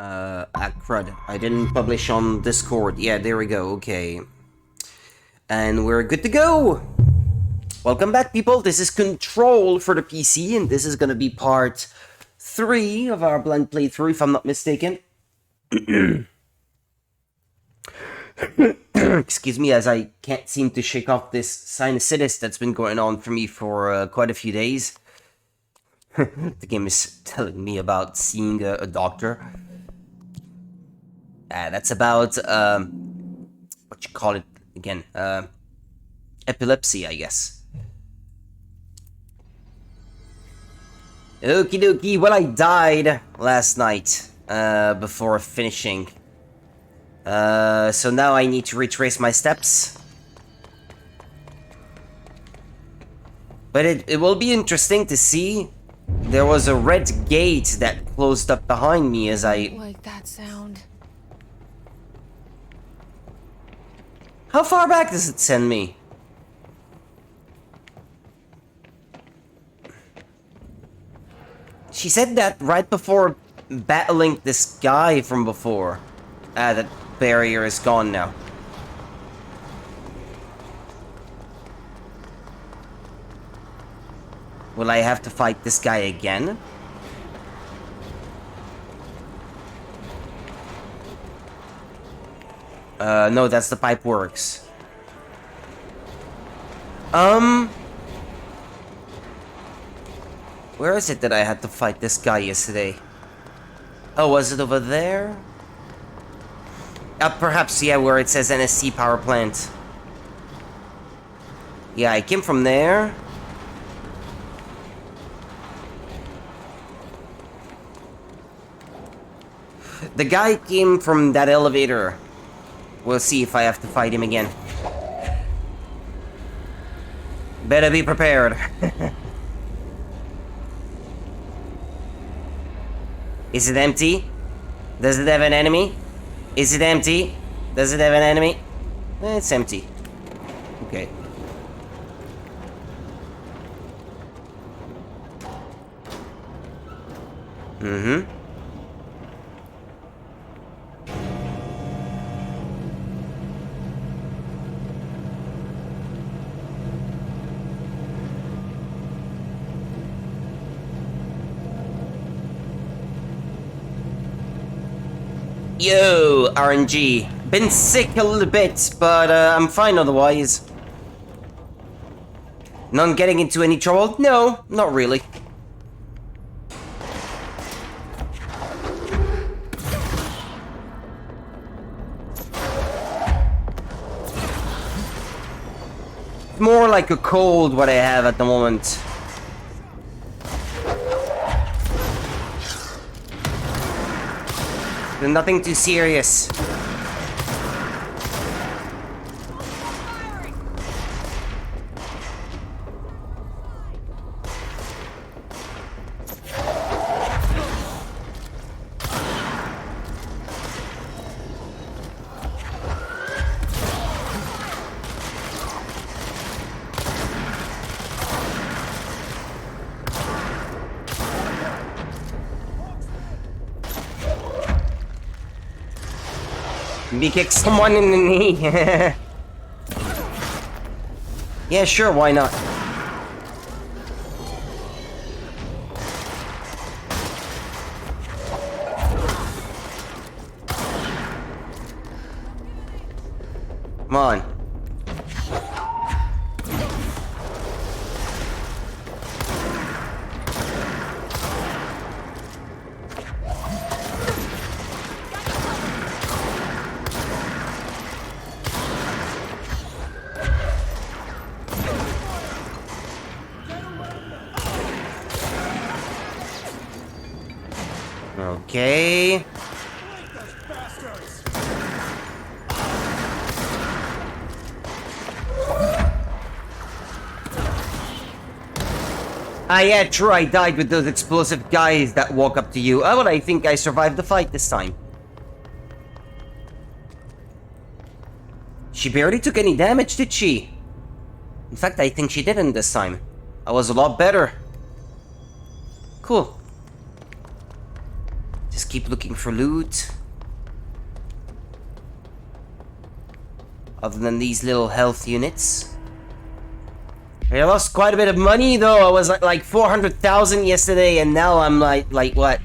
crud. I didn't publish on Discord. Yeah, there we go. Okay. And we're good to go! Welcome back, people. This is Control for the PC, and this is gonna be part 3 of our blend playthrough, if I'm not mistaken. Excuse me, as I can't seem to shake off this sinusitis that's been going on for me for quite a few days. The game is telling me about seeing a doctor. That's about, what you call it again? Epilepsy, I guess. Okie dokie, well, I died last night, before finishing. So now I need to retrace my steps. But it will be interesting to see. There was a red gate that closed up behind me as I... like that sound. How far back does it send me? She said that right before battling this guy from before. That barrier is gone now. Will I have to fight this guy again? No, that's the pipe works. Where is it that I had to fight this guy yesterday? Oh, was it over there? Perhaps, yeah, where it says NSC power plant. Yeah, I came from there. The guy came from that elevator. We'll see if I have to fight him again. Better be prepared. Is it empty? Does it have an enemy? Is it empty? Does it have an enemy? It's empty. Okay. Mm-hmm. Yo, RNG. Been sick a little bit, but I'm fine otherwise. Not getting into any trouble? No, not really. More like a cold what I have at the moment. Nothing too serious. Me kick someone in the knee. Yeah, sure, why not? Come on. Okay. Yeah, true, I died with those explosive guys that walk up to you. Oh, but I think I survived the fight this time. She barely took any damage, did she? In fact, I think she didn't this time. I was a lot better. Cool. Just keep looking for loot. Other than these little health units. I lost quite a bit of money though. I was like 400,000 yesterday, and now I'm like what?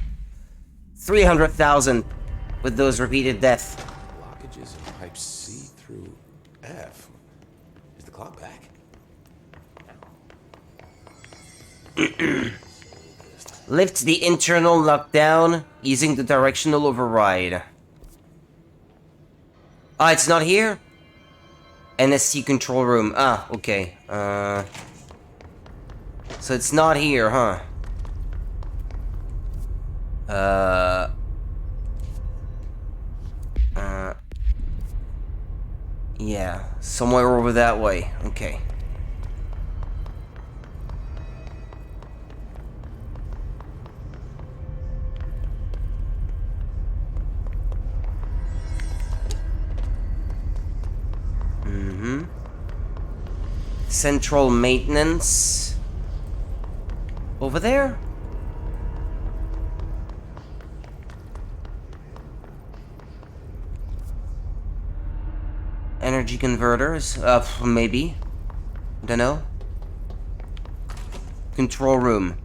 300,000 with those repeated deaths. Blockages in pipes C through F. Is the clock back? Lift the internal lockdown using the directional override. Ah, it's not here? NSC control room. Ah, okay. So it's not here, huh? Yeah, somewhere over that way. Okay. Central maintenance. Over there? Energy converters? Maybe. Don't know. Control room.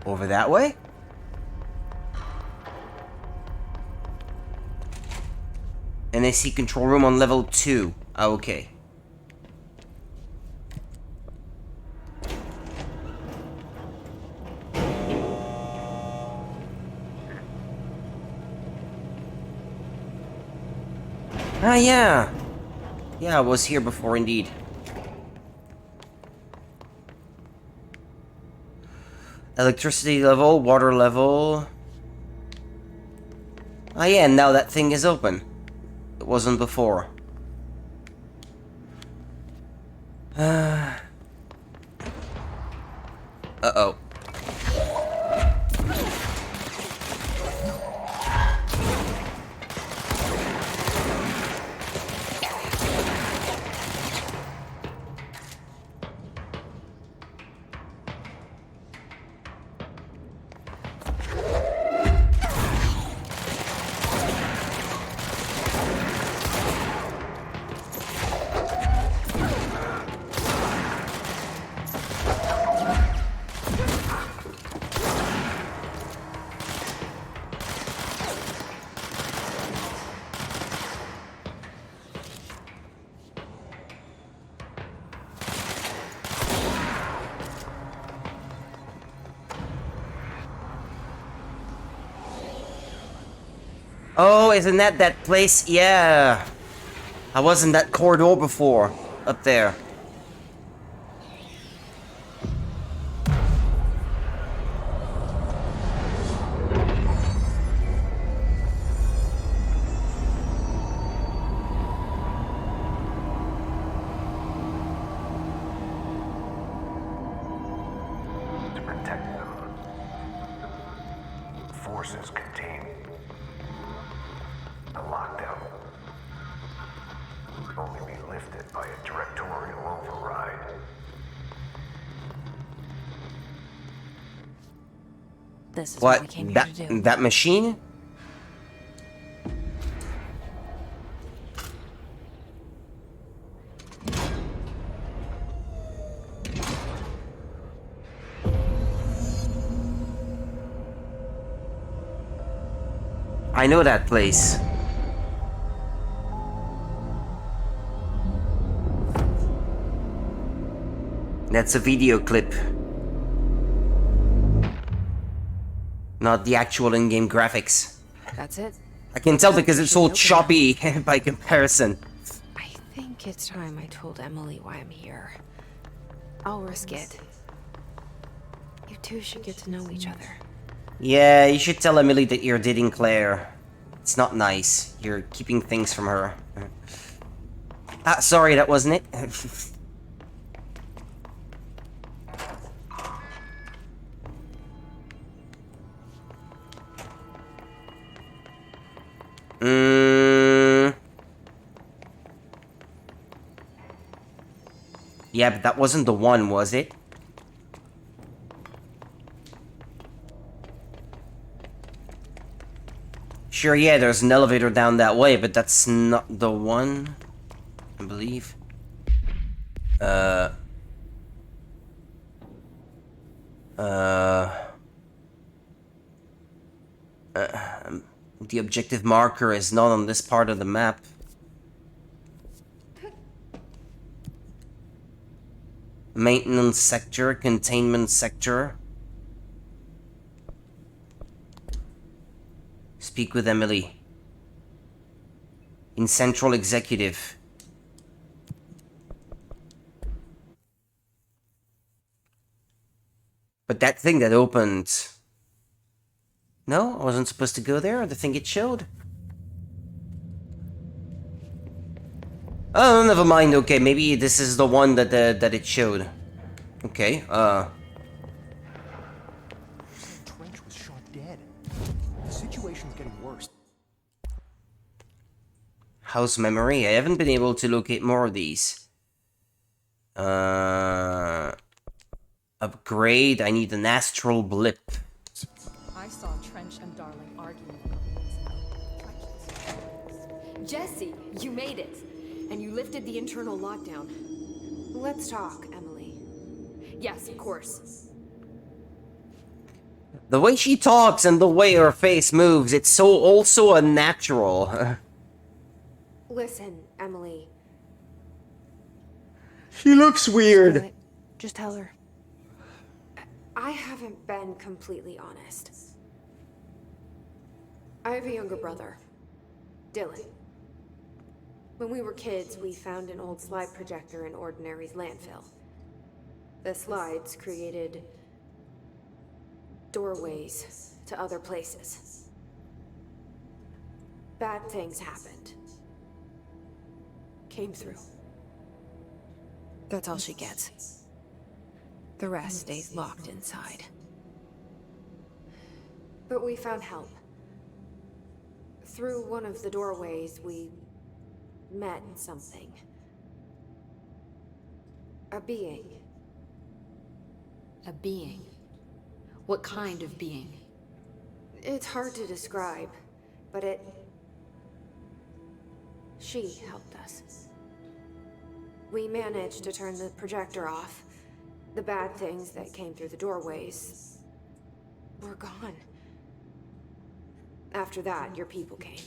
Over that way? NAC control room on level 2. Okay. Ah, yeah. Yeah, I was here before, indeed. Electricity level, water level. Ah, yeah, now that thing is open. It wasn't before. Uh-oh. Oh, isn't that place? Yeah. I was in that corridor before. Up there. To protect them, forces contain a lockdown would only be lifted by a directorial override. This is what we came here to do. That machine? I know that place. That's a video clip. Not the actual in-game graphics. That's it? I can tell because it's all choppy by comparison. I think it's time I told Emily why I'm here. I'll risk it. You two should get to know each other. Yeah, you should tell Emily that you're dating Claire. It's not nice. You're keeping things from her. Ah, sorry, that wasn't it. Yeah, but that wasn't the one, was it? Sure, yeah, there's an elevator down that way, but that's not the one, I believe. The objective marker is not on this part of the map. Maintenance sector, containment sector. Speak with Emily. In Central Executive. But that thing that opened... No, I wasn't supposed to go there, the thing it showed. Oh, never mind, okay, maybe this is the one that that it showed. Okay, Trench was shot dead. The situation's getting worse. House memory, I haven't been able to locate more of these. Upgrade, I need an astral blip. I saw Trench and Darling arguing. Jesse, you made it! And you lifted the internal lockdown. Let's talk, Emily. Yes, of course. The way she talks and the way her face moves, it's so also unnatural. Listen, Emily. She looks weird. Just tell her. I haven't been completely honest. I have a younger brother, Dylan. When we were kids, we found an old slide projector in Ordinary's landfill. The slides created doorways to other places. Bad things happened. Came through. That's all she gets. The rest stays locked inside. But we found help. Through one of the doorways, we met something. A being. A being? What kind of being? It's hard to describe, but she helped us. We managed to turn the projector off. The bad things that came through the doorways were gone. After that, your people came.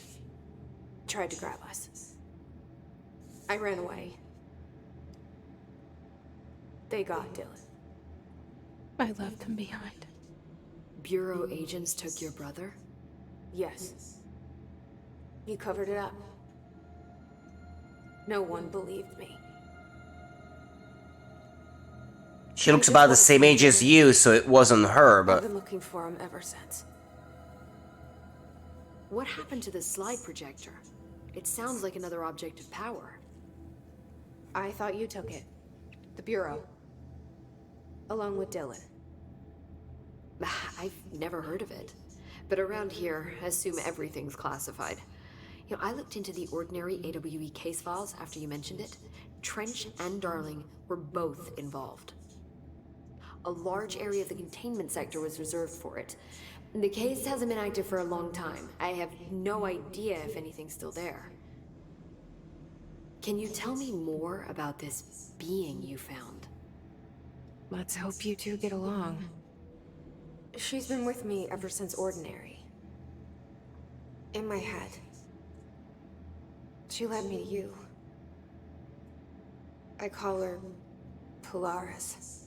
Tried to grab us. I ran away. They got Dylan. I left him behind. Bureau agents took your brother? Yes. You covered it up. No one believed me. She looks about the same age as you, so it wasn't her, I've but... been looking for him ever since. What happened to the slide projector? It sounds like another object of power. I thought you took it. The Bureau. Along with Dylan. I've never heard of it. But around here, assume everything's classified. You know, I looked into the Ordinary AWE case files after you mentioned it. Trench and Darling were both involved. A large area of the containment sector was reserved for it. The case hasn't been active for a long time. I have no idea if anything's still there. Can you tell me more about this being you found? Let's hope you two get along. She's been with me ever since Ordinary. In my head. She led me to you. I call her Polaris.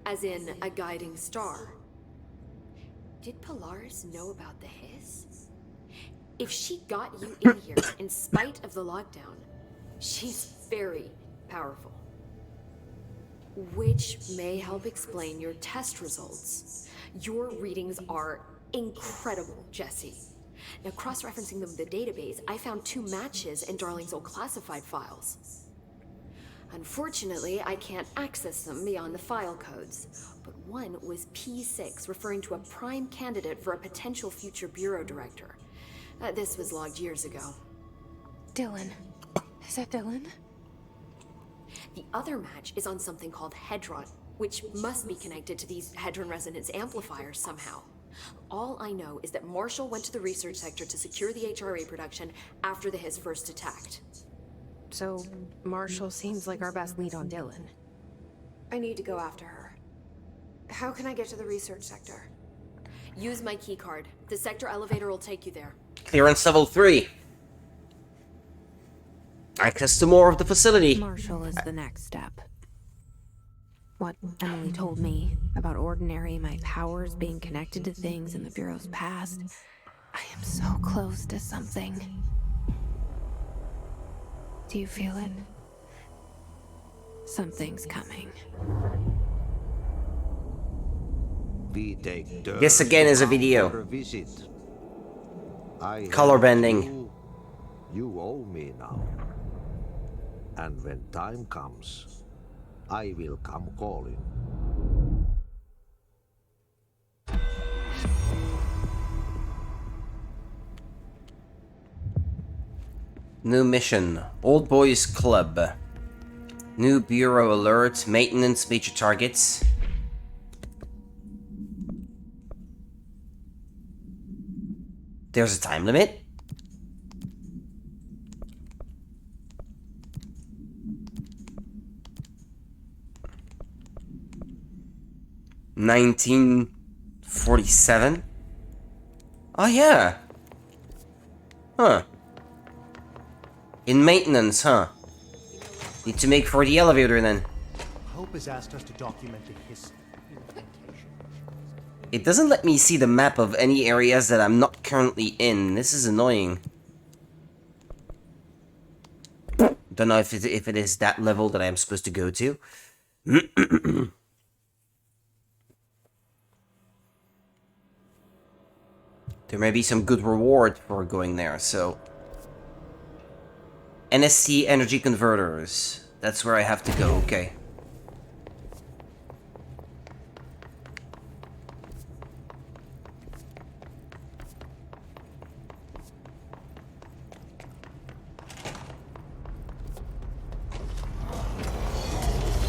As in, a guiding star. Did Polaris know about the hiss? If she got you in here in spite of the lockdown, she's very powerful. Which may help explain your test results. Your readings are incredible, Jesse. Now, cross-referencing them with the database, I found 2 matches in Darling's old classified files. Unfortunately, I can't access them beyond the file codes, but one was P6, referring to a prime candidate for a potential future bureau director. This was logged years ago. Dylan. Is that Dylan? The other match is on something called Hedron, which must be connected to these Hedron resonance amplifiers somehow. All I know is that Marshall went to the research sector to secure the HRA production after the Hiss first attacked. So, Marshall seems like our best lead on Dylan. I need to go after her. How can I get to the research sector? Use my keycard. The sector elevator will take you there. Clearance level 3. Access to more of the facility. Marshall is the next step. What Emily told me about Ordinary, my powers being connected to things in the Bureau's past. I am so close to something. Do you feel it? Something's coming. We take turns This again is a to video. our visit. I Color helped bending. You owe me now. And when time comes, I will come calling. New mission. Old Boys Club. New Bureau alert. Maintenance major targets. There's a time limit. $1947. Oh yeah. Huh. In maintenance, huh? Need to make for the elevator then. Hope has asked us to document the Hiss implementation. It doesn't let me see the map of any areas that I'm not currently in. This is annoying. Don't know if it is that level that I'm supposed to go to. There may be some good reward for going there, so... NSC energy converters. That's where I have to go, okay.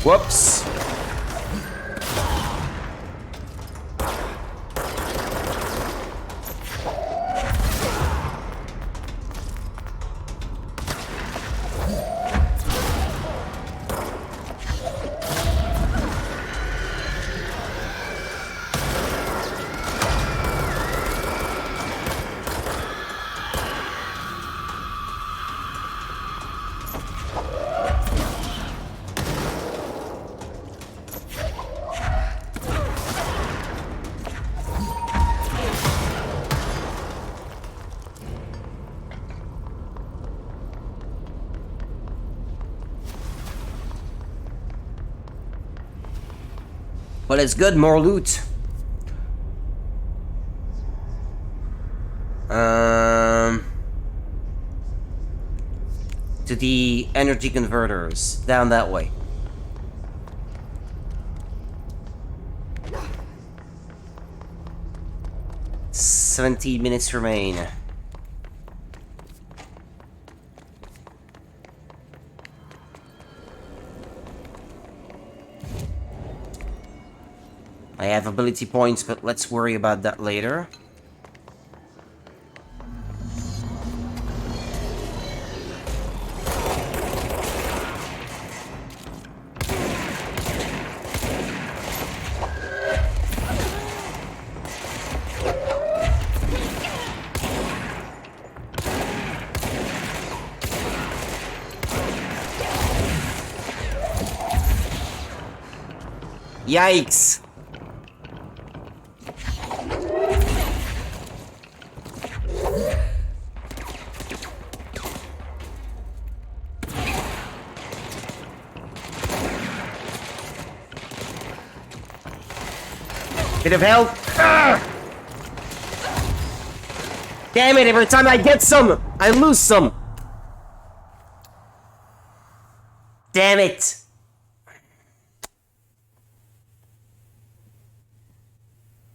Whoops. But it's good, more loot. To the energy converters. Down that way. "17 minutes remain. I have ability points, but let's worry about that later. Yikes! Bit of help. Ugh! Damn it, every time I get some, I lose some. Damn it.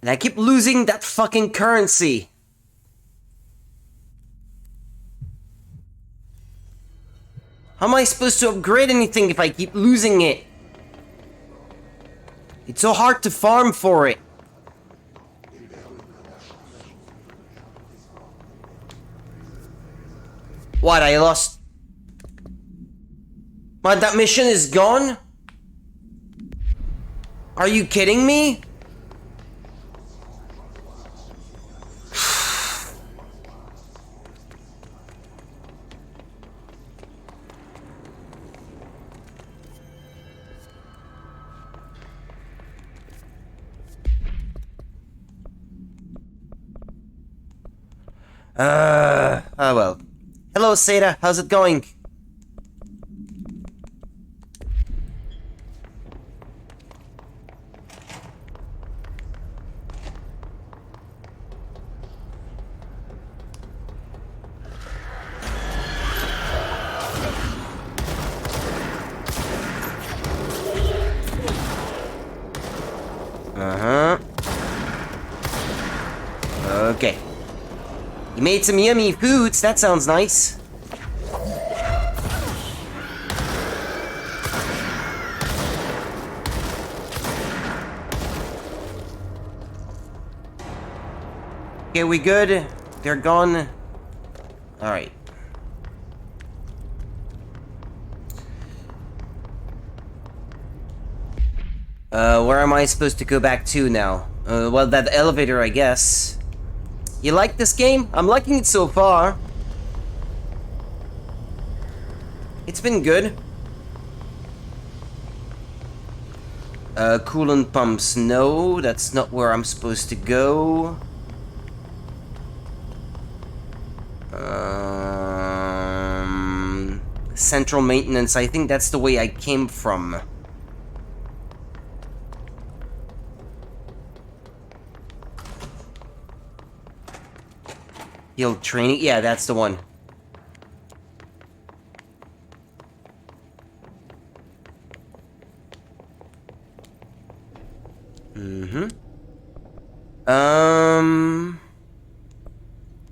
And I keep losing that fucking currency. How am I supposed to upgrade anything if I keep losing it? It's so hard to farm for it. What, I lost... What, that mission is gone? Are you kidding me? Oh well. Hello, Seda. How's it going? Uh-huh. Okay. You made some yummy foods. That sounds nice. Okay, we good? They're gone. Alright. Where am I supposed to go back to now? Well, that elevator, I guess. You like this game? I'm liking it so far. It's been good. Coolant pumps. No, that's not where I'm supposed to go. Central maintenance. I think that's the way I came from. Field training? Yeah, that's the one.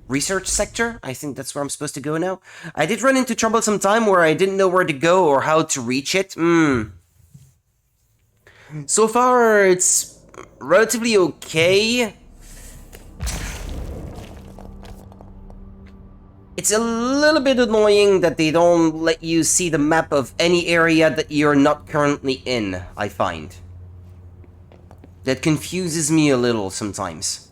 Research sector? I think that's where I'm supposed to go now. I did run into troublesome time where I didn't know where to go or how to reach it. So far, it's relatively okay. It's a little bit annoying that they don't let you see the map of any area that you're not currently in, I find. That confuses me a little sometimes.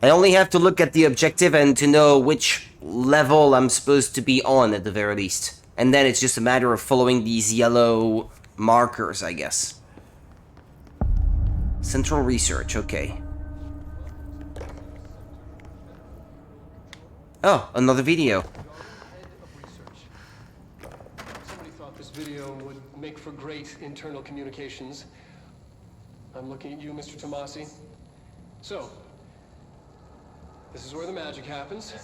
I only have to look at the objective and to know which level I'm supposed to be on at the very least. And then it's just a matter of following these yellow markers, I guess. Central research, okay. Oh, another video. Somebody thought this video would make for great internal communications. I'm looking at you, Mr. Tomasi. So, this is where the magic happens.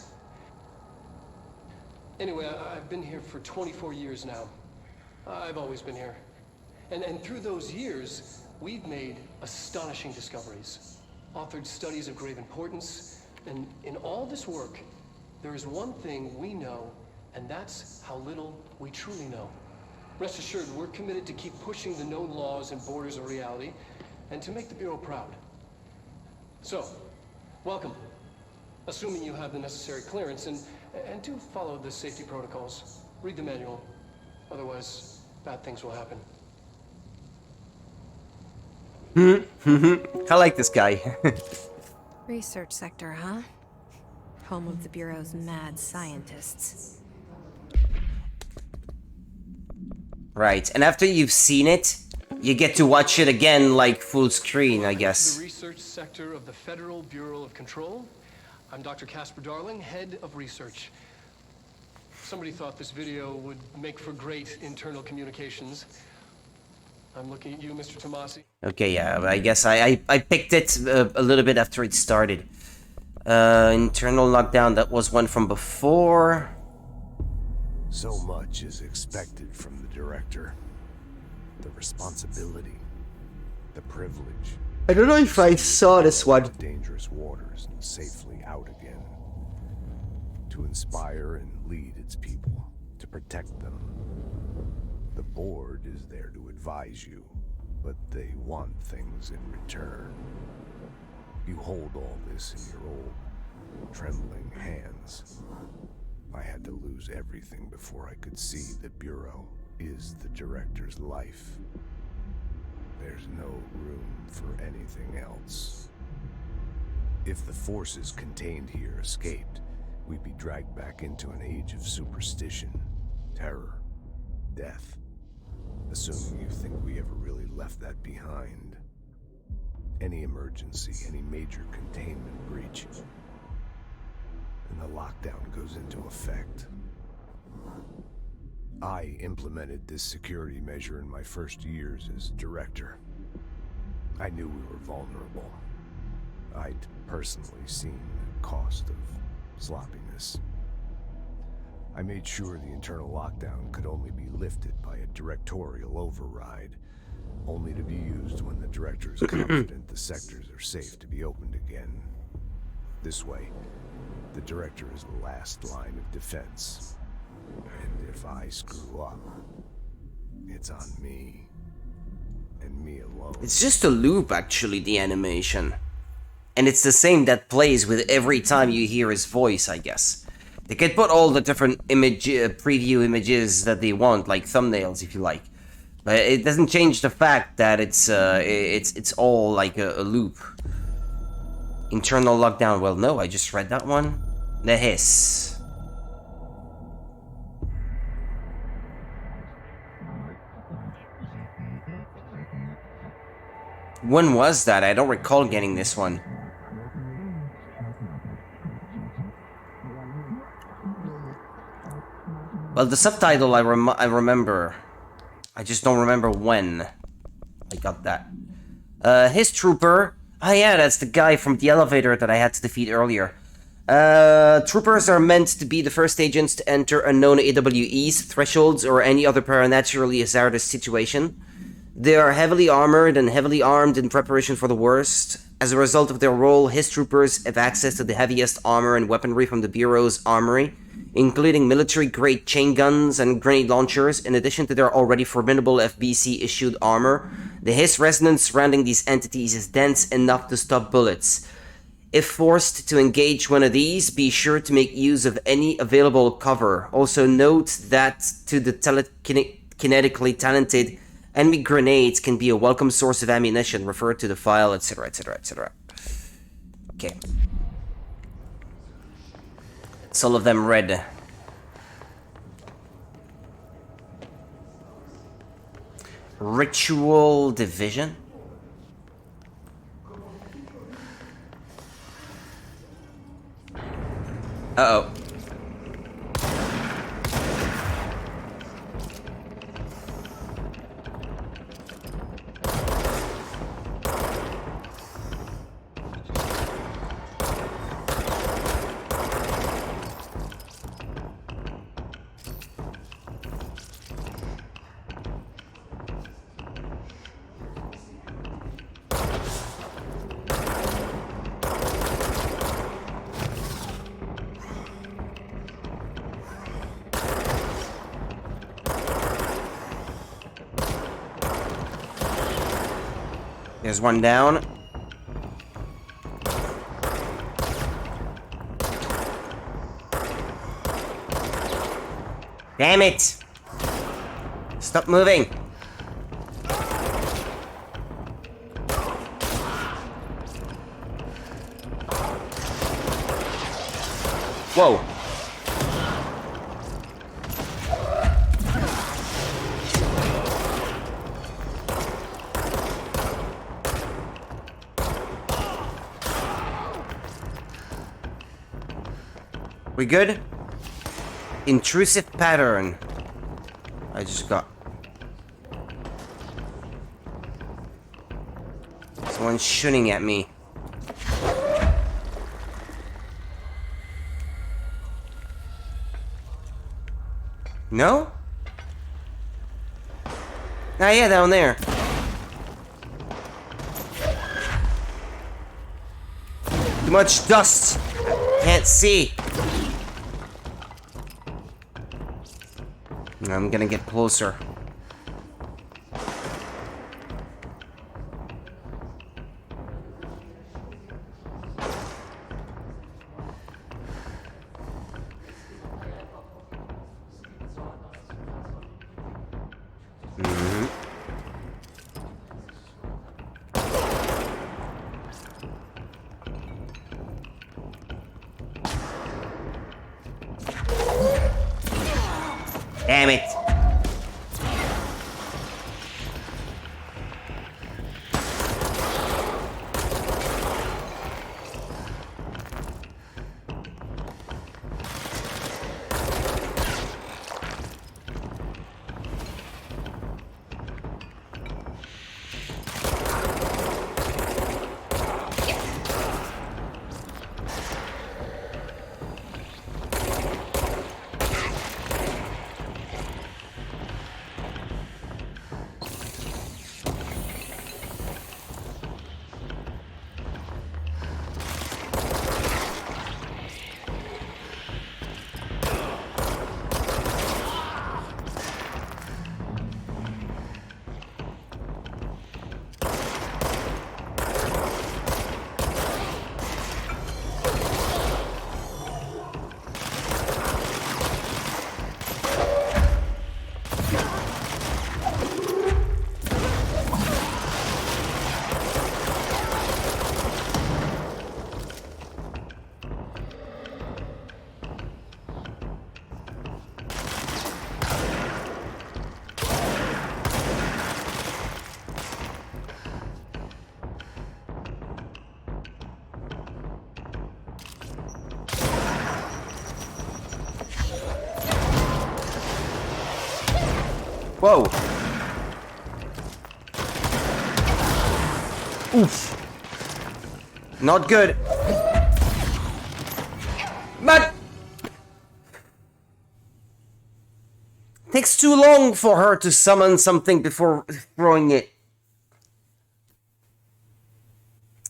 Anyway, I've been here for 24 years now. I've always been here. And through those years, we've made astonishing discoveries, authored studies of grave importance, and in all this work, there is one thing we know, and that's how little we truly know. Rest assured, we're committed to keep pushing the known laws and borders of reality, and to make the Bureau proud. So, welcome. Assuming you have the necessary clearance, and do follow the safety protocols. Read the manual. Otherwise, bad things will happen. I like this guy. Research sector, huh? Home of the Bureau's mad scientists. Right, and after you've seen it, you get to watch it again like full screen, I guess. The research sector of the Federal Bureau of Control. I'm Dr. Casper Darling, head of research. Somebody thought this video would make for great internal communications. I'm looking at you, Mr. Tomasi. Okay, yeah, I guess I picked it a little bit after it started. Internal lockdown, that was one from before. So much is expected from the director. The responsibility, the privilege. I don't know if I saw this one. Dangerous waters and safely out again. To inspire and lead its people, to protect them. The board is there to advise you, but they want things in return. You hold all this in your old, trembling hands. I had to lose everything before I could see the Bureau is the Director's life. There's no room for anything else. If the forces contained here escaped, we'd be dragged back into an age of superstition, terror, death. Assuming you think we ever really left that behind. Any emergency, any major containment breach, and the lockdown goes into effect. I implemented this security measure in my first years as director. I knew we were vulnerable. I'd personally seen the cost of sloppiness. I made sure the internal lockdown could only be lifted by a directorial override, only to be used when the director is confident the sectors are safe to be opened again. This way, the director is the last line of defense. And if I screw up, it's on me. And me alone. It's just a loop, actually, the animation. And it's the same that plays with every time you hear his voice, I guess. They could put all the different image preview images that they want, like thumbnails, if you like. But it doesn't change the fact that it's all like a loop. Internal lockdown. Well, no, I just read that one. The hiss. When was that? I don't recall getting this one. Well, the subtitle I remember. I just don't remember when I got that. His trooper. Oh yeah, that's the guy from the elevator that I had to defeat earlier. Troopers are meant to be the first agents to enter unknown AWEs, thresholds, or any other preternaturally hazardous situation. They are heavily armored and heavily armed in preparation for the worst. As a result of their role, his troopers have access to the heaviest armor and weaponry from the Bureau's armory, including military-grade chain guns and grenade launchers, in addition to their already formidable FBC-issued armor. The hiss resonance surrounding these entities is dense enough to stop bullets. If forced to engage one of these, be sure to make use of any available cover. Also note that to the telekinetically talented, enemy grenades can be a welcome source of ammunition. Refer to the file, etc., etc., etc. Okay. It's all of them red. Ritual division? Uh-oh. There's one down. Damn it! Stop moving! Whoa! We good? Intrusive pattern. I just got... Someone's shooting at me. No? Ah, yeah, down there. Too much dust. Can't see. I'm gonna get closer. Damn it. Whoa. Oof. Not good. But takes too long for her to summon something before throwing it.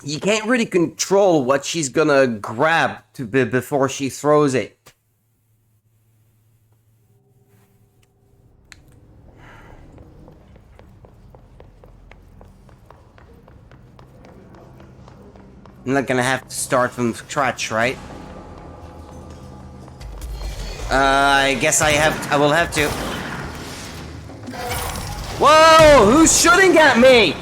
You can't really control what she's gonna grab before she throws it. I'm not gonna have to start from scratch, right? I guess I will have to. Whoa! Who's shooting at me?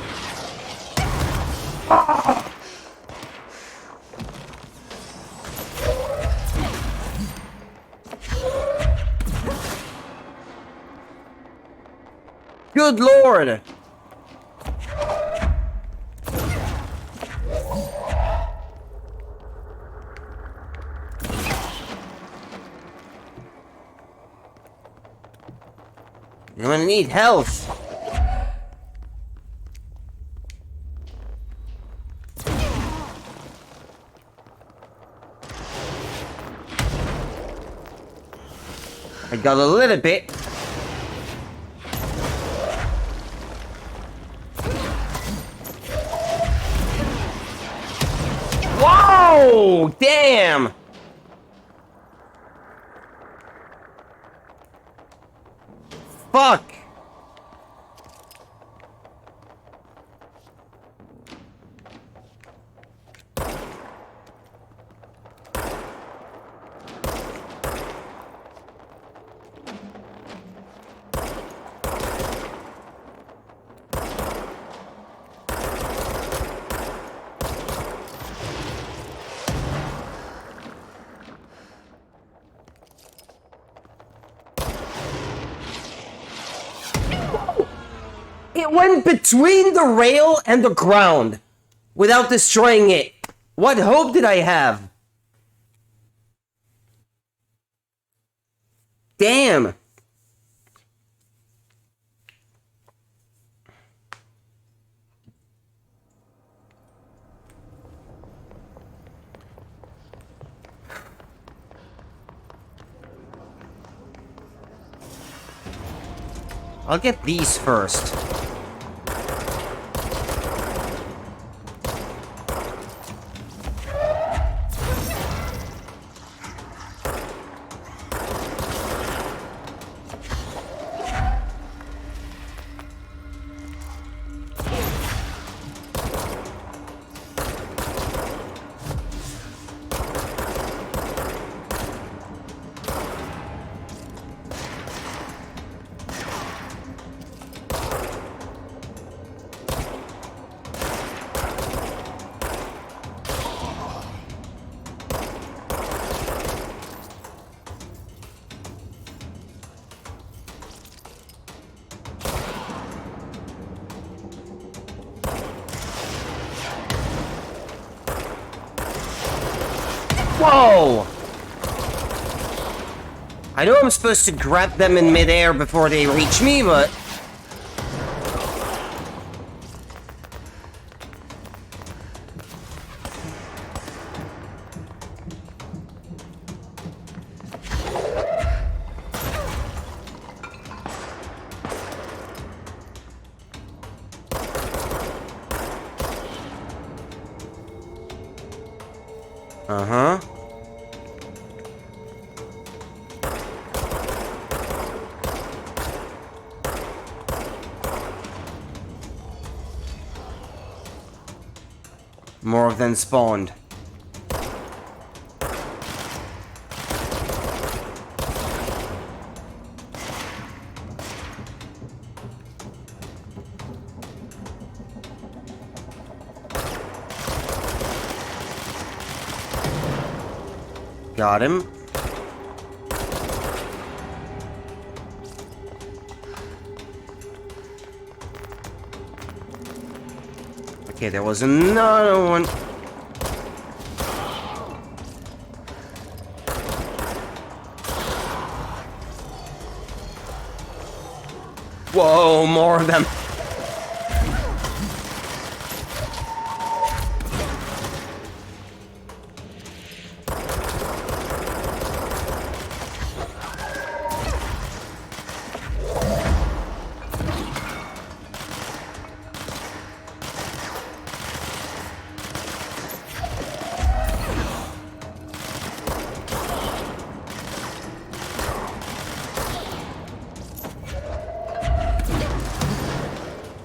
Good lord! I'm gonna need health. I got a little bit. Whoa! Damn! Fuck! It went between the rail and the ground without destroying it. What hope did I have? Damn. I'll get these first. Whoa! I know I'm supposed to grab them in midair before they reach me, but... Uh-huh. More of them spawned. Got him. Okay, there was another one. Whoa, more of them.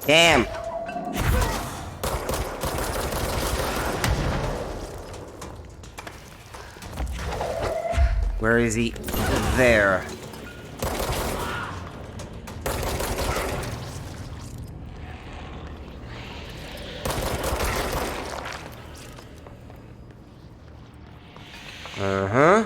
Damn. Where is he? There. Uh-huh.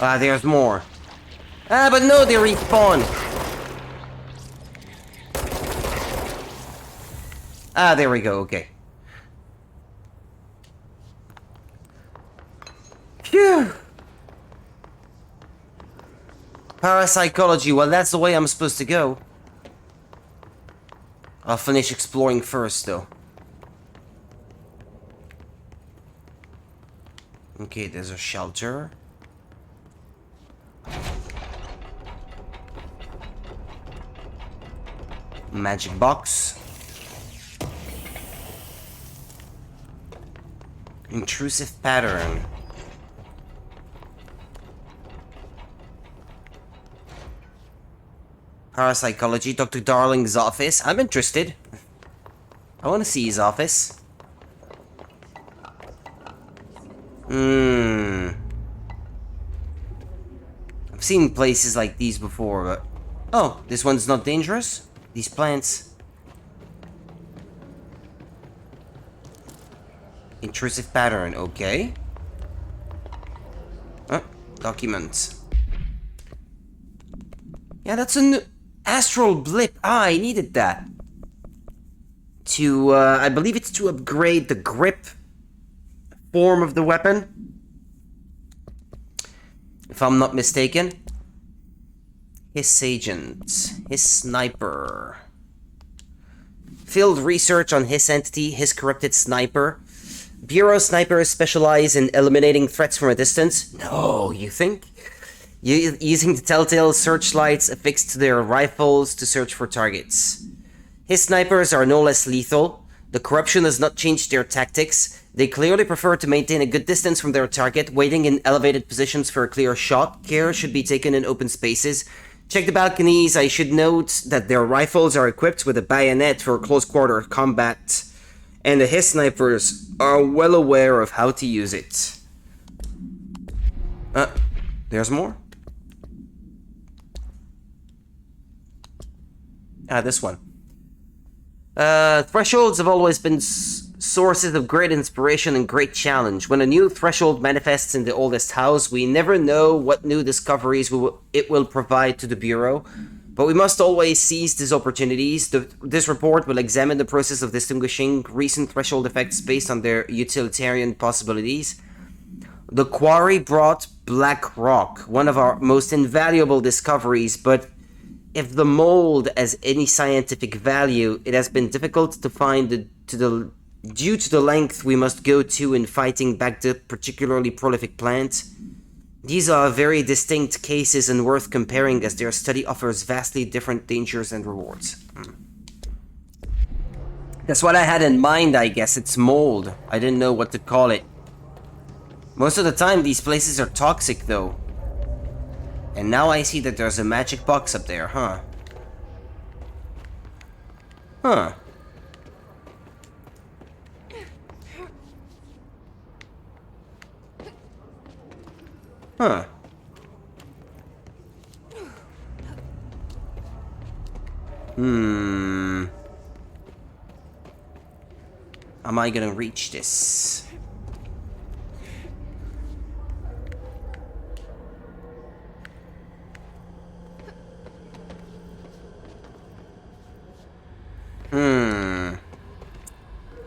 Ah, there's more. Ah, but no, they respawn. Ah, there we go, okay. Phew! Parapsychology, well, that's the way I'm supposed to go. I'll finish exploring first, though. Okay, there's a shelter. Magic box. Intrusive pattern. Parapsychology, Dr. Darling's office. I'm interested. I want to see his office. I've seen places like these before, but... Oh, this one's not dangerous? These plants. Intrusive pattern, okay. Documents. Yeah, that's an astral blip. Ah, I needed that. To, I believe it's to upgrade the grip form of the weapon. If I'm not mistaken. His agent. His sniper. Field research on his entity, his corrupted sniper. Bureau snipers specialize in eliminating threats from a distance. No, you think? Using the telltale searchlights affixed to their rifles to search for targets. His snipers are no less lethal. The corruption has not changed their tactics. They clearly prefer to maintain a good distance from their target, waiting in elevated positions for a clear shot. Care should be taken in open spaces. Check the balconies. I should note that their rifles are equipped with a bayonet for close quarter combat, and the his snipers are well aware of how to use it. There's more? Ah, this one. Thresholds have always been sources of great inspiration and great challenge. When a new threshold manifests in the oldest house, we never know what new discoveries it will provide to the Bureau. But we must always seize these opportunities. This report will examine the process of distinguishing recent threshold effects based on their utilitarian possibilities. The quarry brought black rock, one of our most invaluable discoveries, but if the mold has any scientific value, it has been difficult to find due to the length we must go to in fighting back the particularly prolific plant. These are very distinct cases and worth comparing as their study offers vastly different dangers and rewards. That's what I had in mind, I guess. It's mold. I didn't know what to call it. Most of the time, these places are toxic, though. And now I see that there's a magic box up there, huh? Huh. Huh. Am I gonna reach this?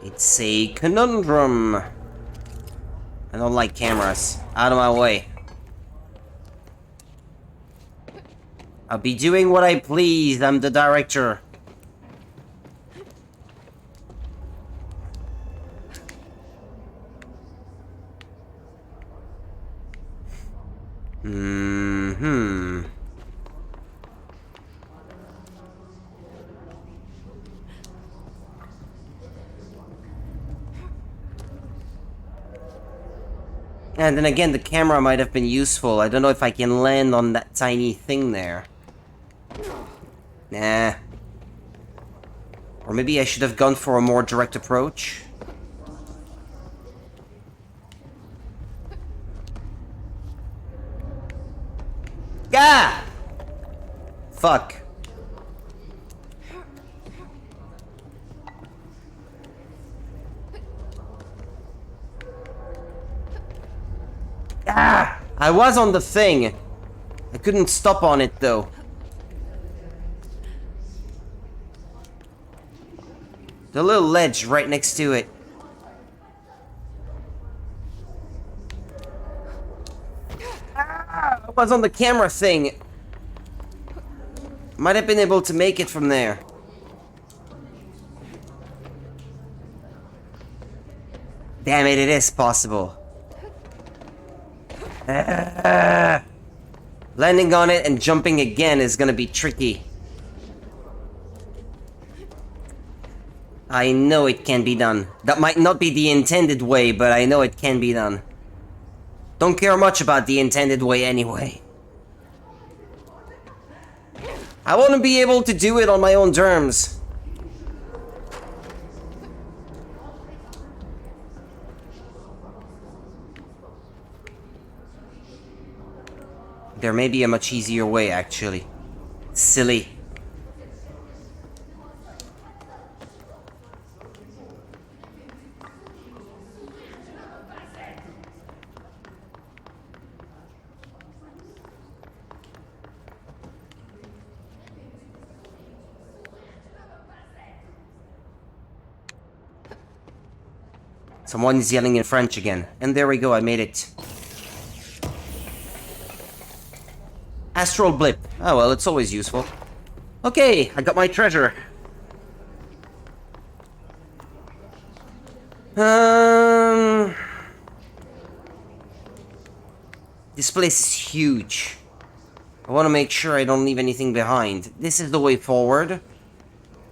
It's a conundrum. I don't like cameras. Out of my way. I'll be doing what I please. I'm the director. And then again, the camera might have been useful. I don't know if I can land on that tiny thing there. Nah. Or maybe I should have gone for a more direct approach. Yeah! Fuck. Ah! I was on the thing. I couldn't stop on it though. The little ledge right next to it. Ah, I was on the camera thing. Might have been able to make it from there. Damn it, it is possible. Landing on it and jumping again is gonna be tricky. I know it can be done. That might not be the intended way, but I know it can be done. Don't care much about the intended way anyway. I want to be able to do it on my own terms. There may be a much easier way, actually. Silly. Someone's yelling in French again. And there we go, I made it. Astral blip. Oh well, it's always useful. Okay, I got my treasure. This place is huge. I want to make sure I don't leave anything behind. This is the way forward.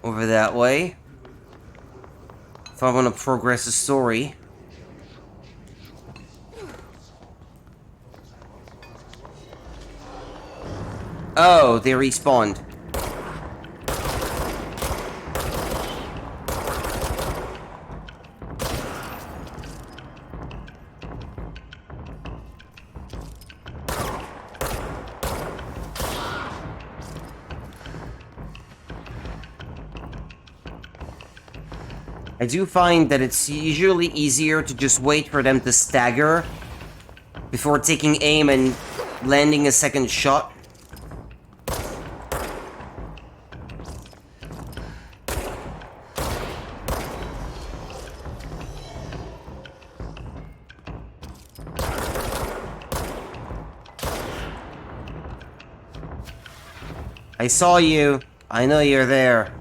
Over that way. If I want to progress the story. Oh, they respawned. I do find that it's usually easier to just wait for them to stagger before taking aim and landing a second shot. I saw you. I know you're there.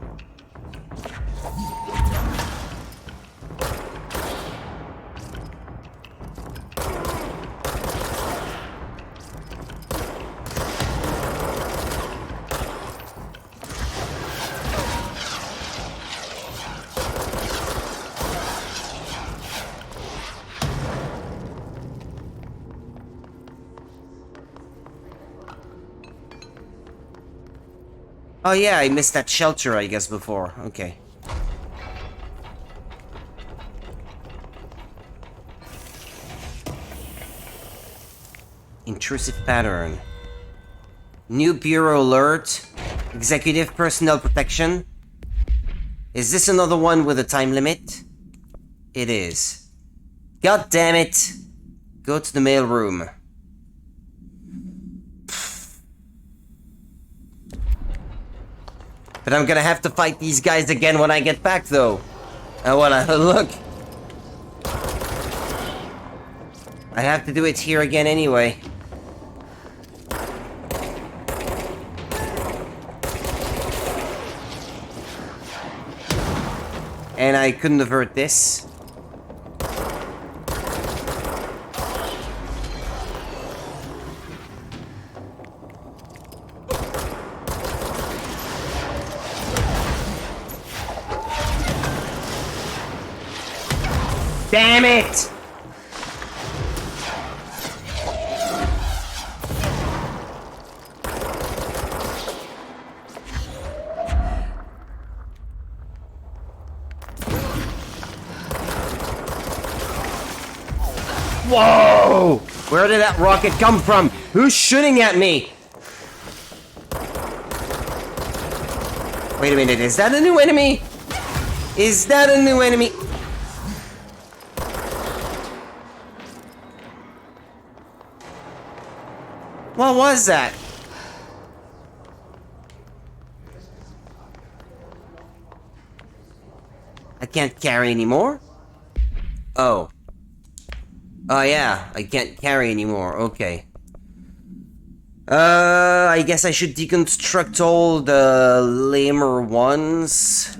Oh yeah, I missed that shelter, I guess, before. Okay. Intrusive pattern. New bureau alert. Executive personnel protection. Is this another one with a time limit? It is. God damn it! Go to the mail room. But I'm gonna have to fight these guys again when I get back, though. I wanna look. I have to do it here again anyway. And I couldn't avert this. Damn it! Whoa! Where did that rocket come from? Who's shooting at me? Wait a minute, is that a new enemy? Is that a new enemy? What was that? I can't carry anymore? Oh. Oh yeah, I can't carry anymore, okay. I guess I should deconstruct all the lamer ones.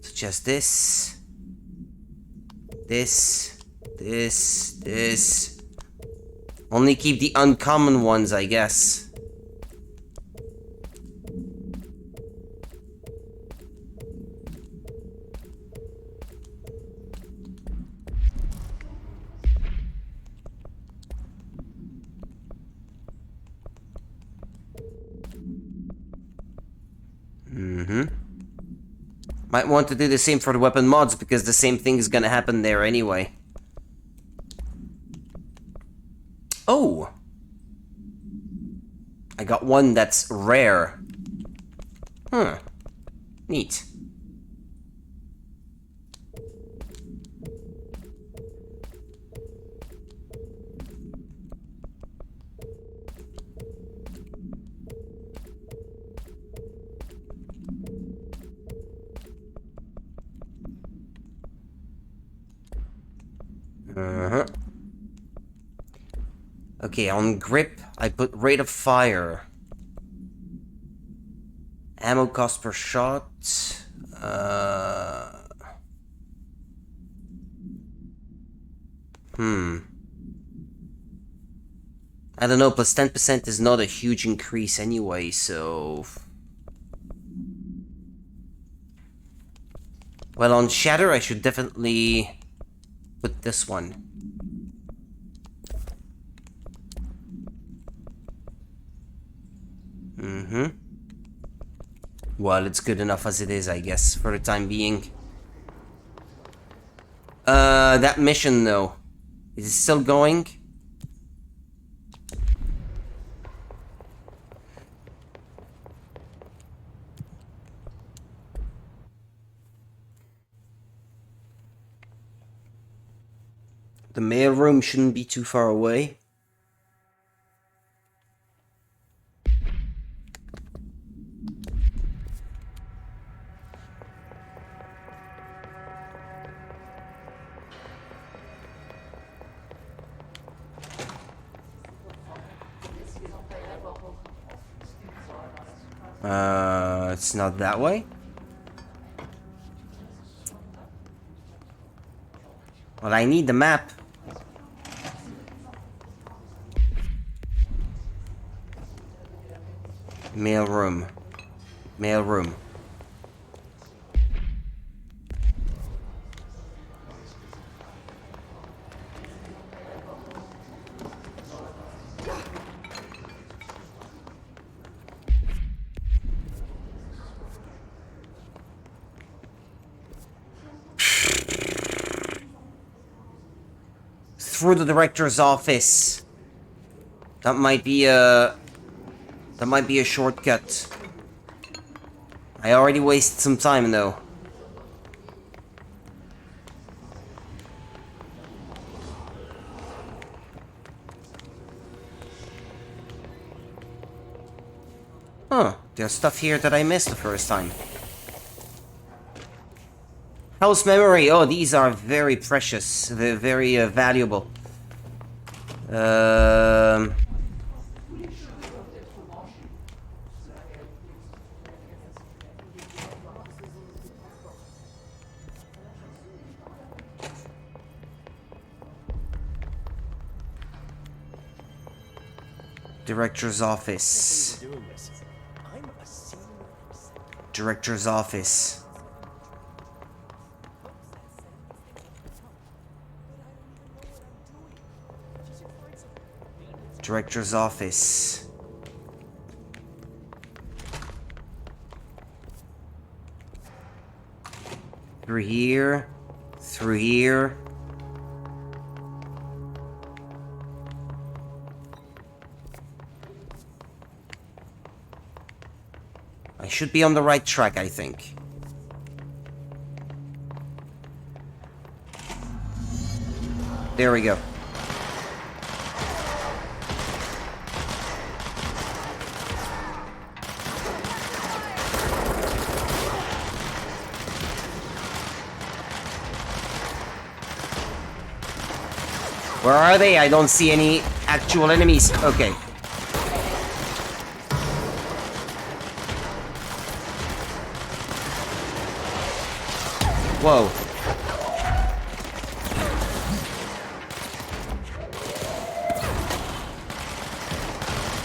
Such as this. This. Only keep the uncommon ones, I guess. Might want to do the same for the weapon mods, because the same thing is gonna happen there anyway. Oh! I got one that's rare. Huh. Neat. Okay, on grip, I put rate of fire. Ammo cost per shot. I don't know, plus 10% is not a huge increase anyway, so... Well, on Shatter, I should definitely put this one. Well, it's good enough as it is, I guess, for the time being. That mission, though. Is it still going? The mail room shouldn't be too far away. It's not that way. Well, I need the map. Mail room. Mail room. Through the director's office. That might be a shortcut. I already wasted some time though. Huh, there's stuff here that I missed the first time. House memory. Oh, these are very precious. They're very valuable. Director's office. Director's office. Director's office. Through here. Through here. I should be on the right track, I think. There we go. Where are they? I don't see any actual enemies. Okay. Whoa.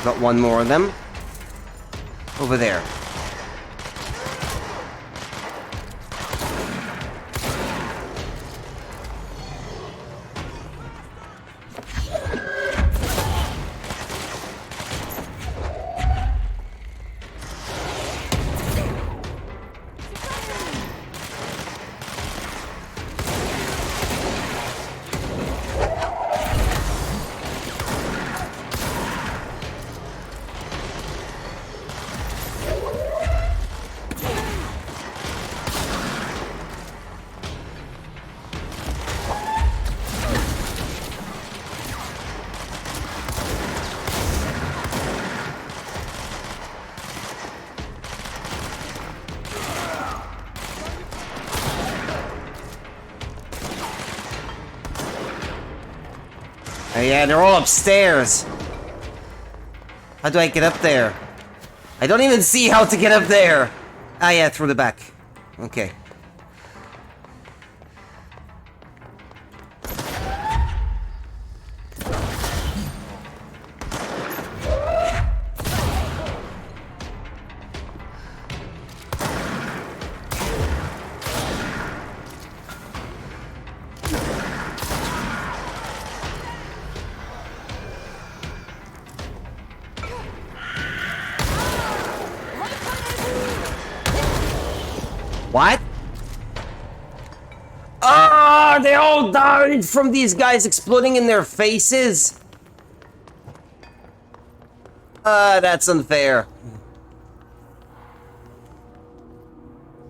Got one more of them. Over there. Oh yeah, they're all upstairs. How do I get up there? I don't even see how to get up there. Ah yeah, through the back. Okay. What? Ah, they all died from these guys exploding in their faces. That's unfair.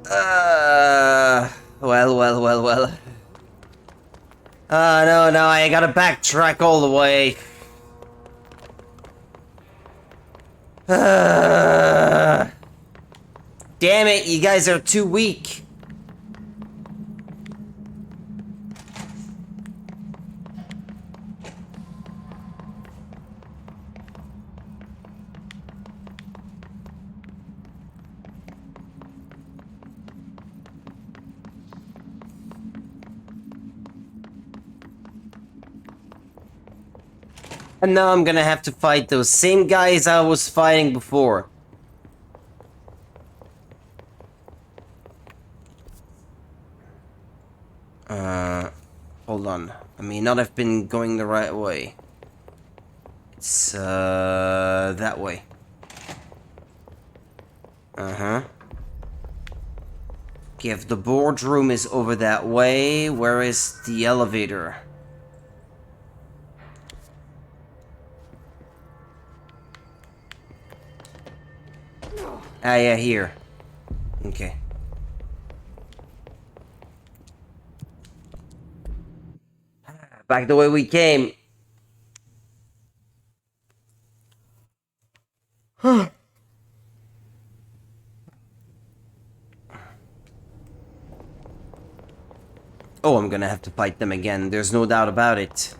Well. No, I gotta backtrack all the way. Damn it, you guys are too weak. And now I'm gonna have to fight those same guys I was fighting before. Hold on. I may not have been going the right way. It's, that way. Uh-huh. Okay, if the boardroom is over that way, where is the elevator? Ah, yeah, here. Okay. Back the way we came. Oh, I'm gonna have to fight them again. There's no doubt about it.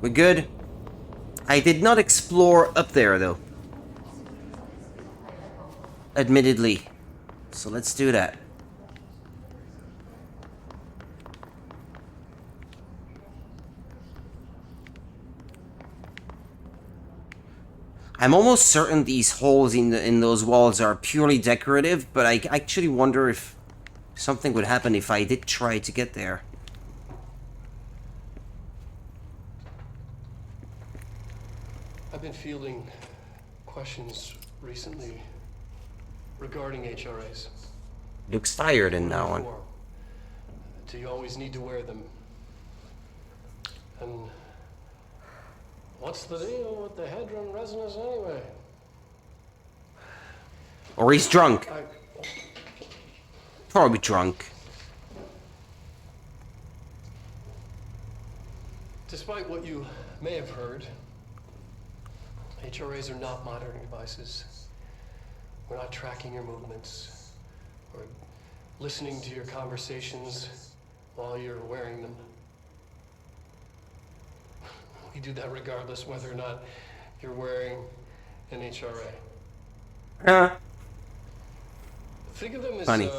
We good? I did not explore up there, though. Admittedly. So let's do that. I'm almost certain these holes in those walls are purely decorative, but I actually wonder if something would happen if I did try to get there. I've been fielding questions recently regarding HRAs. Looks tired in that one. Do you always need to wear them? And what's the deal with the Hedron resonance anyway? Or he's drunk. Probably drunk. Despite what you may have heard, HRAs are not monitoring devices. We're not tracking your movements or listening to your conversations while you're wearing them. We do that regardless whether or not you're wearing an HRA. Huh? Think of them Funny.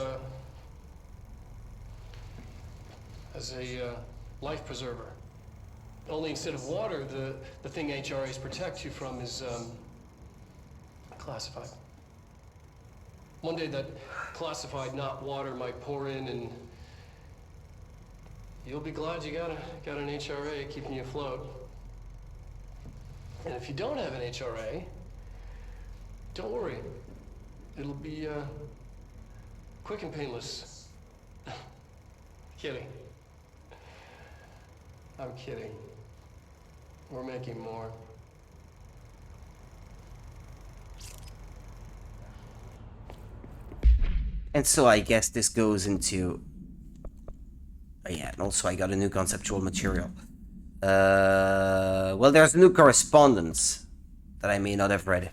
As a life preserver. Only instead of water, the thing HRAs protect you from is classified. One day that classified, not water, might pour in, and you'll be glad you got an HRA keeping you afloat. And if you don't have an HRA, don't worry. It'll be quick and painless. Kidding. I'm kidding. We're making more. And so I guess this goes into... Oh yeah, and also I got a new conceptual material. Well, there's a new correspondence that I may not have read.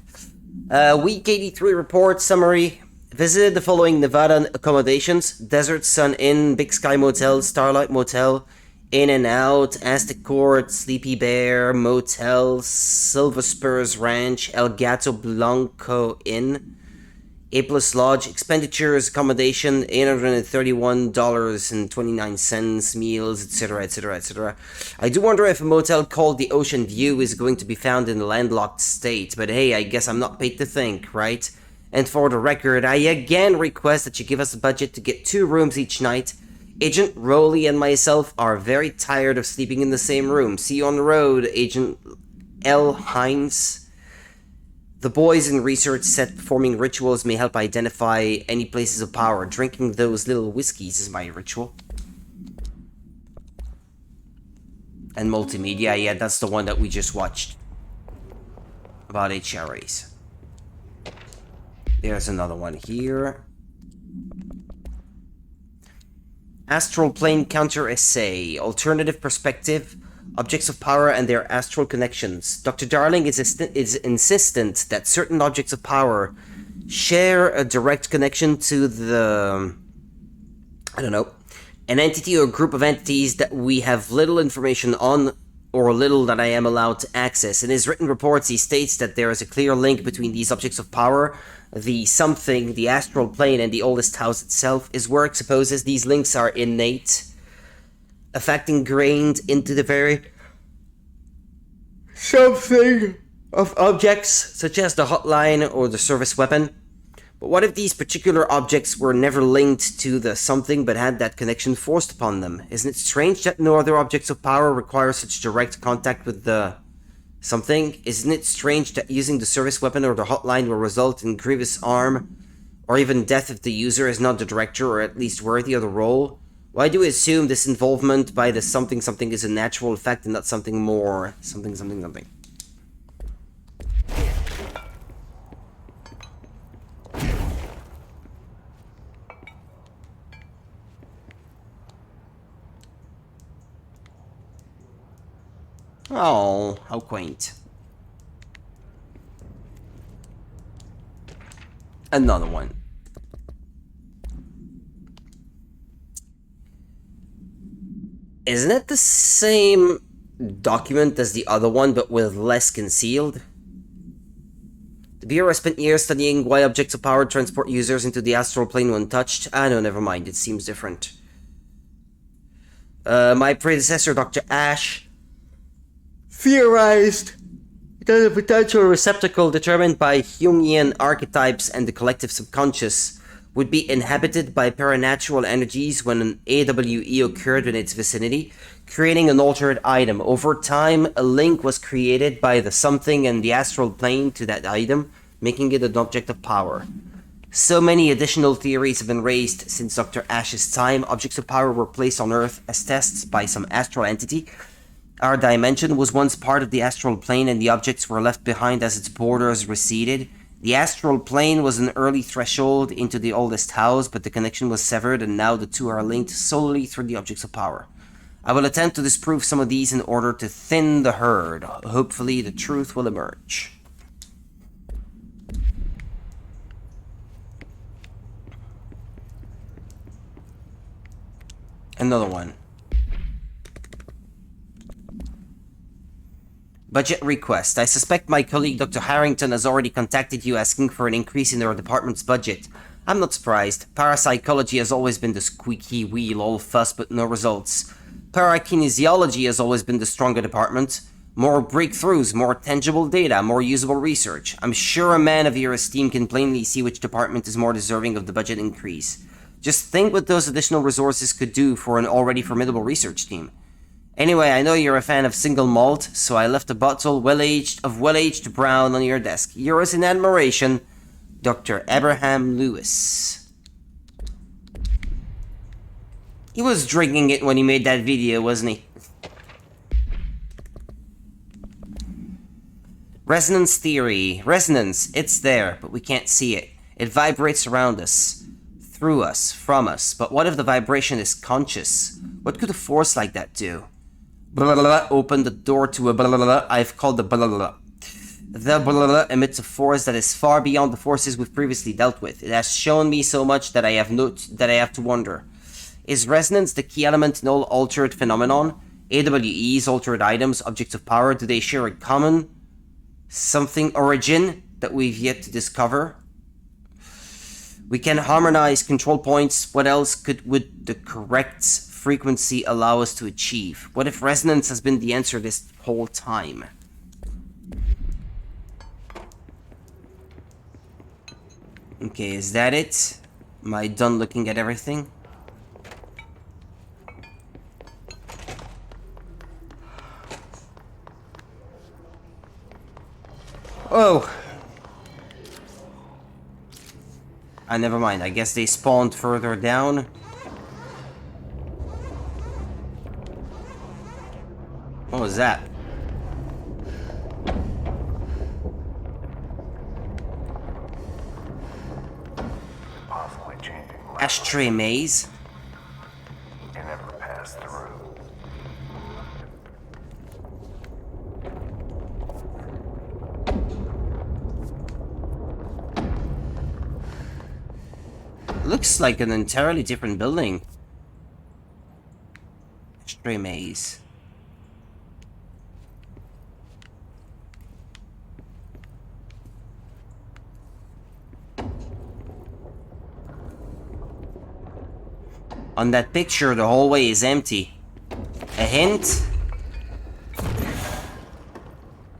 Week 83 report summary. Visited the following Nevada accommodations: Desert Sun Inn, Big Sky Motel, Starlight Motel, In and Out, Aztec Court, Sleepy Bear Motel, Silver Spurs Ranch, El Gato Blanco Inn, A Plus Lodge. Expenditures: accommodation $831.29, meals, etc., etc., etc. I do wonder if a motel called the Ocean View is going to be found in a landlocked state, but hey, I guess I'm not paid to think, right? And for the record, I again request that you give us a budget to get 2 rooms each night. Agent Rowley and myself are very tired of sleeping in the same room. See you on the road, Agent L. Hines. The boys in research said performing rituals may help identify any places of power. Drinking those little whiskeys is my ritual. And multimedia, yeah, that's the one that we just watched. About HRAs. There's another one here. Astral plane counter essay, alternative perspective, objects of power and their astral connections. Dr. Darling is insistent that certain objects of power share a direct connection to the, I don't know, an entity or group of entities that we have little information on or little that I am allowed to access. In his written reports, he states that there is a clear link between these objects of power. The something, the astral plane, and the oldest house itself. His work supposes these links are innate, a fact ingrained into the very something of objects, such as the hotline or the service weapon. But what if these particular objects were never linked to the something but had that connection forced upon them? Isn't it strange that no other objects of power require such direct contact with the something? Isn't it strange that using the service weapon or the hotline will result in grievous harm or even death if the user is not the director or at least worthy of the role? Why do we assume this involvement by the something something is a natural effect and not something more something something something? Oh, how quaint. Another one. Isn't it the same document as the other one, but with less concealed? The Bureau has spent years studying why objects of power transport users into the astral plane when touched. Ah, no, never mind. It seems different. My predecessor, Dr. Ash, theorized that a potential receptacle determined by Jungian archetypes and the collective subconscious would be inhabited by paranatural energies when an AWE occurred in its vicinity, creating an altered item. Over time, a link was created by the something and the astral plane to that item, making it an object of power. So many additional theories have been raised since Dr. Ash's time. Objects of power were placed on Earth as tests by some astral entity. Our dimension was once part of the astral plane and the objects were left behind as its borders receded. The astral plane was an early threshold into the oldest house, but the connection was severed and now the two are linked solely through the objects of power. I will attempt to disprove some of these in order to thin the herd. Hopefully the truth will emerge. Another one. Budget request. I suspect my colleague Dr. Harrington has already contacted you asking for an increase in our department's budget. I'm not surprised. Parapsychology has always been the squeaky wheel, all fuss but no results. Parakinesiology has always been the stronger department. More breakthroughs, more tangible data, more usable research. I'm sure a man of your esteem can plainly see which department is more deserving of the budget increase. Just think what those additional resources could do for an already formidable research team. Anyway, I know you're a fan of single malt, so I left a bottle well-aged brown on your desk. Yours in admiration, Dr. Abraham Lewis. He was drinking it when he made that video, wasn't he? Resonance theory. Resonance, it's there, but we can't see it. It vibrates around us, through us, from us. But what if the vibration is conscious? What could a force like that do? Blah, blah, blah, open the door to a blah, blah, blah. I've called the blah, blah, blah. The blah, blah, blah emits a force that is far beyond the forces we've previously dealt with. It has shown me so much that I have to wonder. Is resonance the key element in all altered phenomenon? AWEs, altered items, objects of power, do they share a common something origin that we've yet to discover? We can harmonize control points. What else would the correct frequency allow us to achieve? What if resonance has been the answer this whole time? Okay, is that it? Am I done looking at everything? Oh! Never mind. I guess they spawned further down. What was that? Ashtray maze. looks like an entirely different building. Stray maze. On that picture, the hallway is empty. A hint?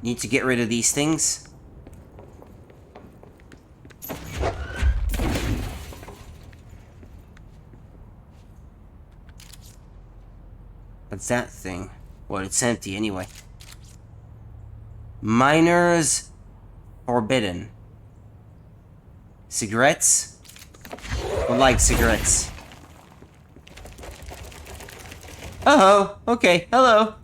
Need to get rid of these things. What's that thing? Well, it's empty anyway. Miners forbidden. Cigarettes? Who likes cigarettes? Oh, okay, hello.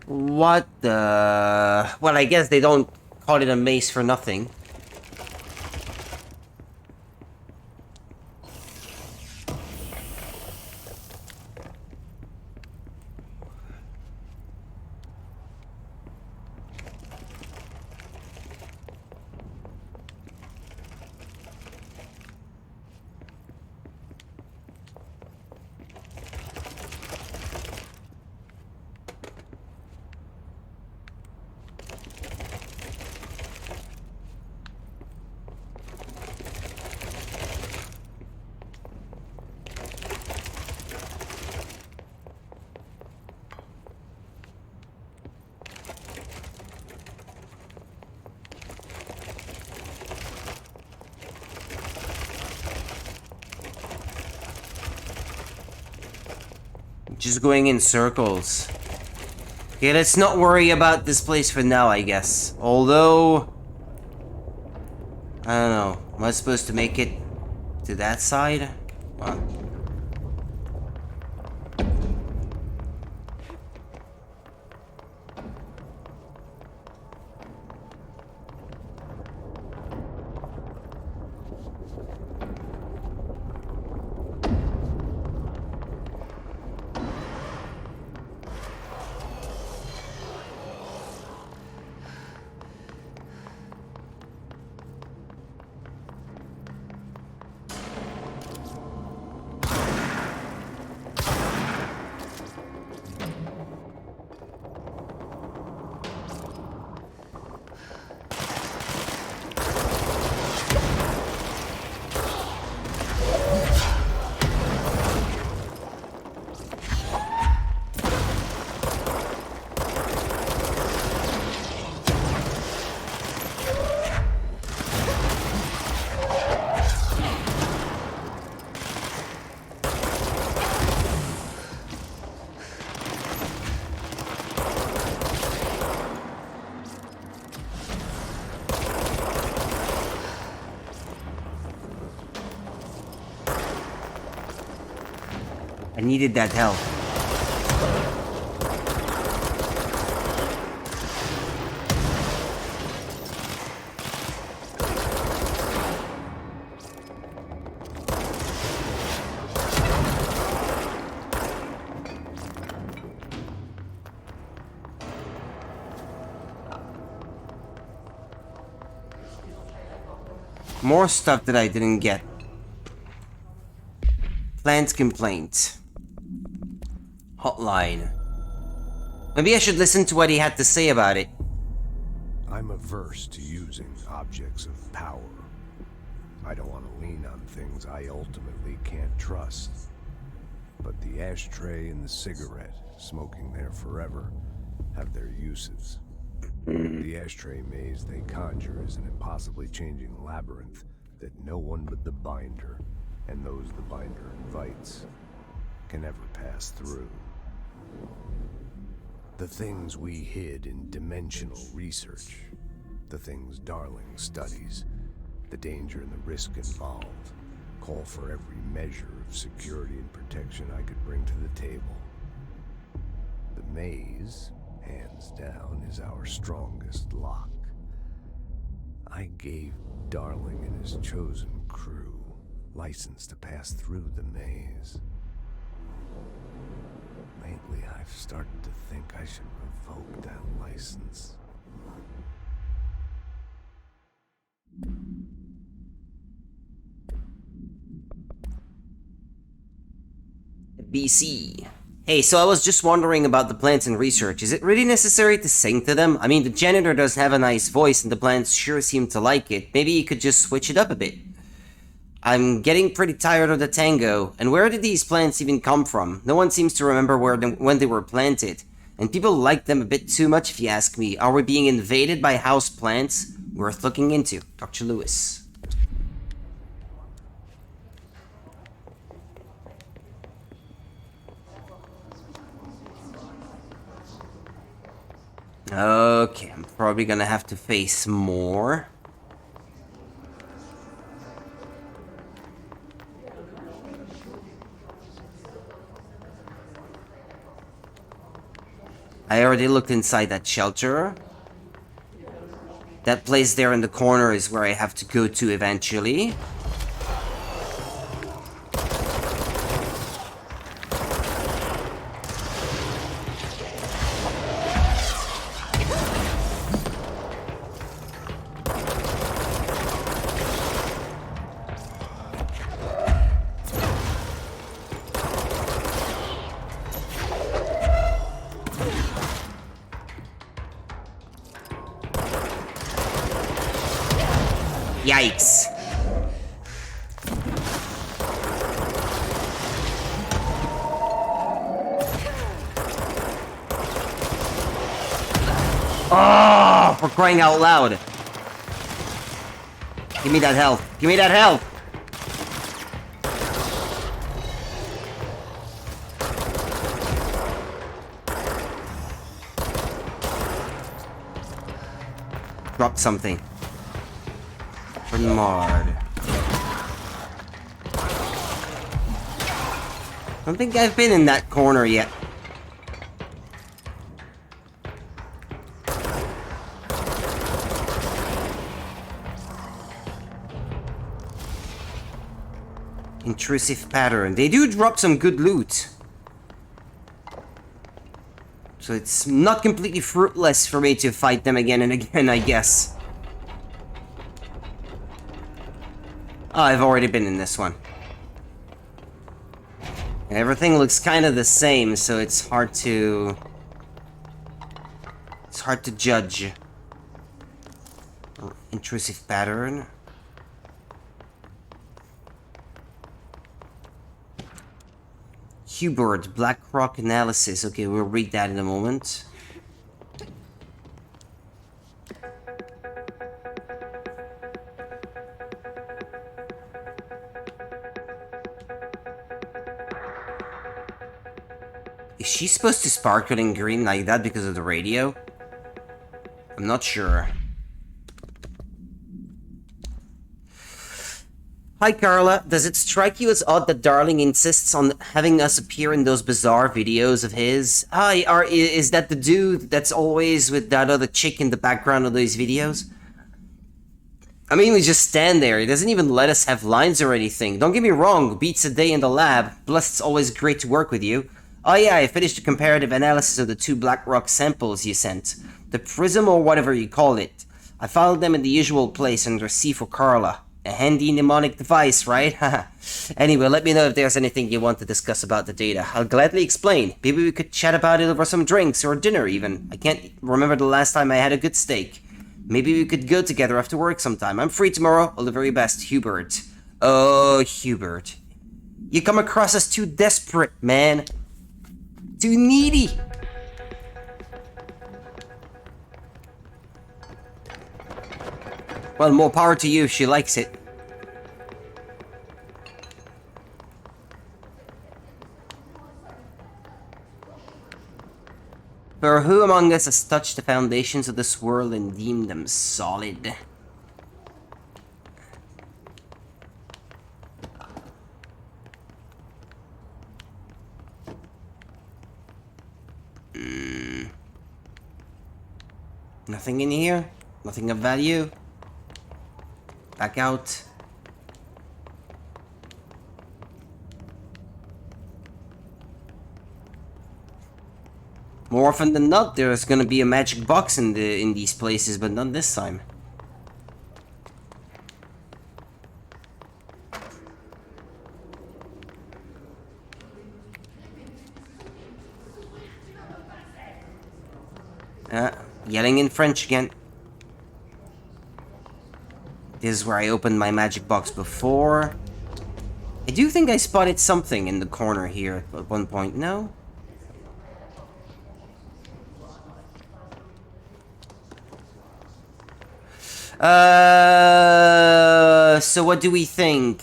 What the... Well, I guess they don't call it a maze for nothing. Just going in circles. Okay, let's not worry about this place for now, I guess. Although... I don't know. Am I supposed to make it to that side? Well... I needed that help. More stuff that I didn't get. Plant complaint. Hotline. Maybe I should listen to what he had to say about it. I'm averse to using objects of power. I don't want to lean on things I ultimately can't trust. But the ashtray and the cigarette, smoking there forever, have their uses. The ashtray maze they conjure is an impossibly changing labyrinth that no one but the binder, and those the binder invites, can ever pass through. The things we hid in dimensional research, the things Darling studies, the danger and the risk involved, call for every measure of security and protection I could bring to the table. The maze, hands down, is our strongest lock. I gave Darling and his chosen crew license to pass through the maze. Lately, I've started to think I should revoke that license. BC. Hey, so I was just wondering about the plants and research. Is it really necessary to sing to them? I mean, the janitor does have a nice voice and the plants sure seem to like it. Maybe you could just switch it up a bit. I'm getting pretty tired of the tango. And where did these plants even come from? No one seems to remember when they were planted. And people like them a bit too much if you ask me. Are we being invaded by house plants? Worth looking into. Dr. Lewis. Okay, I'm probably gonna have to face more. I already looked inside that shelter. That place there in the corner is where I have to go to eventually. Yikes. Oh, for crying out loud. Give me that health. Give me that health. Drop something. Bernard. I don't think I've been in that corner yet. Intrusive pattern. They do drop some good loot. So it's not completely fruitless for me to fight them again and again, I guess. Oh, I've already been in this one. And everything looks kind of the same, so it's hard to... It's hard to judge. Intrusive pattern. Hubert, Black Rock analysis. Okay, we'll read that in a moment. Is she supposed to sparkle in green like that because of the radio? I'm not sure. Hi Carla, does it strike you as odd that Darling insists on having us appear in those bizarre videos of his? Hi, is that the dude that's always with that other chick in the background of those videos? I mean, we just stand there. He doesn't even let us have lines or anything. Don't get me wrong, beats a day in the lab. Plus, it's always great to work with you. Oh yeah, I finished a comparative analysis of the 2 Black Rock samples you sent. The Prism or whatever you call it. I found them in the usual place under C for Carla. A handy mnemonic device, right? Anyway, let me know if there's anything you want to discuss about the data. I'll gladly explain. Maybe we could chat about it over some drinks or dinner even. I can't remember the last time I had a good steak. Maybe we could go together after work sometime. I'm free tomorrow. All the very best, Hubert. Oh, Hubert. You come across as too desperate, man. Too needy. Well, more power to you if she likes it. For who among us has touched the foundations of this world and deemed them solid? Nothing in here? Nothing of value? Back out. More often than not, there's gonna be a magic box in these places, but not this time. Yelling in French again. This is where I opened my magic box before. I do think I spotted something in the corner here at one point. No? So what do we think?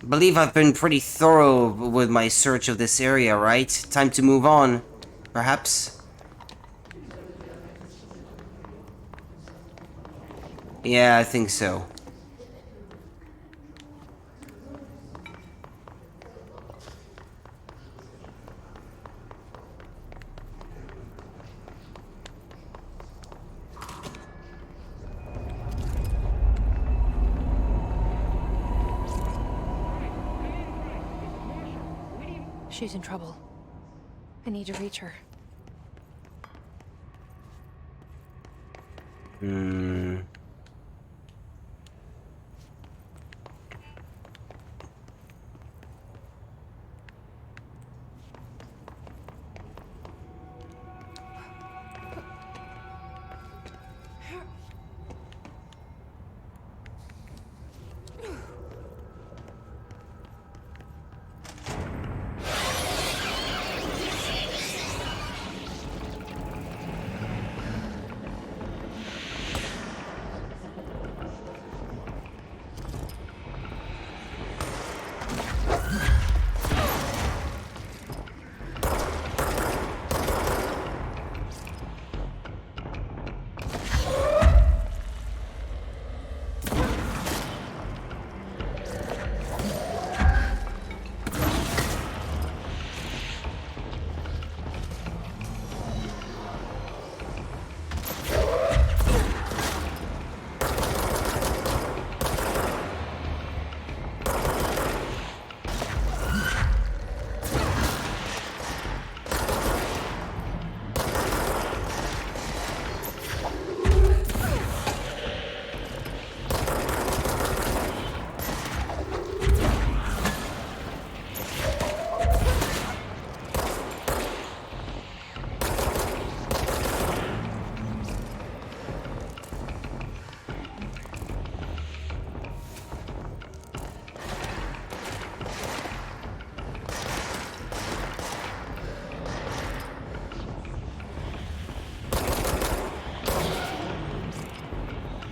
I believe I've been pretty thorough with my search of this area, right? Time to move on, perhaps? Yeah, I think so. She's in trouble. I need to reach her.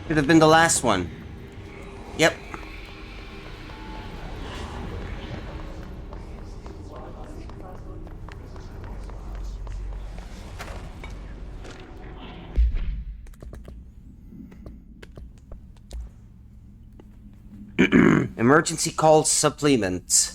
Could have been the last one. Yep. Emergency call supplement.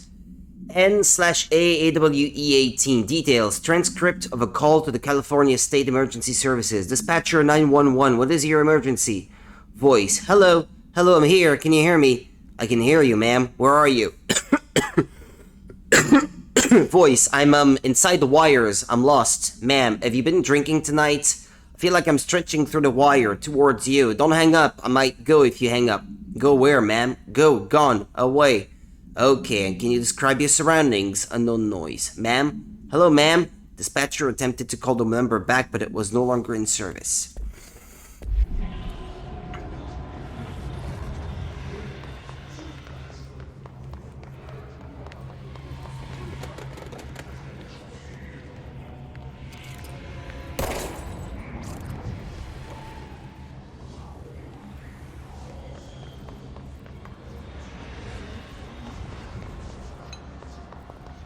N/AAWE18. Details. Transcript of a call to the California State Emergency Services. Dispatcher 911. What is your emergency? Voice. Hello. Hello, I'm here. Can you hear me? I can hear you, ma'am. Where are you? Voice. I'm inside the wires. I'm lost. Ma'am, have you been drinking tonight? I feel like I'm stretching through the wire towards you. Don't hang up. I might go if you hang up. Go where, ma'am? Go. Gone. Away. Okay, and can you describe your surroundings? Unknown noise. Ma'am? Hello, ma'am? Dispatcher attempted to call the number back, but it was no longer in service.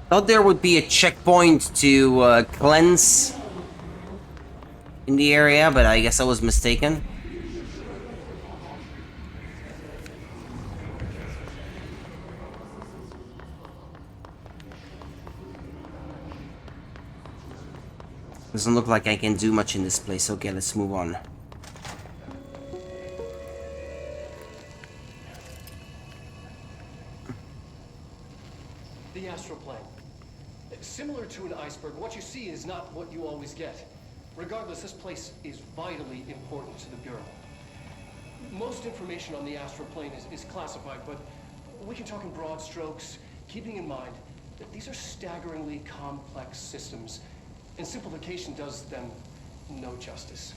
Thought there would be a checkpoint to cleanse in the area, but I guess I was mistaken. Doesn't look like I can do much in this place. Okay, let's move on. astral plane. Similar to an iceberg, what you see is not what you always get. Regardless, this place is vitally important to the Bureau. Most information on the astral plane is classified, but we can talk in broad strokes, keeping in mind that these are staggeringly complex systems, and simplification does them no justice.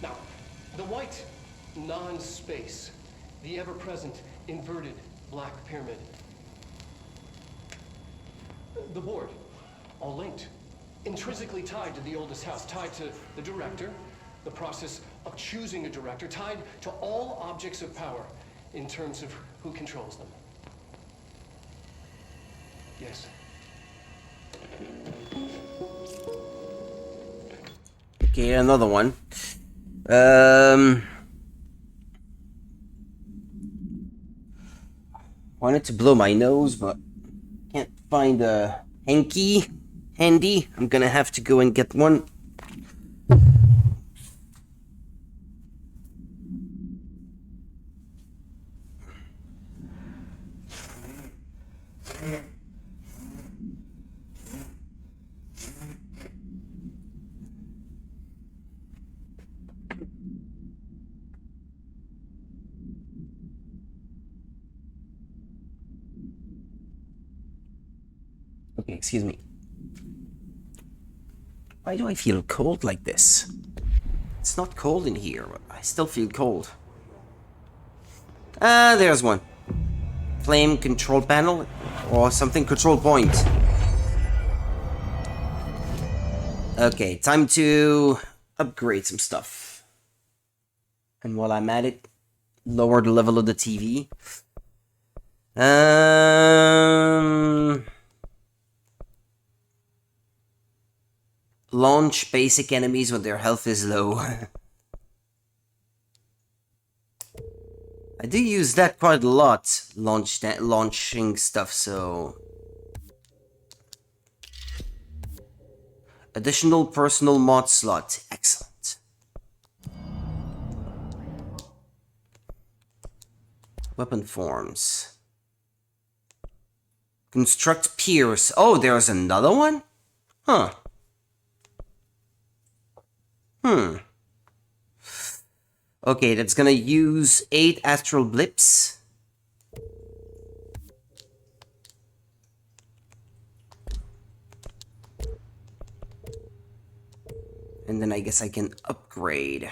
Now, the white non-space, the ever-present inverted black pyramid, the board, all linked, intrinsically tied to the oldest house, tied to the director, the process of choosing a director, tied to all objects of power in terms of who controls them. Yes. Okay, another one. Wanted to blow my nose, but can't find a hanky handy. I'm gonna have to go and get one. Okay, excuse me. Why do I feel cold like this? It's not cold in here, but I still feel cold. Ah, there's one. Flame control panel or something, control point. Okay, time to upgrade some stuff. And while I'm at it, lower the level of the TV. Launch basic enemies when their health is low. I do use that quite a lot, launching stuff, so... Additional personal mod slot. Excellent. Weapon forms. Construct Pierce. Oh, there's another one? Huh. Okay, that's gonna use 8 astral blips. And then I guess I can upgrade.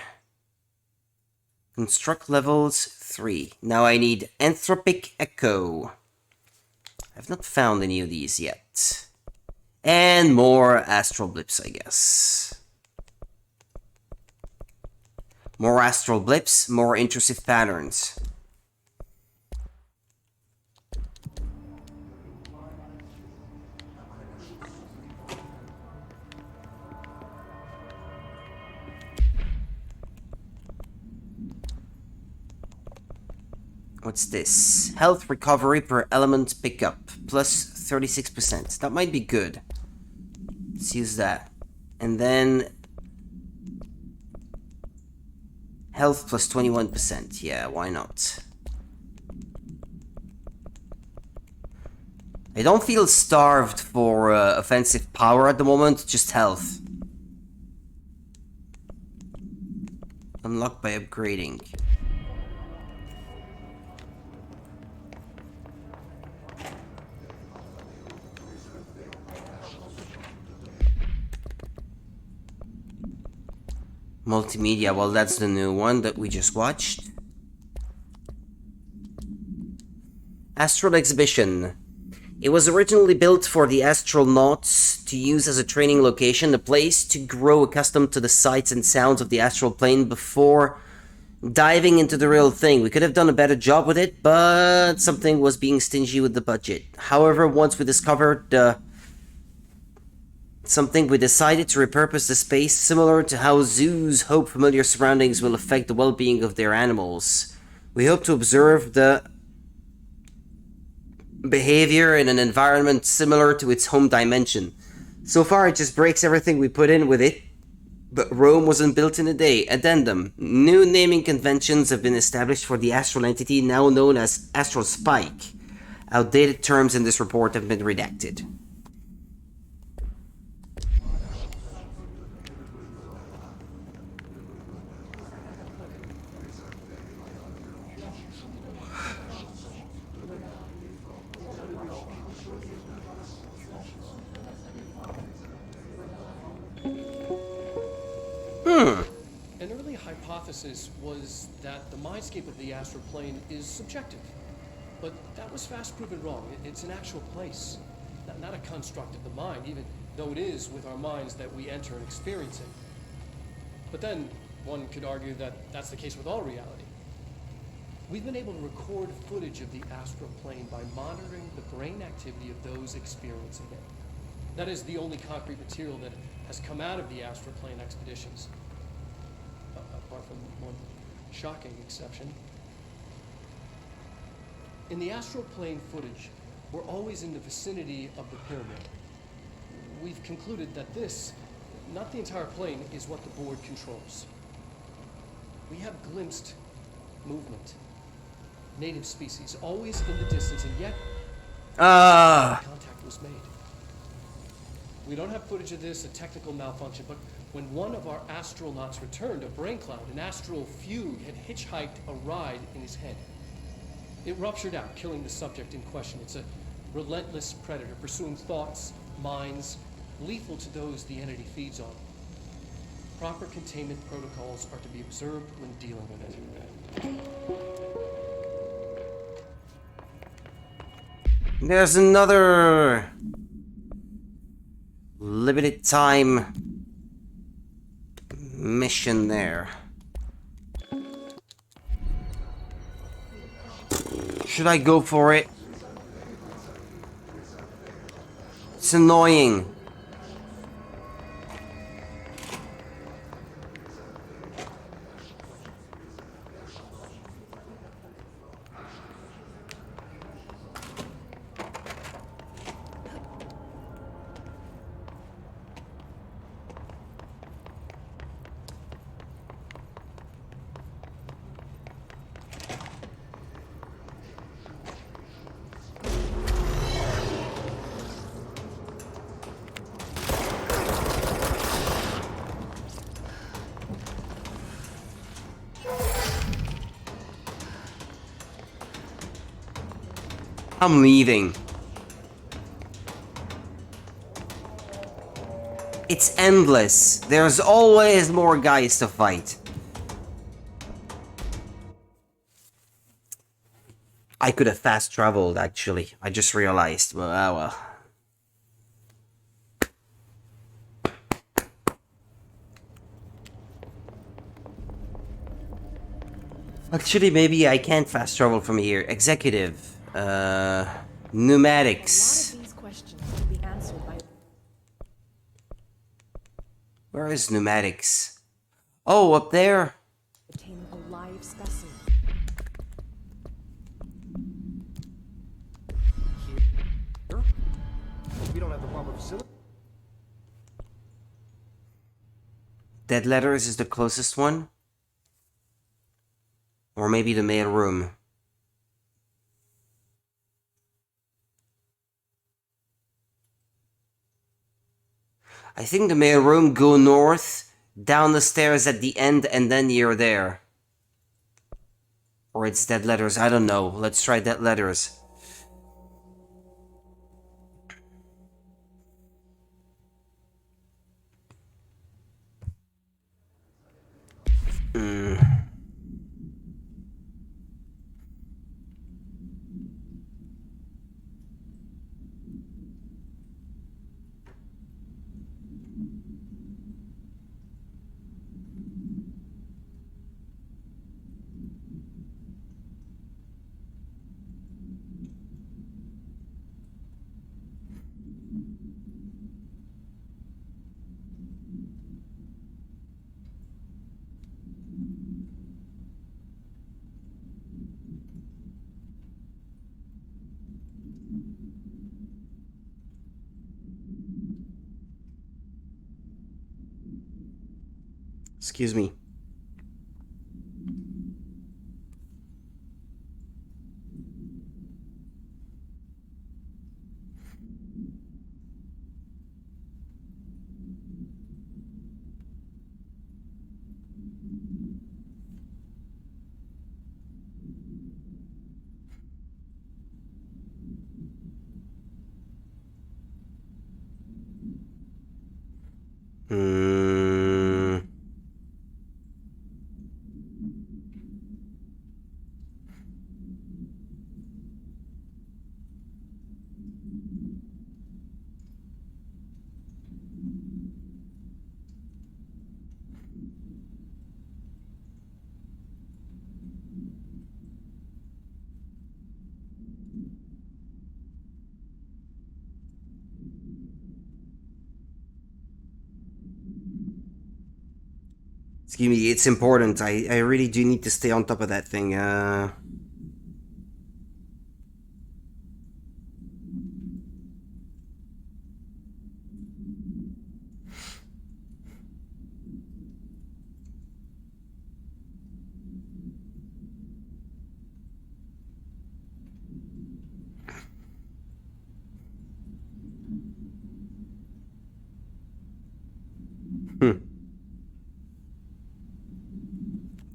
Construct levels 3. Now I need Anthropic Echo. I've not found any of these yet. And more astral blips, I guess. More astral blips, more intrusive patterns. What's this? Health recovery per element pickup, plus 36%. That might be good. Let's use that. And then... Health plus 21%. Yeah, why not? I don't feel starved for offensive power at the moment, just health. Unlocked by upgrading. Multimedia, well, that's the new one that we just watched. Astral Exhibition. It was originally built for the astronauts to use as a training location, a place to grow accustomed to the sights and sounds of the astral plane before diving into the real thing. We could have done a better job with it, but something was being stingy with the budget. However, once we discovered something, we decided to repurpose the space, similar to how zoos hope familiar surroundings will affect the well-being of their animals. We hope to observe the behavior in an environment similar to its home dimension. So far, it just breaks everything we put in with it, but Rome wasn't built in a day. Addendum. New naming conventions have been established for the astral entity now known as Astral Spike. Outdated terms in this report have been redacted. An early hypothesis was that the mindscape of the astral plane is subjective. But that was fast proven wrong. It's an actual place, not a construct of the mind, even though it is with our minds that we enter and experience it. But then, one could argue that that's the case with all reality. We've been able to record footage of the astral plane by monitoring the brain activity of those experiencing it. That is the only concrete material that has come out of the astral plane expeditions. Apart from one shocking exception. In the astral plane footage, we're always in the vicinity of the pyramid. We've concluded that this, not the entire plane, is what the board controls. We have glimpsed movement, native species, always in the distance, and yet contact was made. We don't have footage of this, a technical malfunction, but when one of our astronauts returned, a brain cloud, an astral fugue, had hitchhiked a ride in his head. It ruptured out, killing the subject in question. It's a relentless predator, pursuing thoughts, minds, lethal to those the entity feeds on. Proper containment protocols are to be observed when dealing with it. There's another limited time mission there. Should I go for it? It's annoying. I'm leaving. It's endless. There's always more guys to fight. I could have fast traveled, actually. I just realized. Well, ah, well. Actually, maybe I can't fast travel from here. Executive. Pneumatics. These questions can be answered by Where is pneumatics? Oh, up there. obtaining a live specimen. We don't have the proper facility. Dead letters is the closest one. Or maybe the mail room. I think the mail room, go north, down the stairs at the end, and then you're there. Or it's dead letters, I don't know. Let's try dead letters. Excuse me. Hmm. Excuse me, it's important. I really do need to stay on top of that thing.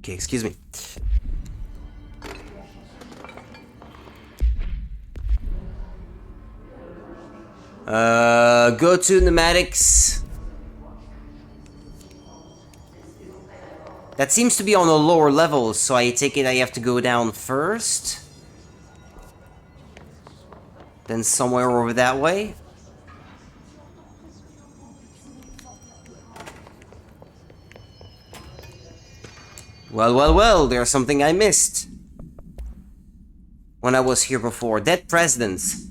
Okay, excuse me. Go to pneumatics. That seems to be on a lower level, so I take it I have to go down first. Then somewhere over that way. Well, there's something I missed. When I was here before. Dead presidents.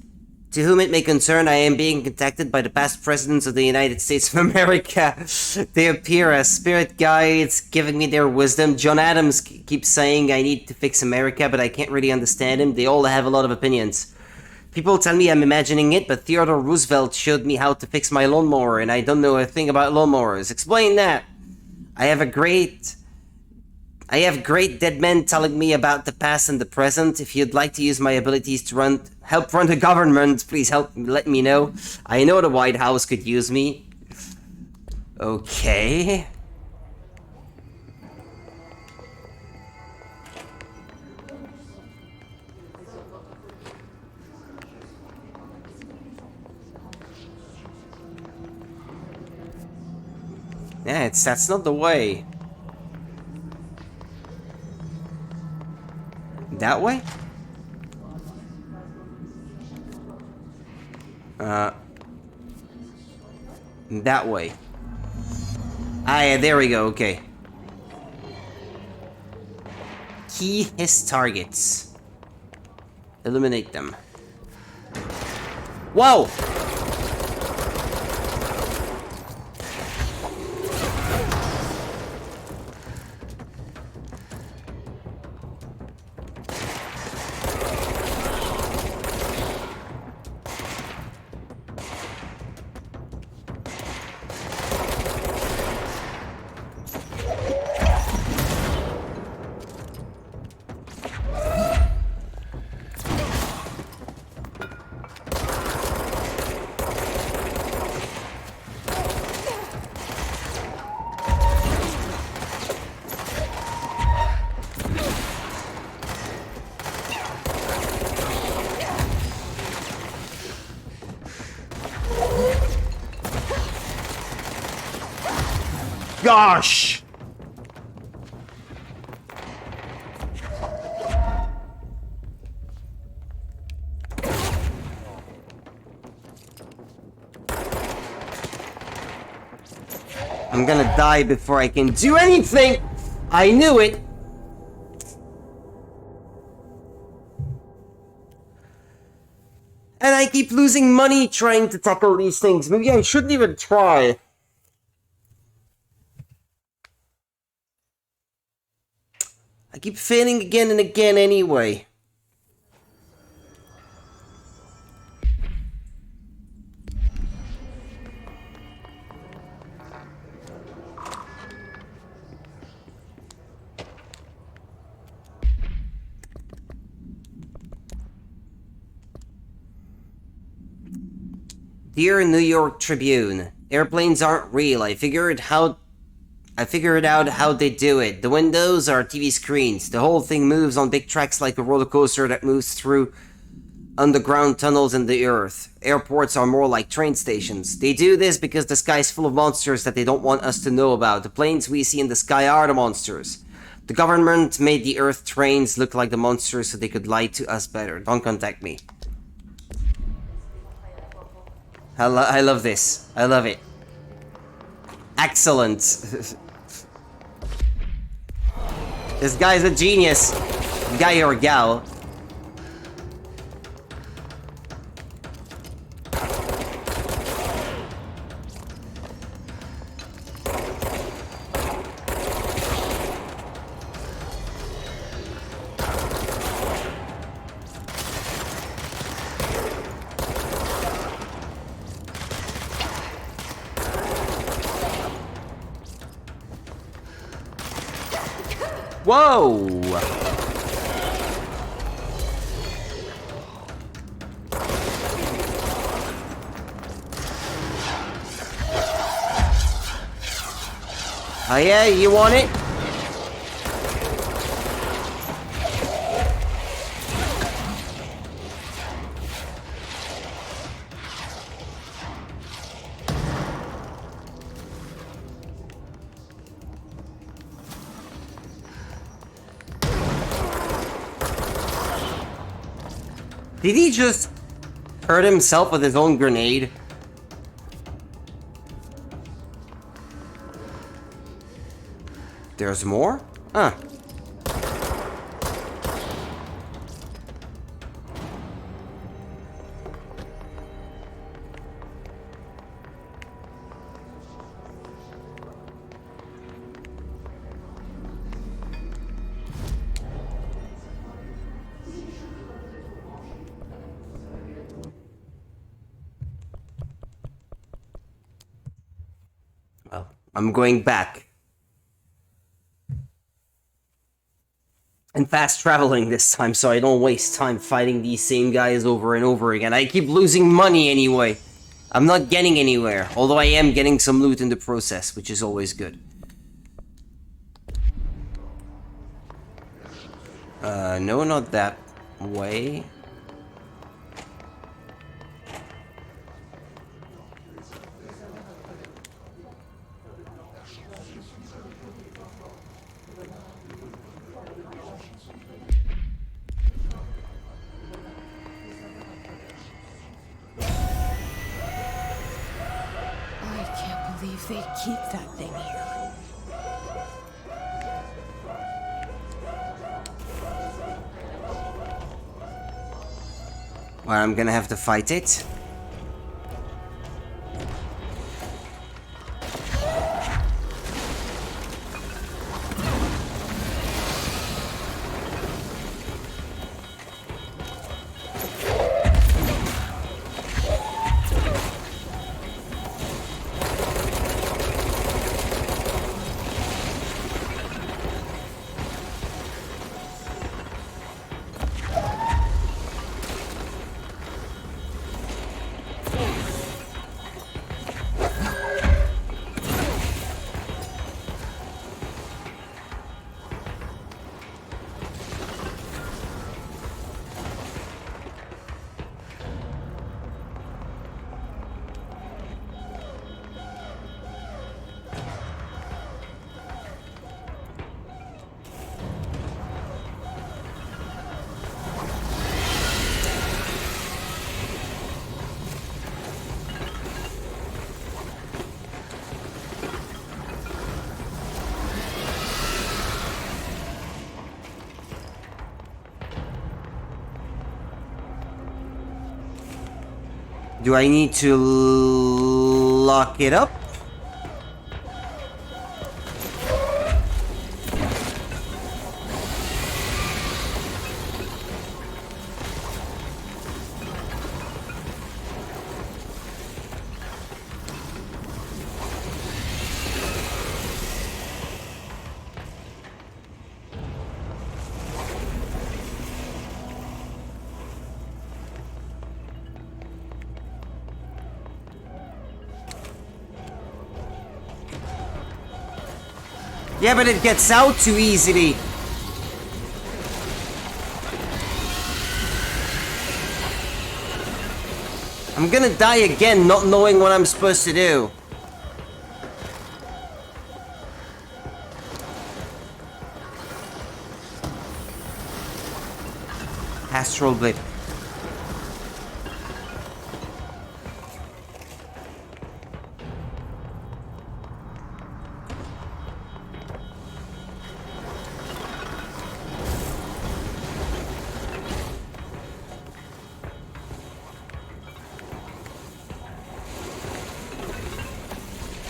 To whom it may concern, I am being contacted by the past presidents of the United States of America. They appear as spirit guides, giving me their wisdom. John Adams keeps saying I need to fix America, but I can't really understand him. They all have a lot of opinions. People tell me I'm imagining it, but Theodore Roosevelt showed me how to fix my lawnmower, and I don't know a thing about lawnmowers. Explain that. I have great dead men telling me about the past and the present. If you'd like to use my abilities to help run the government, please let me know. I know the White House could use me. Okay. Yeah, that's not the way. That way? That way. Ah, yeah, there we go, okay. Key his targets. Eliminate them. Whoa! Gosh! I'm gonna die before I can do anything! I knew it! And I keep losing money trying to tackle these things. Maybe I shouldn't even try. I keep failing again and again anyway. Dear New York Tribune, airplanes aren't real. I figured out I figured out how they do it. The windows are TV screens. The whole thing moves on big tracks like a roller coaster that moves through underground tunnels in the earth. Airports are more like train stations. They do this because the sky is full of monsters that they don't want us to know about. The planes we see in the sky are the monsters. The government made the earth trains look like the monsters so they could lie to us better. Don't contact me. I love this. I love it. Excellent. This guy's a genius. Guy or gal. Whoa! Oh yeah, you want it? Did he just hurt himself with his own grenade? There's more? Huh. Well, I'm going back. And fast traveling this time so I don't waste time fighting these same guys over and over again. I keep losing money anyway. I'm not getting anywhere, although I am getting some loot in the process, which is always good. No, not that way. They'd keep that thing here. Well, I'm gonna have to fight it. Do I need to lock it up? Yeah, but it gets out too easily. I'm gonna die again, not knowing what I'm supposed to do. Astral Blade.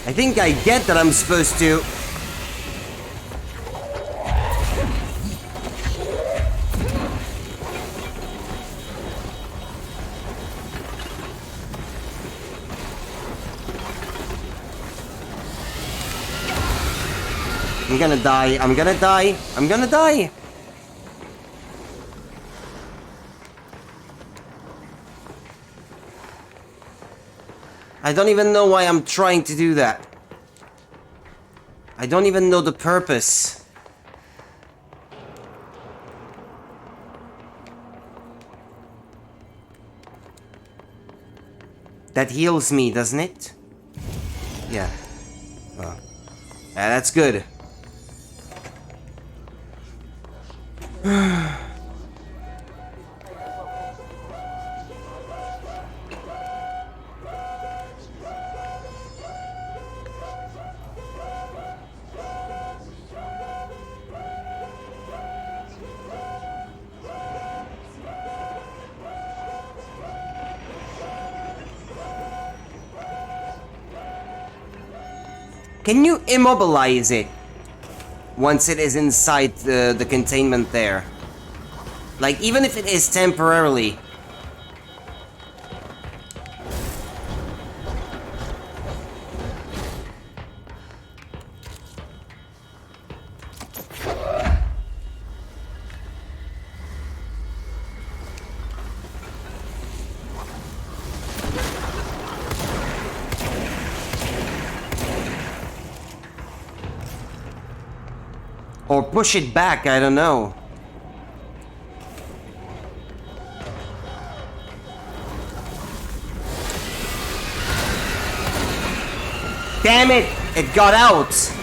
I think I get that I'm supposed to. I'm gonna die, I'm gonna die, I'm gonna die! I don't even know why I'm trying to do that. I don't even know the purpose. That heals me, doesn't it? Yeah. Oh. Yeah, that's good. Can you immobilize it once it is inside the containment there? Like, even if it is temporarily. Or push it back, I don't know. Damn it! It got out!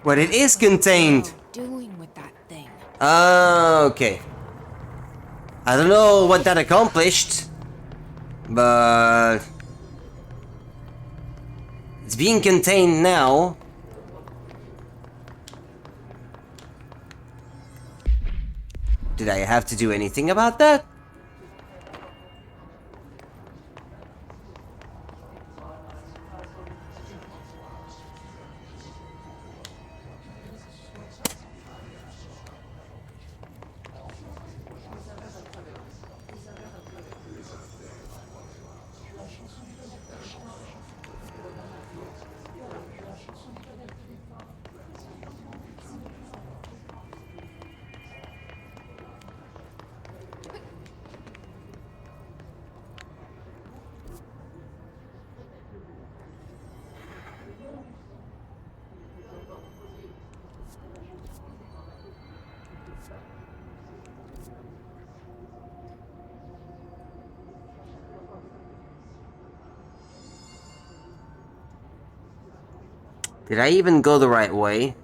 But it is contained. Doing with that thing. Okay. I don't know what that accomplished, but it's being contained now. Did I have to do anything about that? Did I even go the right way?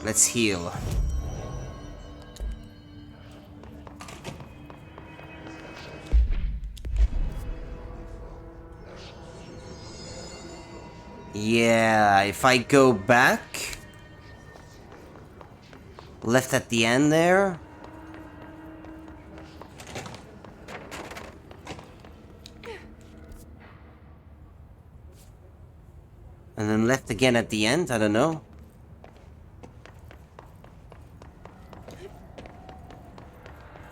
Let's heal. Yeah, if I go back... Left at the end there... And then left again at the end? I don't know.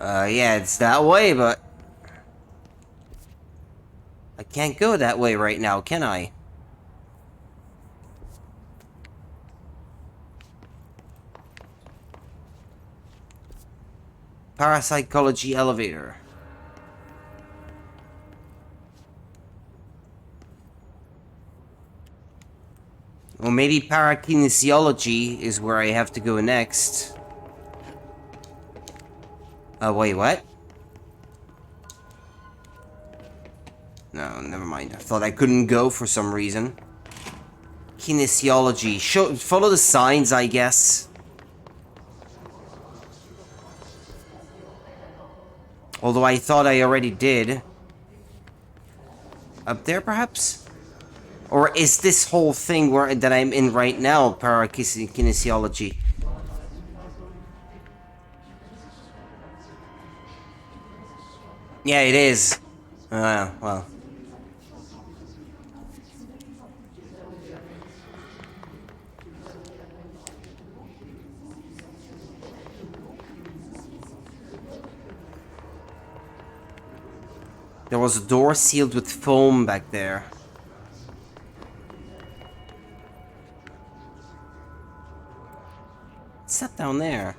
Yeah, it's that way, but... I can't go that way right now, can I? Parapsychology elevator. Or maybe parakinesiology is where I have to go next. Wait, what? No, never mind. I thought I couldn't go for some reason. Kinesiology. Follow the signs, I guess. Although I thought I already did. Up there, perhaps? Or is this whole thing that I'm in right now parakinesiology? Yeah, it is. Well. There was a door sealed with foam back there. What's that down there?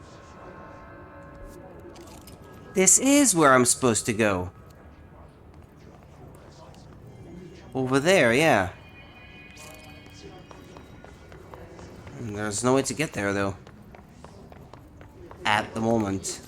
This is where I'm supposed to go. Over there, yeah. There's no way to get there, though. At the moment.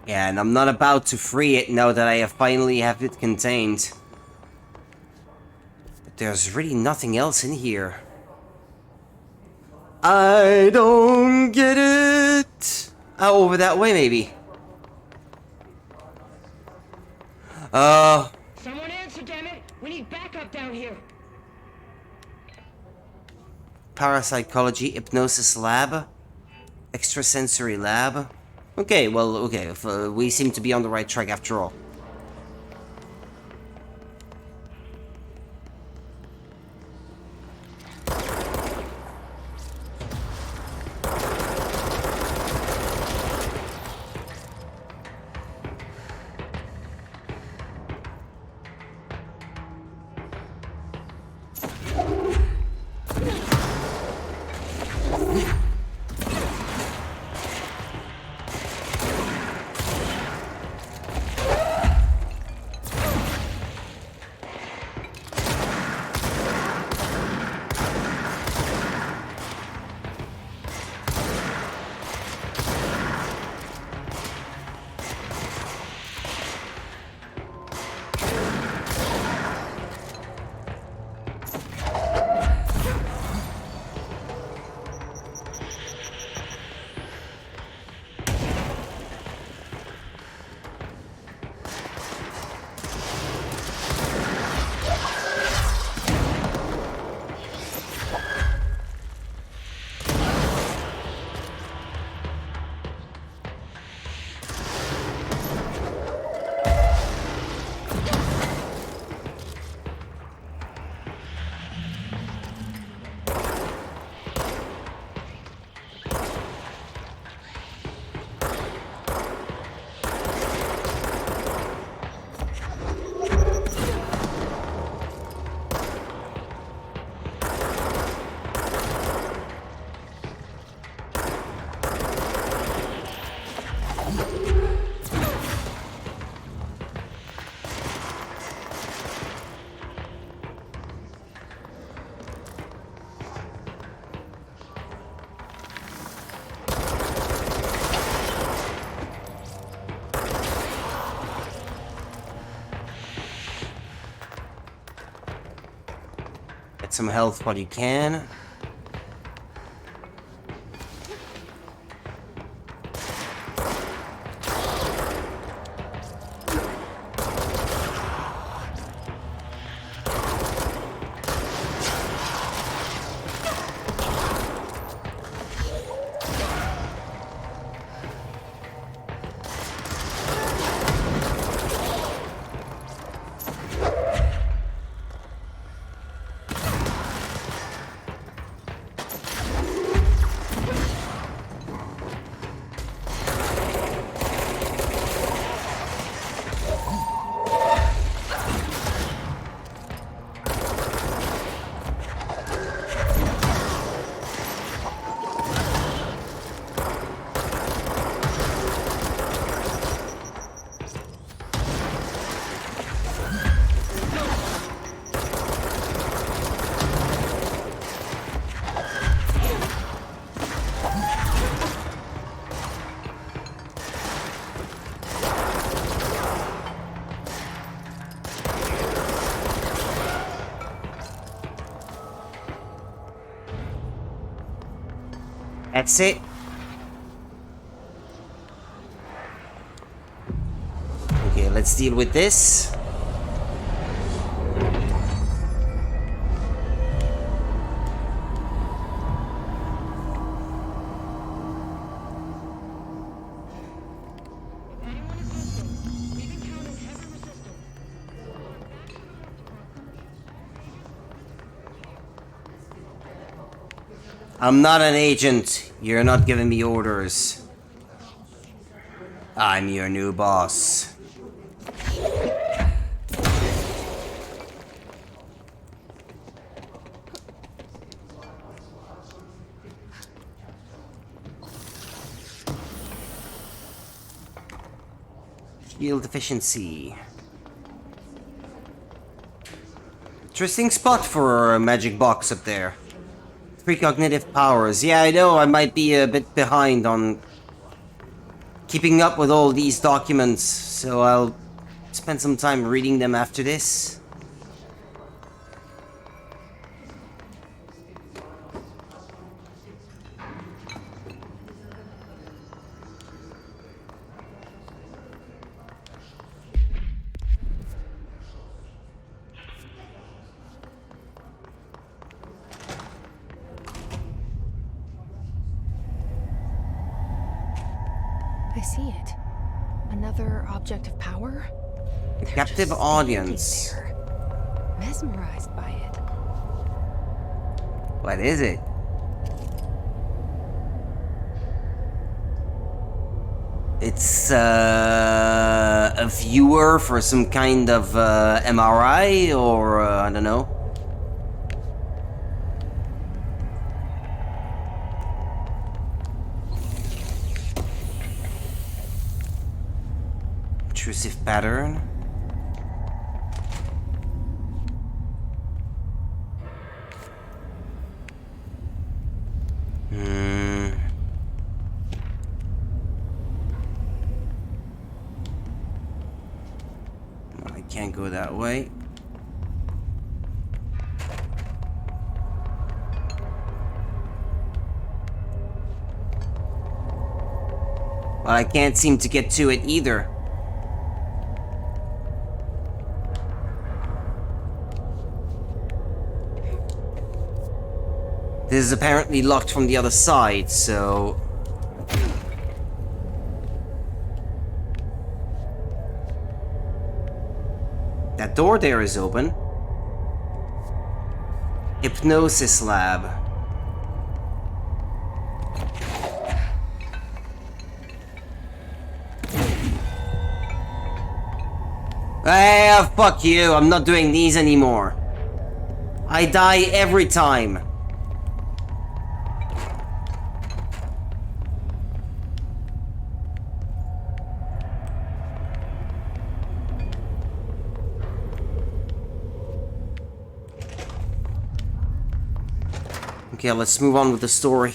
Yeah, and I'm not about to free it now that I finally have it contained. But there's really nothing else in here. I don't get it! Oh, over that way, maybe. Someone answer, dammit! We need backup down here! Parapsychology, hypnosis lab. Extrasensory lab. Okay, well, okay, we seem to be on the right track after all. some health while you can. That's it. Okay, let's deal with this. I'm not an agent. You're not giving me orders. I'm your new boss. Shield efficiency. Interesting spot for a magic box up there. Precognitive powers. Yeah, I know I might be a bit behind on keeping up with all these documents, so I'll spend some time reading them after this. I see it. Another object of power? The They're captive just audience. standing there, mesmerized by it. What is it? It's a viewer for some kind of MRI or I don't know. Intrusive pattern. I can't go that way. But I can't seem to get to it either. This is apparently locked from the other side, so... That door there is open. Hypnosis lab. Ah, fuck you. I'm not doing these anymore. I die every time. Okay, let's move on with the story.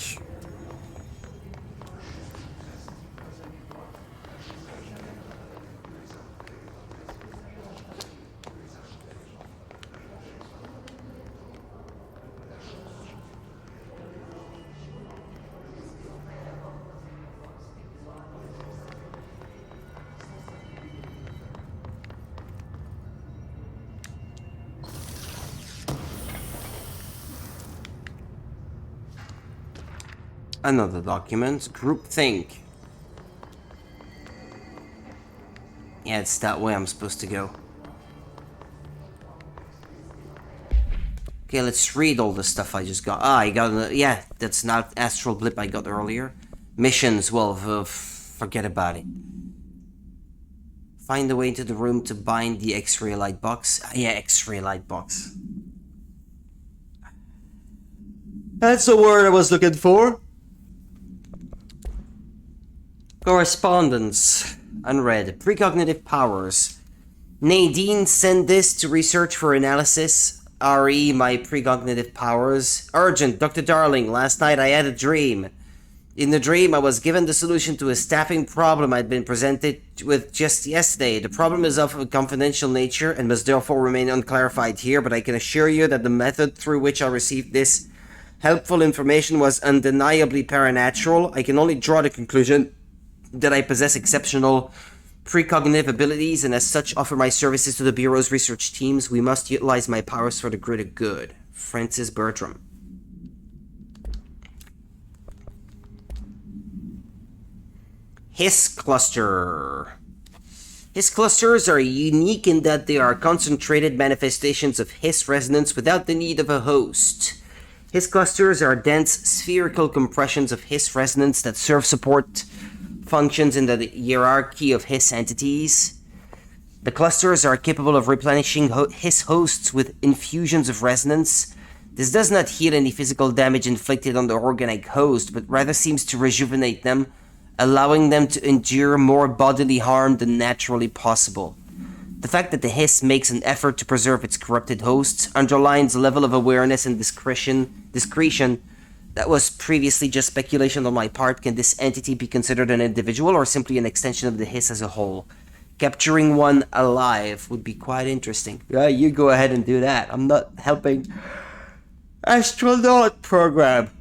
Another document. Groupthink. Yeah, it's that way I'm supposed to go. Okay, let's read all the stuff I just got. Ah, I got... yeah, that's not astral blip I got earlier. Missions, well, forget about it. Find a way into the room to bind the X-ray light box. Yeah, X-ray light box. That's the word I was looking for. Correspondence. Unread. Precognitive powers. Nadine sent this to research for analysis. RE, my precognitive powers. Urgent, Dr. Darling, last night I had a dream. In the dream, I was given the solution to a staffing problem I'd been presented with just yesterday. The problem is of a confidential nature and must therefore remain unclarified here, but I can assure you that the method through which I received this helpful information was undeniably paranatural. I can only draw the conclusion that I possess exceptional precognitive abilities and as such offer my services to the Bureau's research teams. We must utilize my powers for the greater good. Francis Bertram. Hiss cluster. Hiss clusters are unique in that they are concentrated manifestations of Hiss resonance without the need of a host. Hiss clusters are dense spherical compressions of Hiss resonance that serve support functions in the hierarchy of Hiss entities. The clusters are capable of replenishing Hiss hosts with infusions of resonance. This does not heal any physical damage inflicted on the organic host, but rather seems to rejuvenate them, allowing them to endure more bodily harm than naturally possible. The fact that the Hiss makes an effort to preserve its corrupted hosts underlines a level of awareness and discretion that was previously just speculation on my part. Can this entity be considered an individual or simply an extension of the Hiss as a whole? Capturing one alive would be quite interesting. Yeah, you go ahead and do that. I'm not helping. Astronaut program.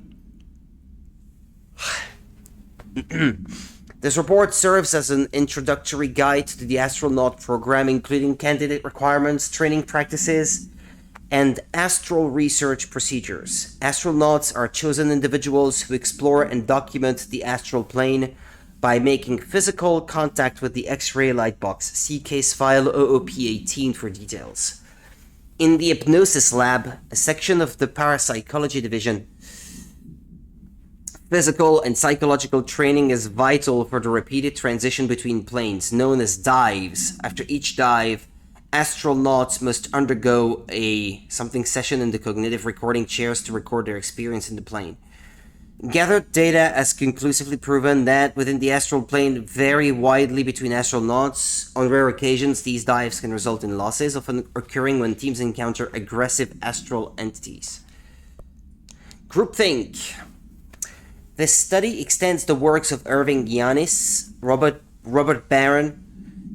This report serves as an introductory guide to the astronaut program, including candidate requirements, training practices, and astral research procedures. Astronauts are chosen individuals who explore and document the astral plane by making physical contact with the X-ray light box. See case file OOP18 for details. In the Hypnosis Lab, a section of the Parapsychology Division, physical and psychological training is vital for the repeated transition between planes, known as dives. After each dive, astronauts must undergo a something session in the cognitive recording chairs to record their experience in the plane. Gathered data has conclusively proven that within the astral plane vary widely between astronauts. On rare occasions, these dives can result in losses, often occurring when teams encounter aggressive astral entities. Groupthink. This study extends the works of Irving Giannis, Robert Barron,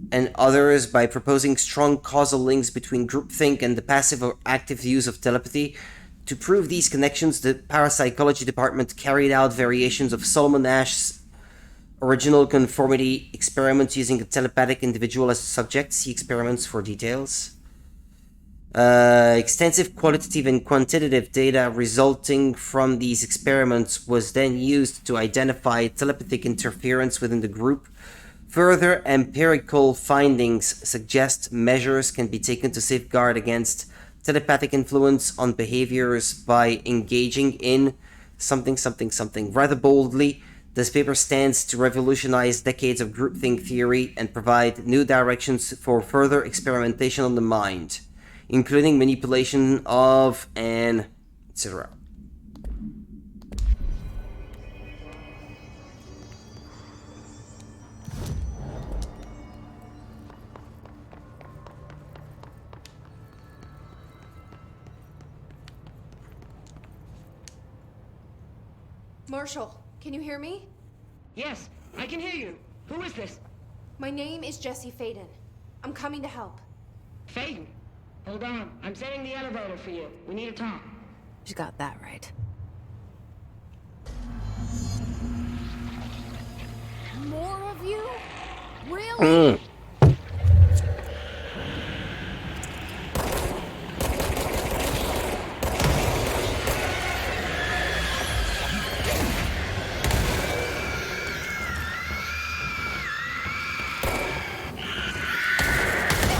and others by proposing strong causal links between groupthink and the passive or active use of telepathy. To prove these connections, the Parapsychology Department carried out variations of Solomon Ash's original conformity experiments using a telepathic individual as a subject. See experiments for details. Extensive qualitative and quantitative data resulting from these experiments was then used to identify telepathic interference within the group. Further empirical findings suggest measures can be taken to safeguard against telepathic influence on behaviors by engaging in something. Rather boldly, this paper stands to revolutionize decades of groupthink theory and provide new directions for further experimentation on the mind, including manipulation of and etc. Marshall, can you hear me? Yes, I can hear you. Who is this? My name is Jesse Faden. I'm coming to help. Faden? Hold on. I'm setting the elevator for you. We need to talk. She got that right. More of you? Really?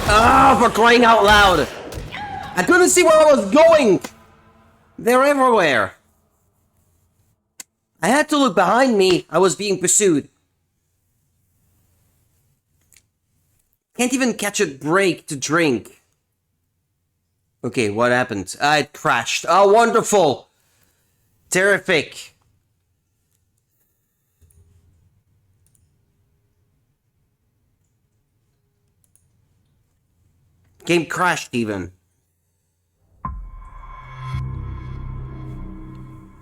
Ah, for crying out loud! I couldn't see where I was going! They're everywhere. I had to look behind me. I was being pursued. Can't even catch a break to drink. Okay, what happened? It crashed. Oh, wonderful! Terrific. Game crashed even.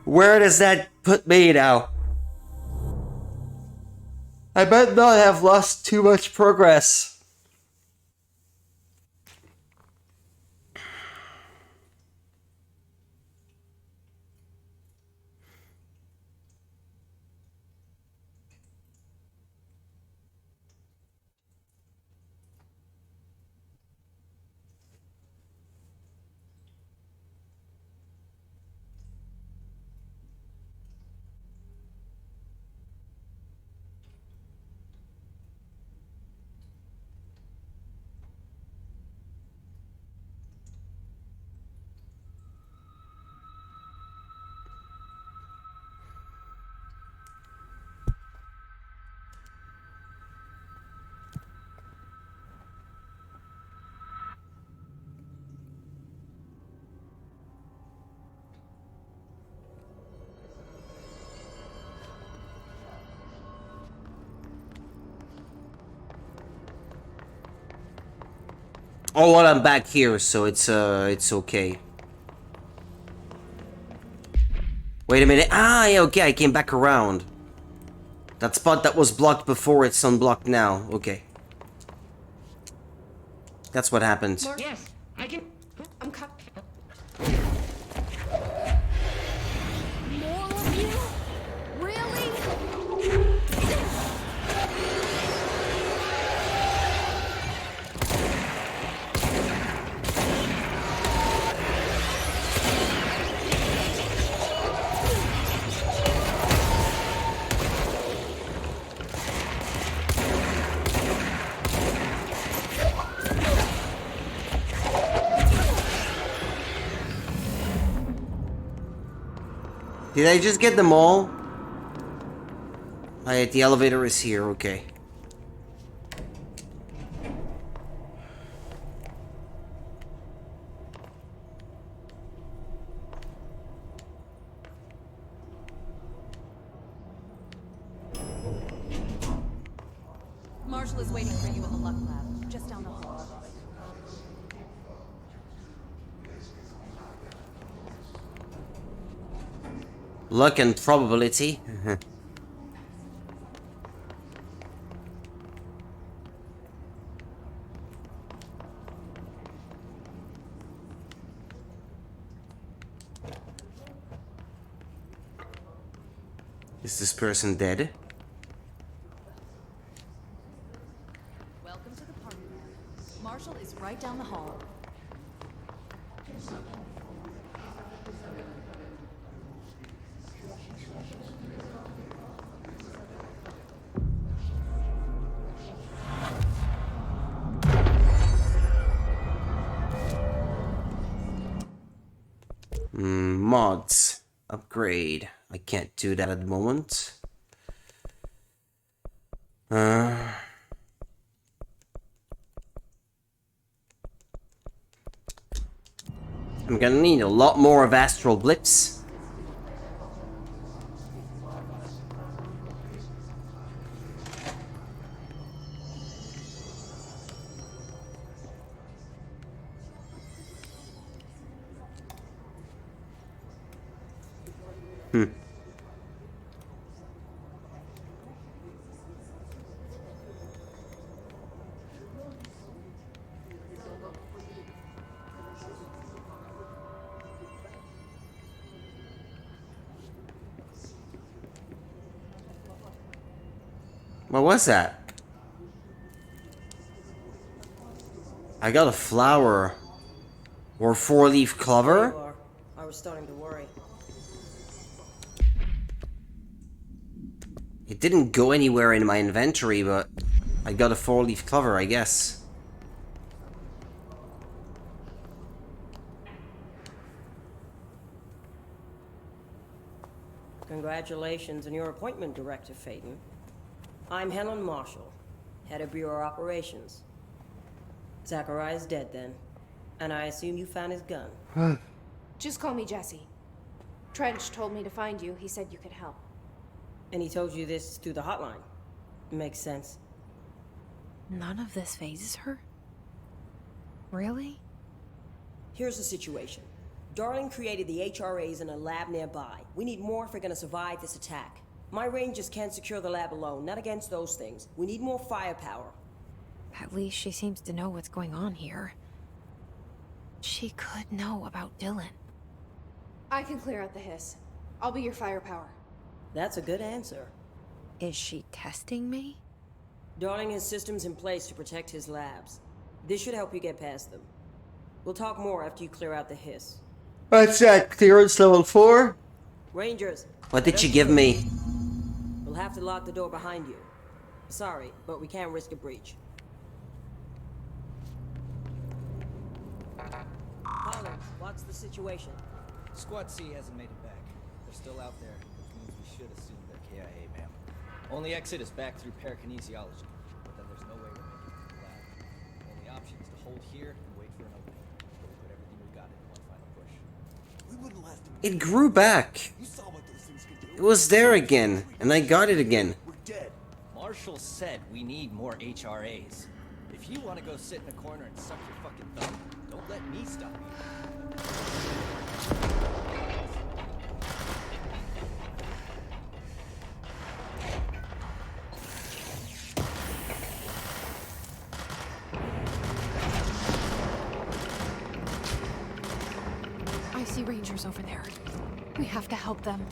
Where does that put me now? I might not have lost too much progress. Oh, well, I'm back here, so it's okay. Wait a minute. Ah, yeah, okay, I came back around. That spot that was blocked before, it's unblocked now. Okay. That's what happened. Yes, I can. I'm cut. More of you? Really? Did I just get them all? Alright, the elevator is here, okay. Marshall is waiting for you in the Luck Lab, just down the hall. Luck and probability. Is this person dead? Welcome to the party. Marshall is right down the hall. Mods. Upgrade. I can't do that at the moment. I'm gonna need a lot more of astral blips. What was that? I got a flower. Or 4-leaf clover? I was starting to worry. It didn't go anywhere in my inventory, but I got a 4-leaf clover, I guess. Congratulations on your appointment, Director Phaeton. I'm Helen Marshall, head of Bureau Operations. Zachariah's dead then, and I assume you found his gun. Just call me Jesse. Trench told me to find you. He said you could help. And he told you this through the hotline. Makes sense. None of this phases her? Really? Here's the situation. Darling created the HRAs in a lab nearby. We need more if we're gonna survive this attack. My rangers can't secure the lab alone, not against those things. We need more firepower. At least she seems to know what's going on here. She could know about Dylan. I can clear out the hiss. I'll be your firepower. That's a good answer. Is she testing me? Darling has systems in place to protect his labs. This should help you get past them. We'll talk more after you clear out the hiss. What's that? Clearance level 4? Rangers. What did she give me? We'll have to lock the door behind you. Sorry, but we can't risk a breach. Collins, what's the situation? Squad C hasn't made it back. They're still out there, which means we should assume they're KIA, ma'am. Only exit is back through parakinesiology, but then there's no way we're making it to the lab. Only option is to hold here and wait for an opening. We'll put everything we got in one final push. We wouldn't last a It grew back. You saw what those things could do. It was there again, and I got it again. We're dead. Marshall said we need more HRAs. If you want to go sit in a corner and suck your fucking thumb, don't let me stop you. I see Rangers over there. We have to help them.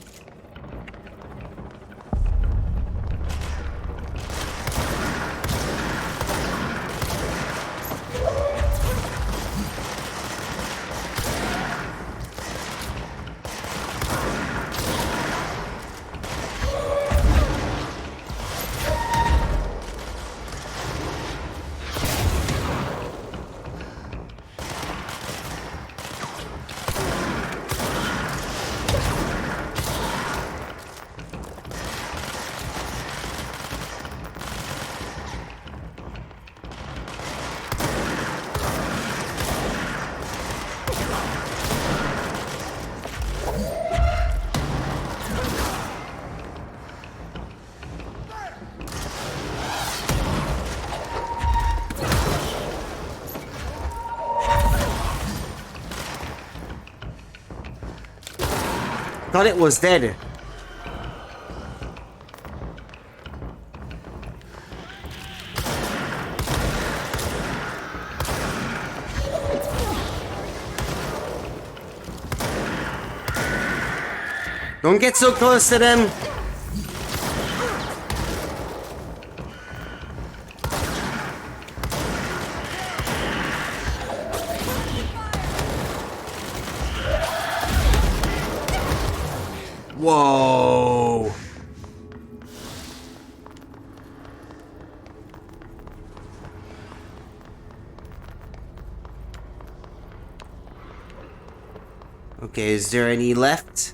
Thought it was dead. Don't get so close to them. Whoa. Okay, is there any left?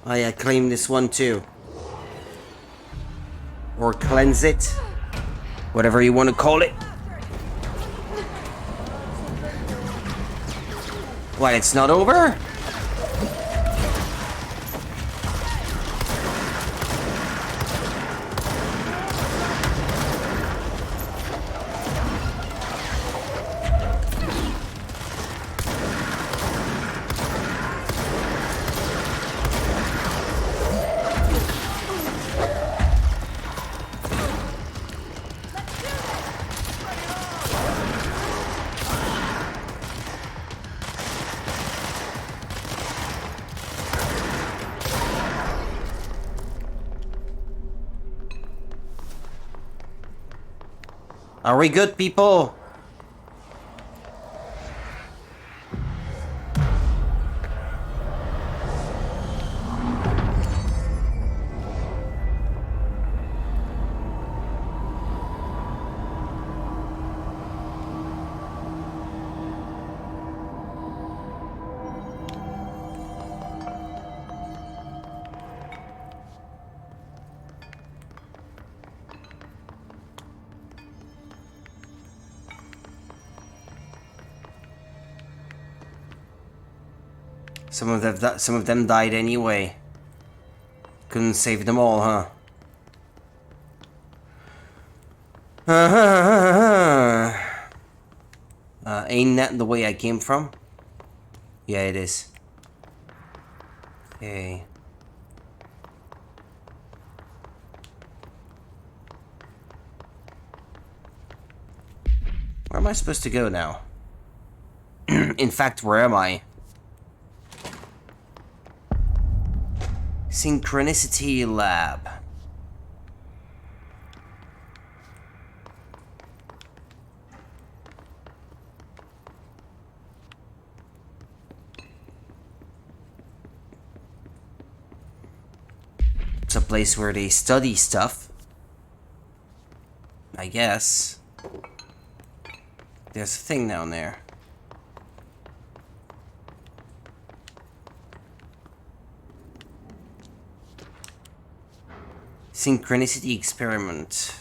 Oh yeah, claim this one too. Or cleanse it. Whatever you want to call it. What, it's not over? Are we good, people? Some of them died anyway. Couldn't save them all, huh? Ain't that the way I came from? Yeah, it is. Okay. Where am I supposed to go now? In fact, where am I? Synchronicity Lab. It's a place where they study stuff. I guess. There's a thing down there. Synchronicity experiment.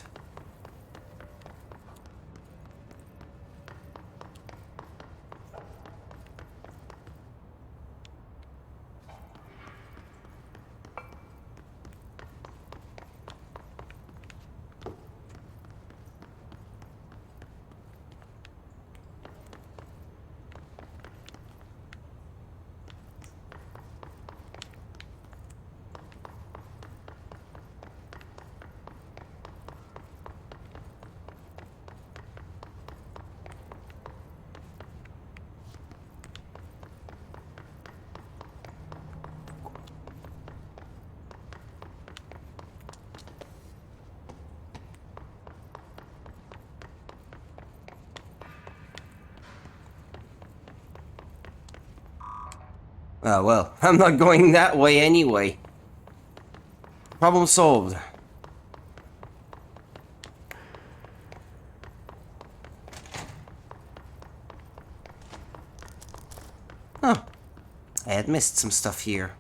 Oh well, I'm not going that way anyway. Problem solved. Huh. I had missed some stuff here.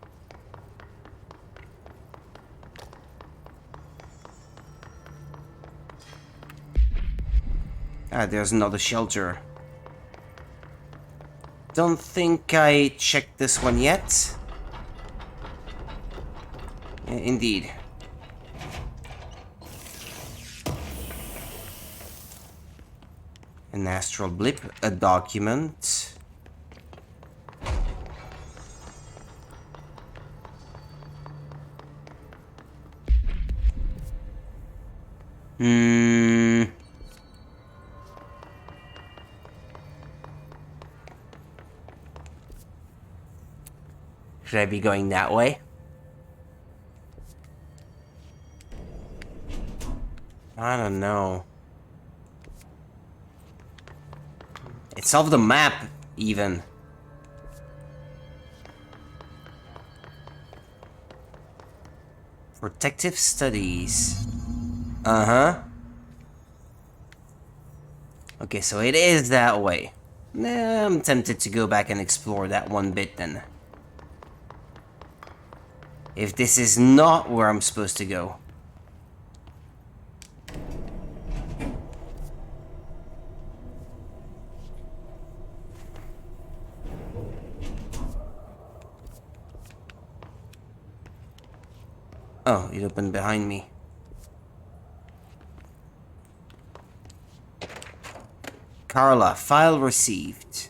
Ah, there's another shelter. Don't think I checked this one yet. Indeed. An astral blip, a document. Should I be going that way? I don't know. It's off the map, even. Protective studies. Uh-huh. Okay, so it is that way. I'm tempted to go back and explore that one bit then. If this is not where I'm supposed to go. Oh, it opened behind me. Carla, file received.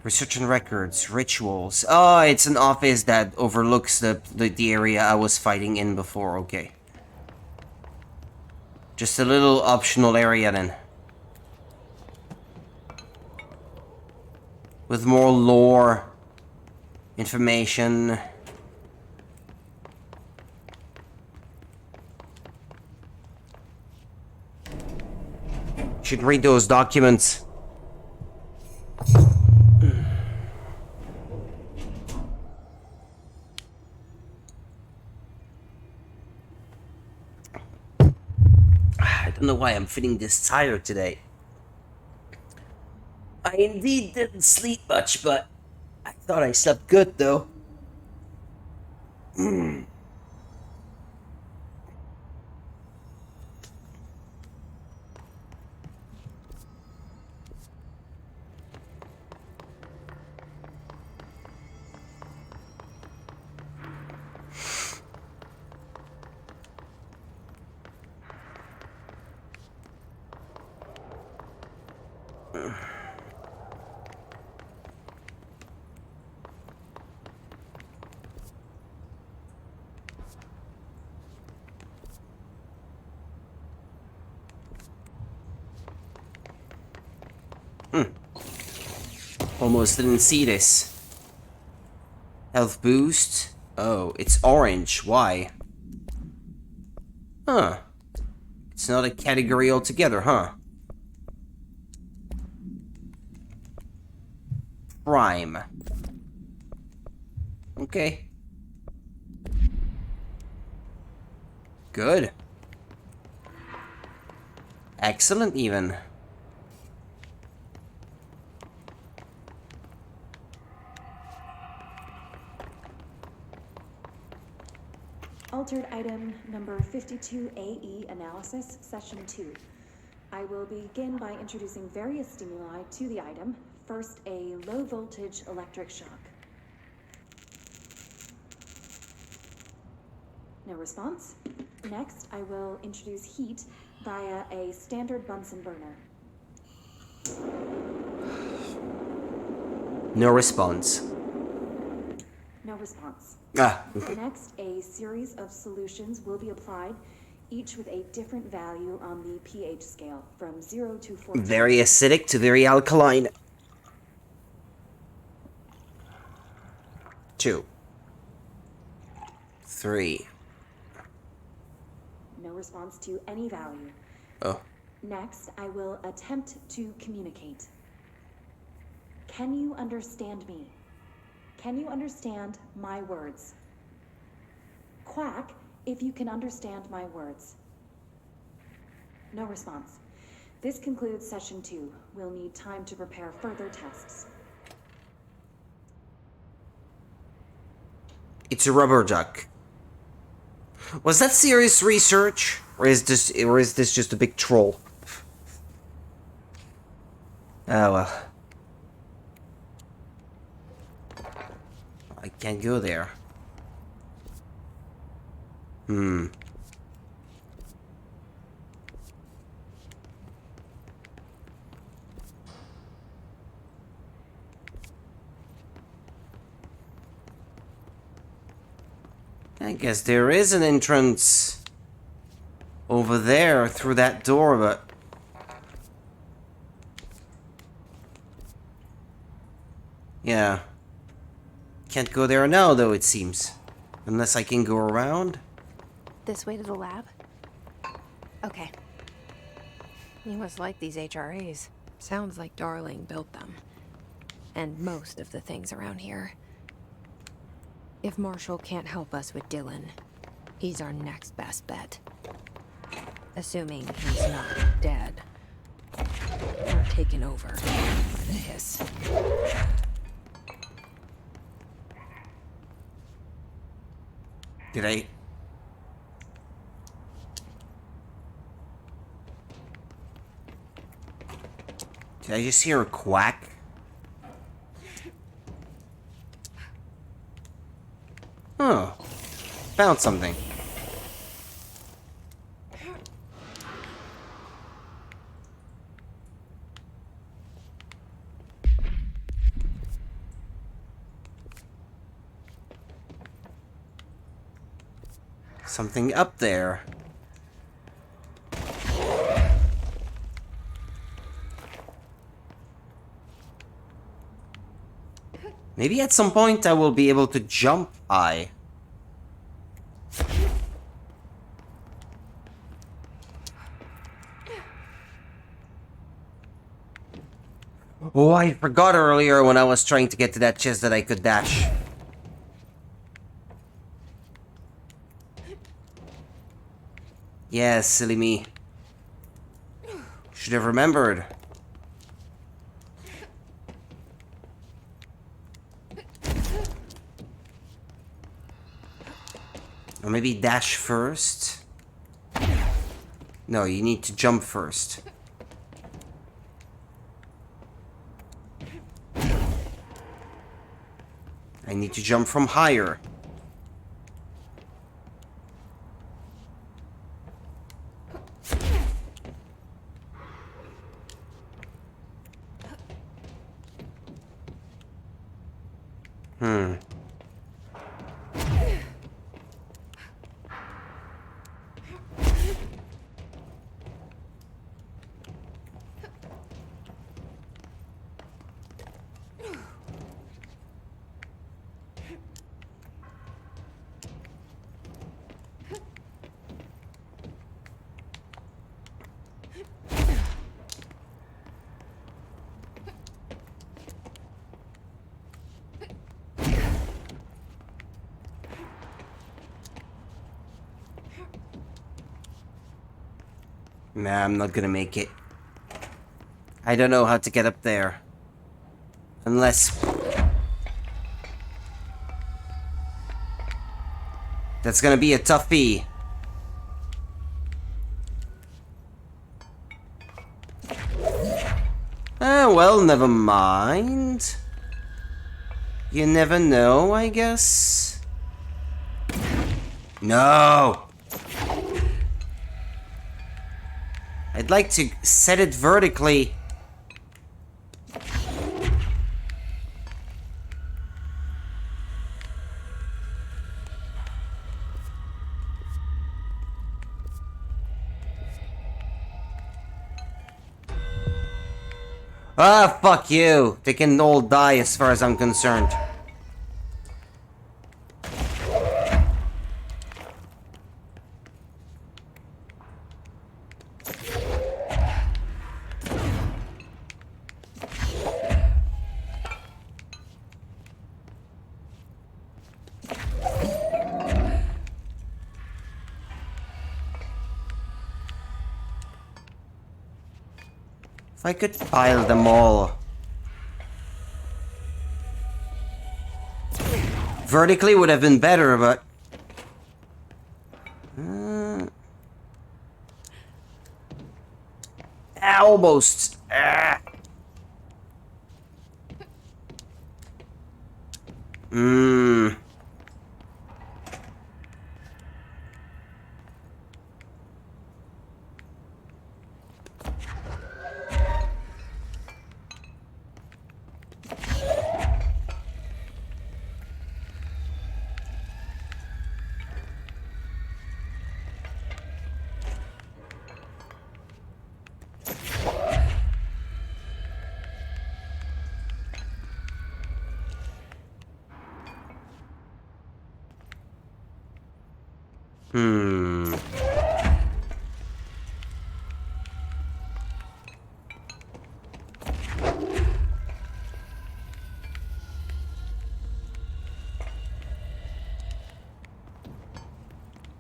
Research and records, rituals. Oh, it's an office that overlooks the area I was fighting in before, okay. Just a little optional area then. With more lore, information. Should read those documents. I don't know why I'm feeling this tired today. I indeed didn't sleep much, but I thought I slept good though. Almost didn't see this. Health boost. Oh, it's orange. Why? Huh. It's not a category altogether, huh? Prime. Okay. Good. Excellent, even. Altered item number 52AE analysis, session 2. I will begin by introducing various stimuli to the item. First, a low voltage electric shock. No response. Next, I will introduce heat via a standard Bunsen burner. No response. No response. Ah. Next, a series of solutions will be applied, each with a different value on the pH scale, from 0 to 14. Very acidic to very alkaline. 2. 3. No response to any value. Oh. Next, I will attempt to communicate. Can you understand me? Can you understand my words? Quack if you can understand my words. No response. This concludes session 2. We'll need time to prepare further tests. It's a rubber duck. Was that serious research? Or is this just a big troll? Oh well. I can't go there. I guess there is an entrance over there through that door, but yeah. Can't go there now, though, it seems. Unless I can go around. This way to the lab? Okay. You must like these HRAs. Sounds like Darling built them. And most of the things around here. If Marshall can't help us with Dylan, he's our next best bet. Assuming he's not dead. Or taken over by the hiss. Did I... Did I just hear a quack? Oh. Found something. Something up there. Maybe at some point I will be able to jump high. Oh, I forgot earlier when I was trying to get to that chest that I could dash. Yeah, silly me. Should have remembered. Or maybe dash first? No, you need to jump first. I need to jump from higher. Nah, I'm not gonna make it. I don't know how to get up there. Unless... That's gonna be a toughie. Ah, well, never mind. You never know, I guess. No! I'd like to set it vertically. Ah, fuck you. They can all die as far as I'm concerned. If I could pile them all. Vertically would have been better, but... Almost.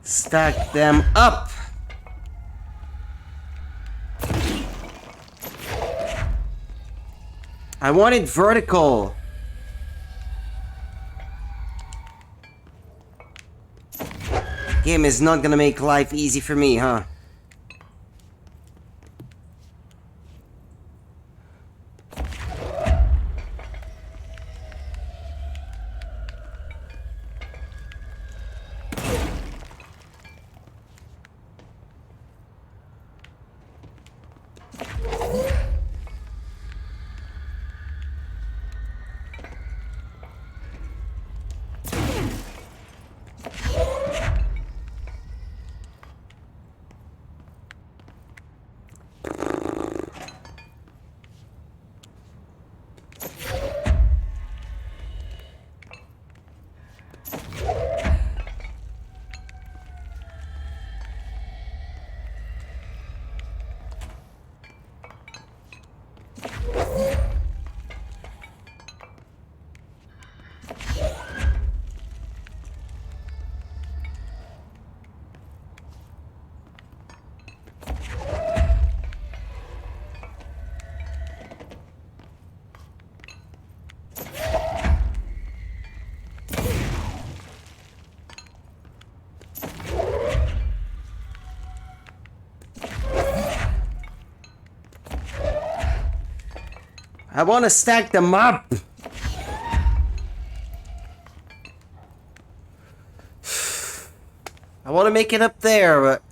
Stack them up. I want it vertical. Game is not gonna make life easy for me, huh? I want to stack them up. I want to make it up there, but...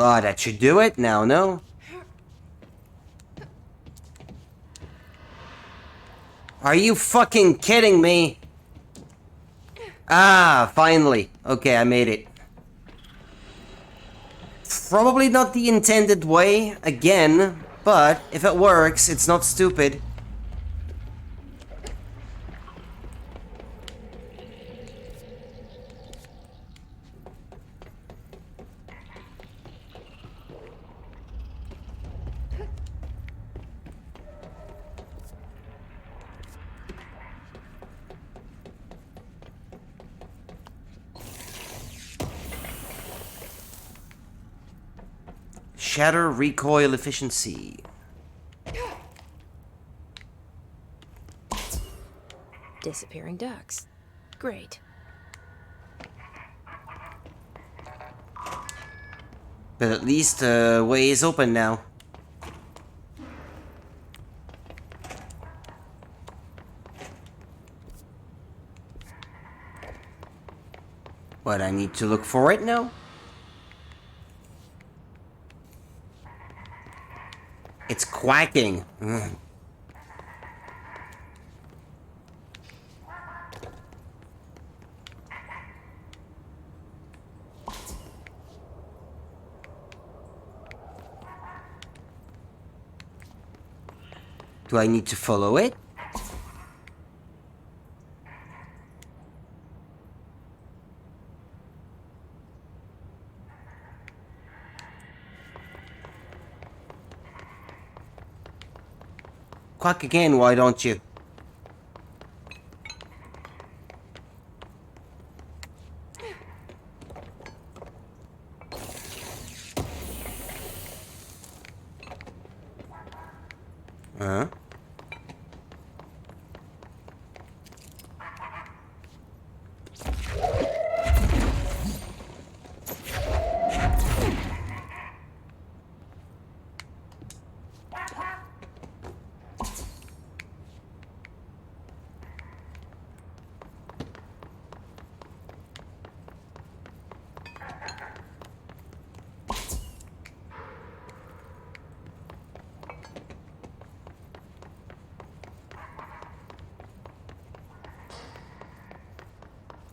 Oh, that should do it now, no? Are you fucking kidding me? Ah, finally. Okay, I made it. Probably not the intended way, again, but if it works, it's not stupid. Shatter recoil efficiency. Disappearing ducks. Great. But at least the way is open now. But I need to look for it now? It's quacking. Ugh. Do I need to follow it? Quack again, why don't you? Huh?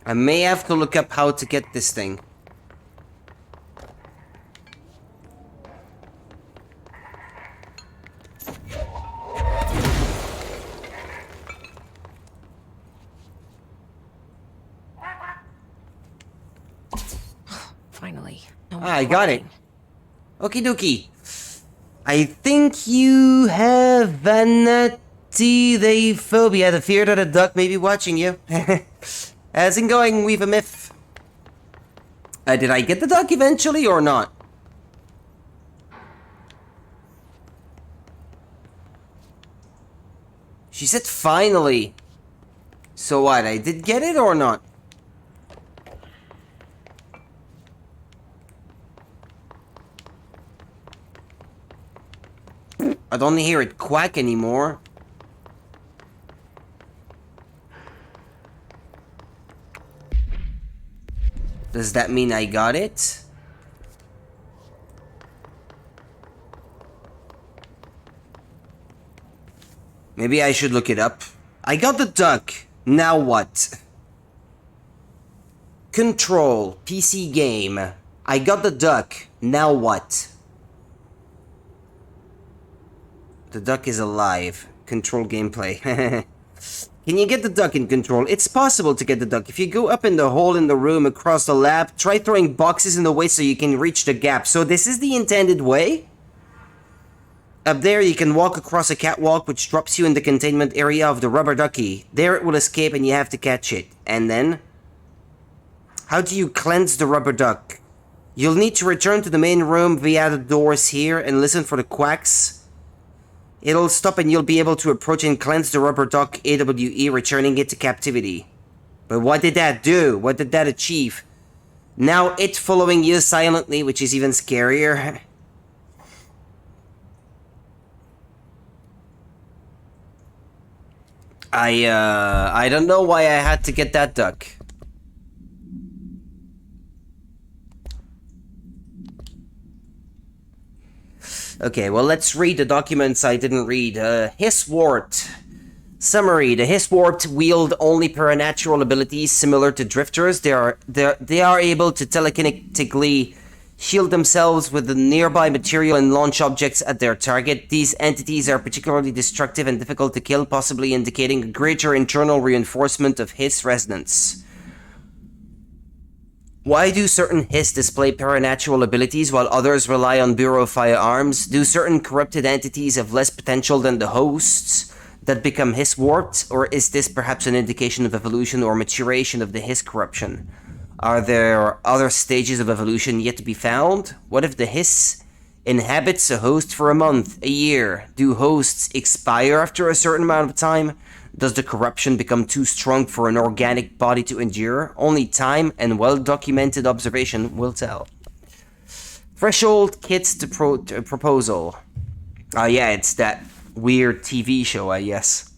I may have to look up how to get this thing. Finally. I got it. Okie dokie. I think you have vanatiphobia, the fear that a duck may be watching you. How's it going, Weave a Myth? Did I get the duck eventually or not? She said finally. So what, I did get it or not? I don't hear it quack anymore. Does that mean I got it? Maybe I should look it up. I got the duck. Now what? Control. PC game. I got the duck. Now what? The duck is alive. Control gameplay. Can you get the duck in Control? It's possible to get the duck. If you go up in the hole in the room across the lab, try throwing boxes in the way so you can reach the gap. So this is the intended way? Up there you can walk across a catwalk which drops you in the containment area of the rubber ducky. There it will escape and you have to catch it. And then? How do you cleanse the rubber duck? You'll need to return to the main room via the doors here and listen for the quacks. It'll stop and you'll be able to approach and cleanse the rubber duck AWE, returning it to captivity. But what did that do? What did that achieve? Now it following you silently, which is even scarier. I don't know why I had to get that duck. Okay, well, let's read the documents I didn't read. Hisswart. Summary. The Hisswart wield only paranatural abilities similar to drifters. They are able to telekinetically shield themselves with the nearby material and launch objects at their target. These entities are particularly destructive and difficult to kill, possibly indicating a greater internal reinforcement of Hiss resonance. Why do certain Hiss display paranatural abilities while others rely on Bureau firearms? Do certain corrupted entities have less potential than the hosts that become Hiss warped? Or is this perhaps an indication of evolution or maturation of the Hiss corruption? Are there other stages of evolution yet to be found? What if the Hiss inhabits a host for a month, a year. Do hosts expire after a certain amount of time? Does the corruption become too strong for an organic body to endure? Only time and well-documented observation will tell. Threshold Kits to Proposal. Oh yeah, it's that weird TV show, I guess.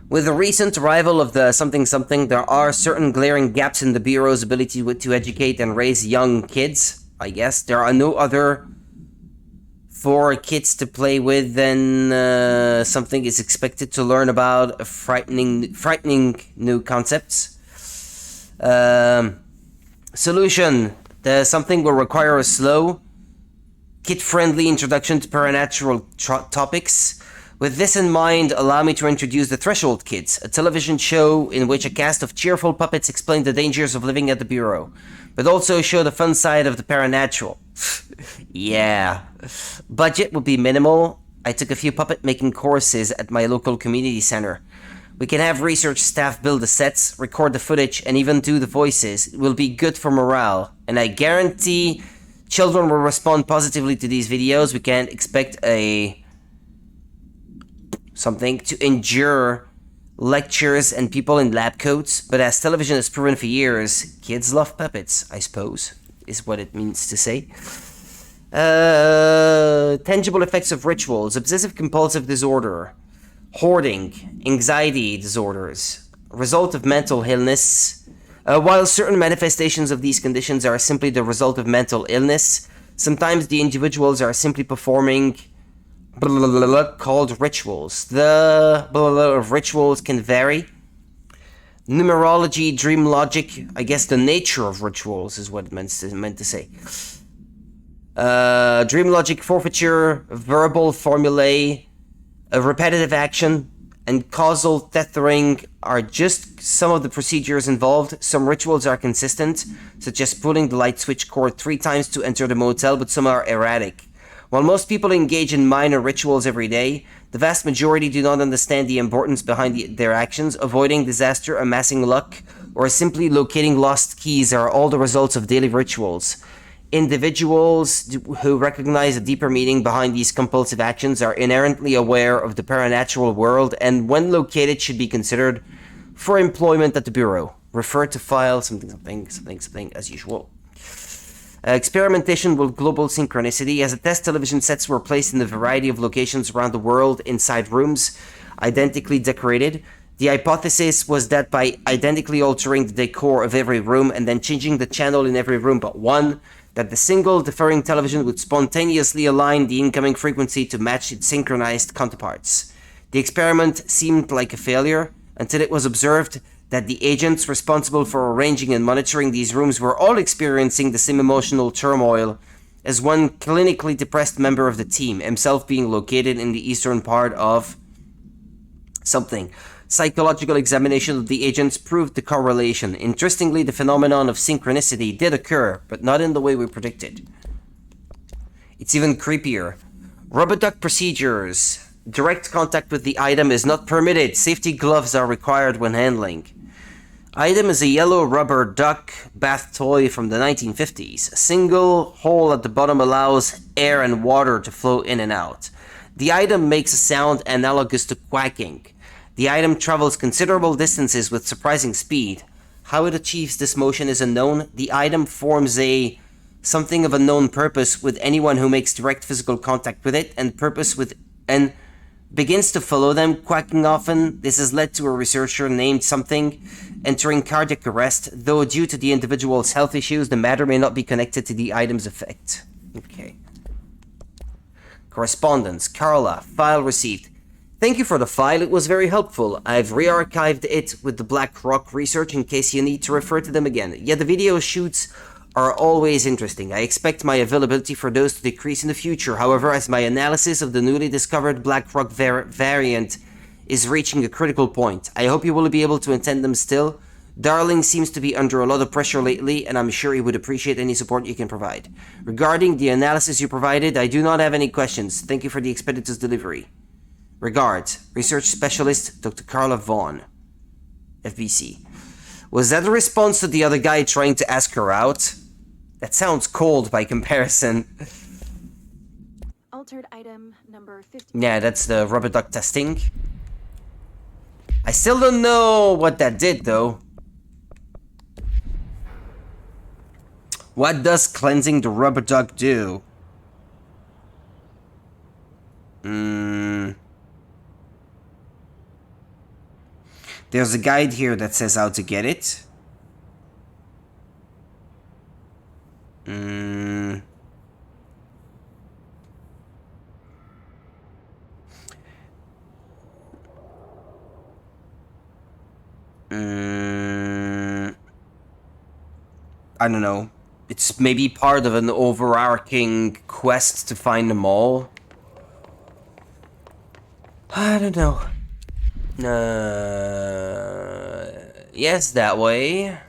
With the recent arrival of the something-something, there are certain glaring gaps in the Bureau's ability to educate and raise young kids, I guess. There are no other for kids to play with than something is expected to learn about frightening new concepts. Solution. Something will require a slow, kid-friendly introduction to supernatural topics. With this in mind, allow me to introduce the Threshold Kids, a television show in which a cast of cheerful puppets explain the dangers of living at the Bureau, but also show the fun side of the paranatural. Yeah. Budget would be minimal. I took a few puppet-making courses at my local community center. We can have research staff build the sets, record the footage, and even do the voices. It will be good for morale, and I guarantee children will respond positively to these videos. We can't expect something to endure lectures and people in lab coats, but as television has proven for years, kids love puppets, I suppose, is what it means to say. Tangible effects of rituals, obsessive compulsive disorder, hoarding, anxiety disorders, result of mental illness. While certain manifestations of these conditions are simply the result of mental illness, sometimes the individuals are simply performing called rituals. The of rituals can vary. Numerology, dream logic, I guess the nature of rituals is what it meant to say. Dream logic, forfeiture, verbal formulae, repetitive action, and causal tethering are just some of the procedures involved. Some rituals are consistent, such as pulling the light switch cord 3 times to enter the motel, but some are erratic. While most people engage in minor rituals every day, the vast majority do not understand the importance behind their actions. Avoiding disaster, amassing luck, or simply locating lost keys are all the results of daily rituals. Individuals who recognize a deeper meaning behind these compulsive actions are inherently aware of the paranatural world and, when located, should be considered for employment at the Bureau. Refer to file something as usual. Experimentation with global synchronicity. As a test, television sets were placed in a variety of locations around the world inside rooms identically decorated. The hypothesis was that by identically altering the decor of every room and then changing the channel in every room but one, that the single differing television would spontaneously align the incoming frequency to match its synchronized counterparts. The experiment seemed like a failure until it was observed that the agents responsible for arranging and monitoring these rooms were all experiencing the same emotional turmoil as one clinically depressed member of the team, himself being located in the eastern part of something. Psychological examination of the agents proved the correlation. Interestingly, the phenomenon of synchronicity did occur, but not in the way we predicted. It's even creepier. Rubber duck procedures. Direct contact with the item is not permitted. Safety gloves are required when handling. Item is a yellow rubber duck bath toy from the 1950s. A single hole at the bottom allows air and water to flow in and out. The item makes a sound analogous to quacking. The item travels considerable distances with surprising speed. How it achieves this motion is unknown. The item forms something of unknown purpose with anyone who makes direct physical contact with it, and begins to follow them, quacking often. This has led to a researcher named something entering cardiac arrest, though due to the individual's health issues, the matter may not be connected to the item's effect. Okay. Correspondence. Carla. File received. Thank you for the file, it was very helpful. I've re-archived it with the Black Rock research in case you need to refer to them again. Yeah, the video shoots are always interesting. I expect my availability for those to decrease in the future. However, as my analysis of the newly discovered Black Rock variant is reaching a critical point, I hope you will be able to attend them still. Darling seems to be under a lot of pressure lately, and I'm sure he would appreciate any support you can provide. Regarding the analysis you provided, I do not have any questions. Thank you for the expeditious delivery. Regards, Research Specialist Dr. Carla Vaughn, FBC. Was that a response to the other guy trying to ask her out? That sounds cold by comparison. altered item number 50. Yeah, that's the rubber duck testing. I still don't know what that did, though. What does cleansing the rubber duck do? There's a guide here that says how to get it. I don't know. It's maybe part of an overarching quest to find them all. I don't know. Yes, that way.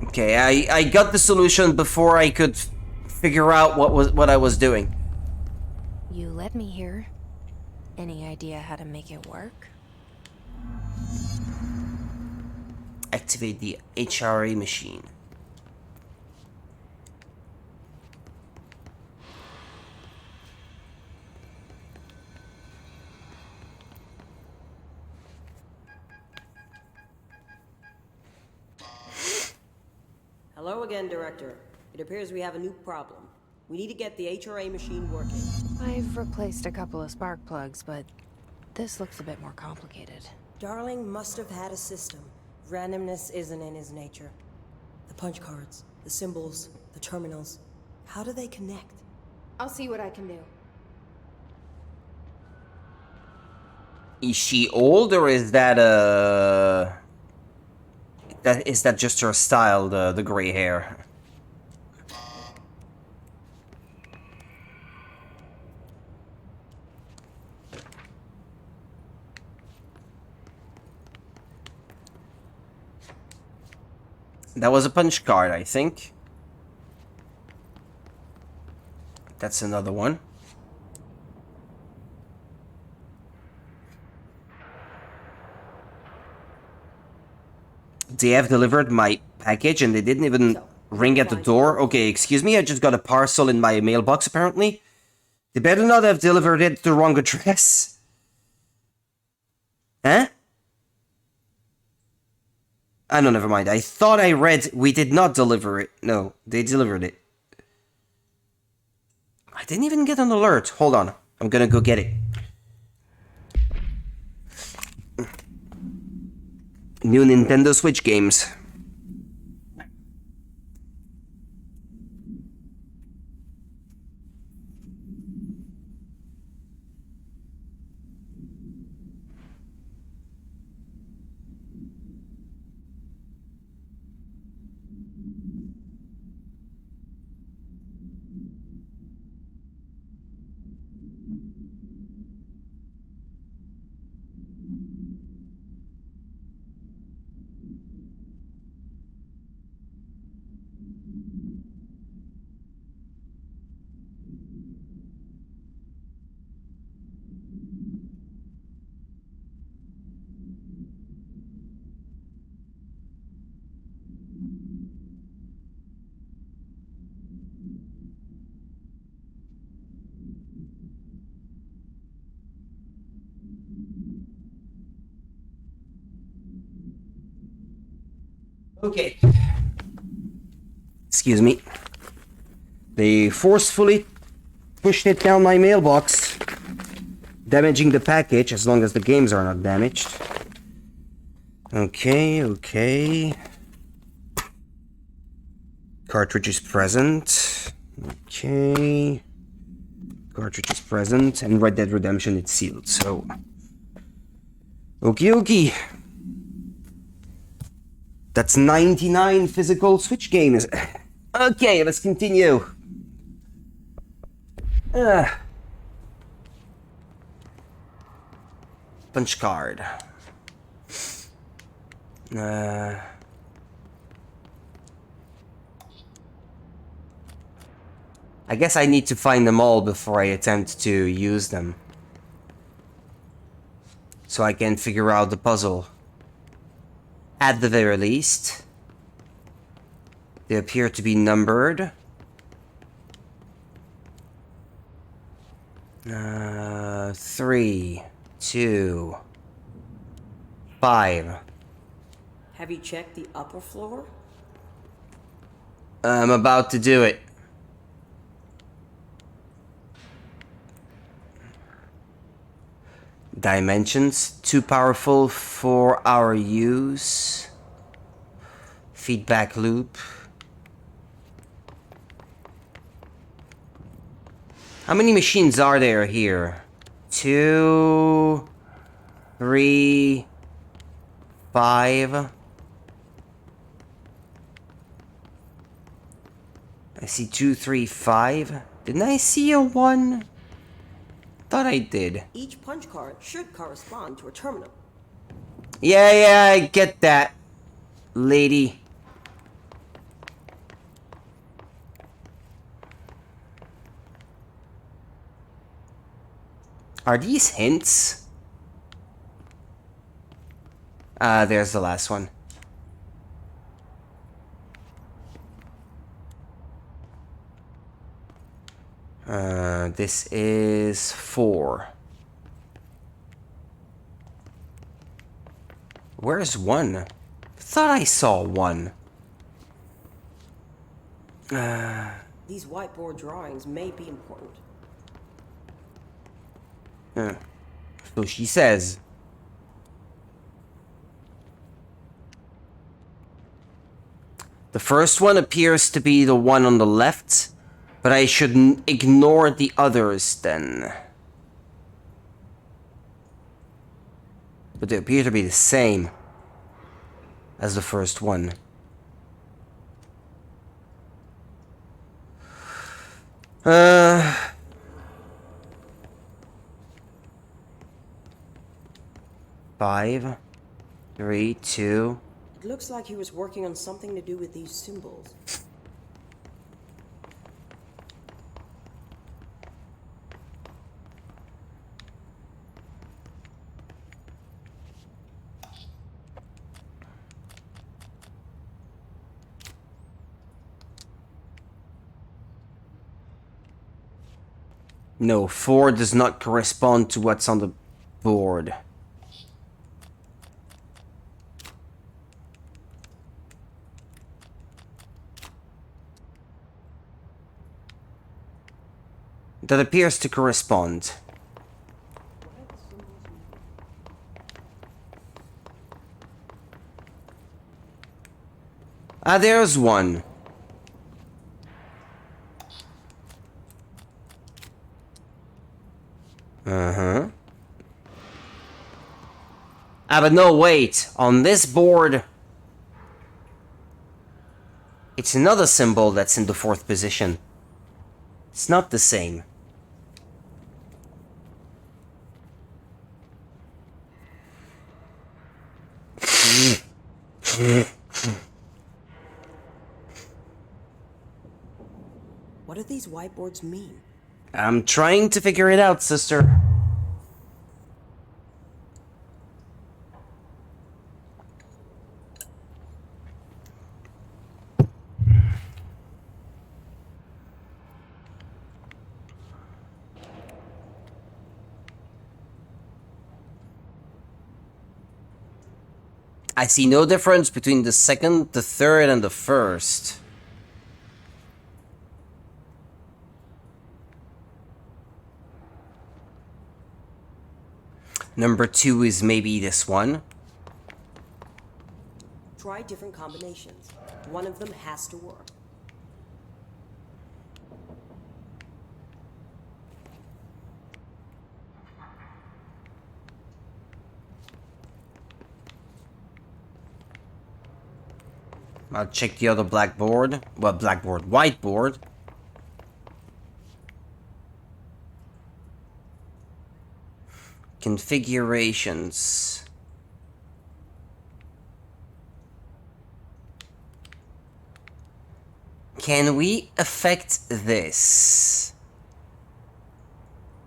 Okay, I got the solution before I could figure out what I was doing. You led me here. Any idea how to make it work? Activate the HRA machine. Hello again, Director. It appears we have a new problem. We need to get the HRA machine working. I've replaced a couple of spark plugs, but this looks a bit more complicated. Darling must have had a system. Randomness isn't in his nature. The punch cards, the symbols, the terminals. How do they connect? I'll see what I can do. Is she old, or is that is that just her style, the gray hair? That was a punch card, I think. That's another one. They have delivered my package and they didn't even ring at the door. Okay, excuse me, I just got a parcel in my mailbox apparently. They better not have delivered it to the wrong address. Huh? Ah, no, never mind. I thought I read we did not deliver it. No, they delivered it. I didn't even get an alert. Hold on. I'm gonna go get it. New Nintendo Switch games. Okay. Excuse me. They forcefully pushed it down my mailbox, damaging the package as long as the games are not damaged. Okay, okay. Cartridge is present. Okay. Cartridge is present, and Red Dead Redemption it's sealed, so... Okie dokie. That's 99 physical Switch games. Okay, let's continue. Punch card. I guess I need to find them all before I attempt to use them. So I can figure out the puzzle. At the very least. They appear to be numbered. 3, 2, 5. Have you checked the upper floor? I'm about to do it. Dimensions, too powerful for our use. Feedback loop. How many machines are there here? 2, 3, 5. I see 2, 3, 5. Didn't I see a 1? Thought I did. Each punch card should correspond to a terminal. Yeah, I get that, lady. Are these hints? There's the last one. This is 4. Where's 1? Thought I saw 1. These whiteboard drawings may be important. So she says. The first one appears to be the one on the left, but I should ignore the others then. But they appear to be the same as the first one. Five, 3, 2. It looks like he was working on something to do with these symbols. No, 4 does not correspond to what's on the board. That appears to correspond. There's 1. But no, wait. On this board, it's another symbol that's in the 4th position. It's not the same. What do these whiteboards mean? I'm trying to figure it out, sister. I see no difference between the 2nd, the 3rd, and the 1st. Number 2 is maybe this one. Try different combinations. One of them has to work. I'll check the other blackboard. Well, blackboard, whiteboard. Configurations. Can we affect this?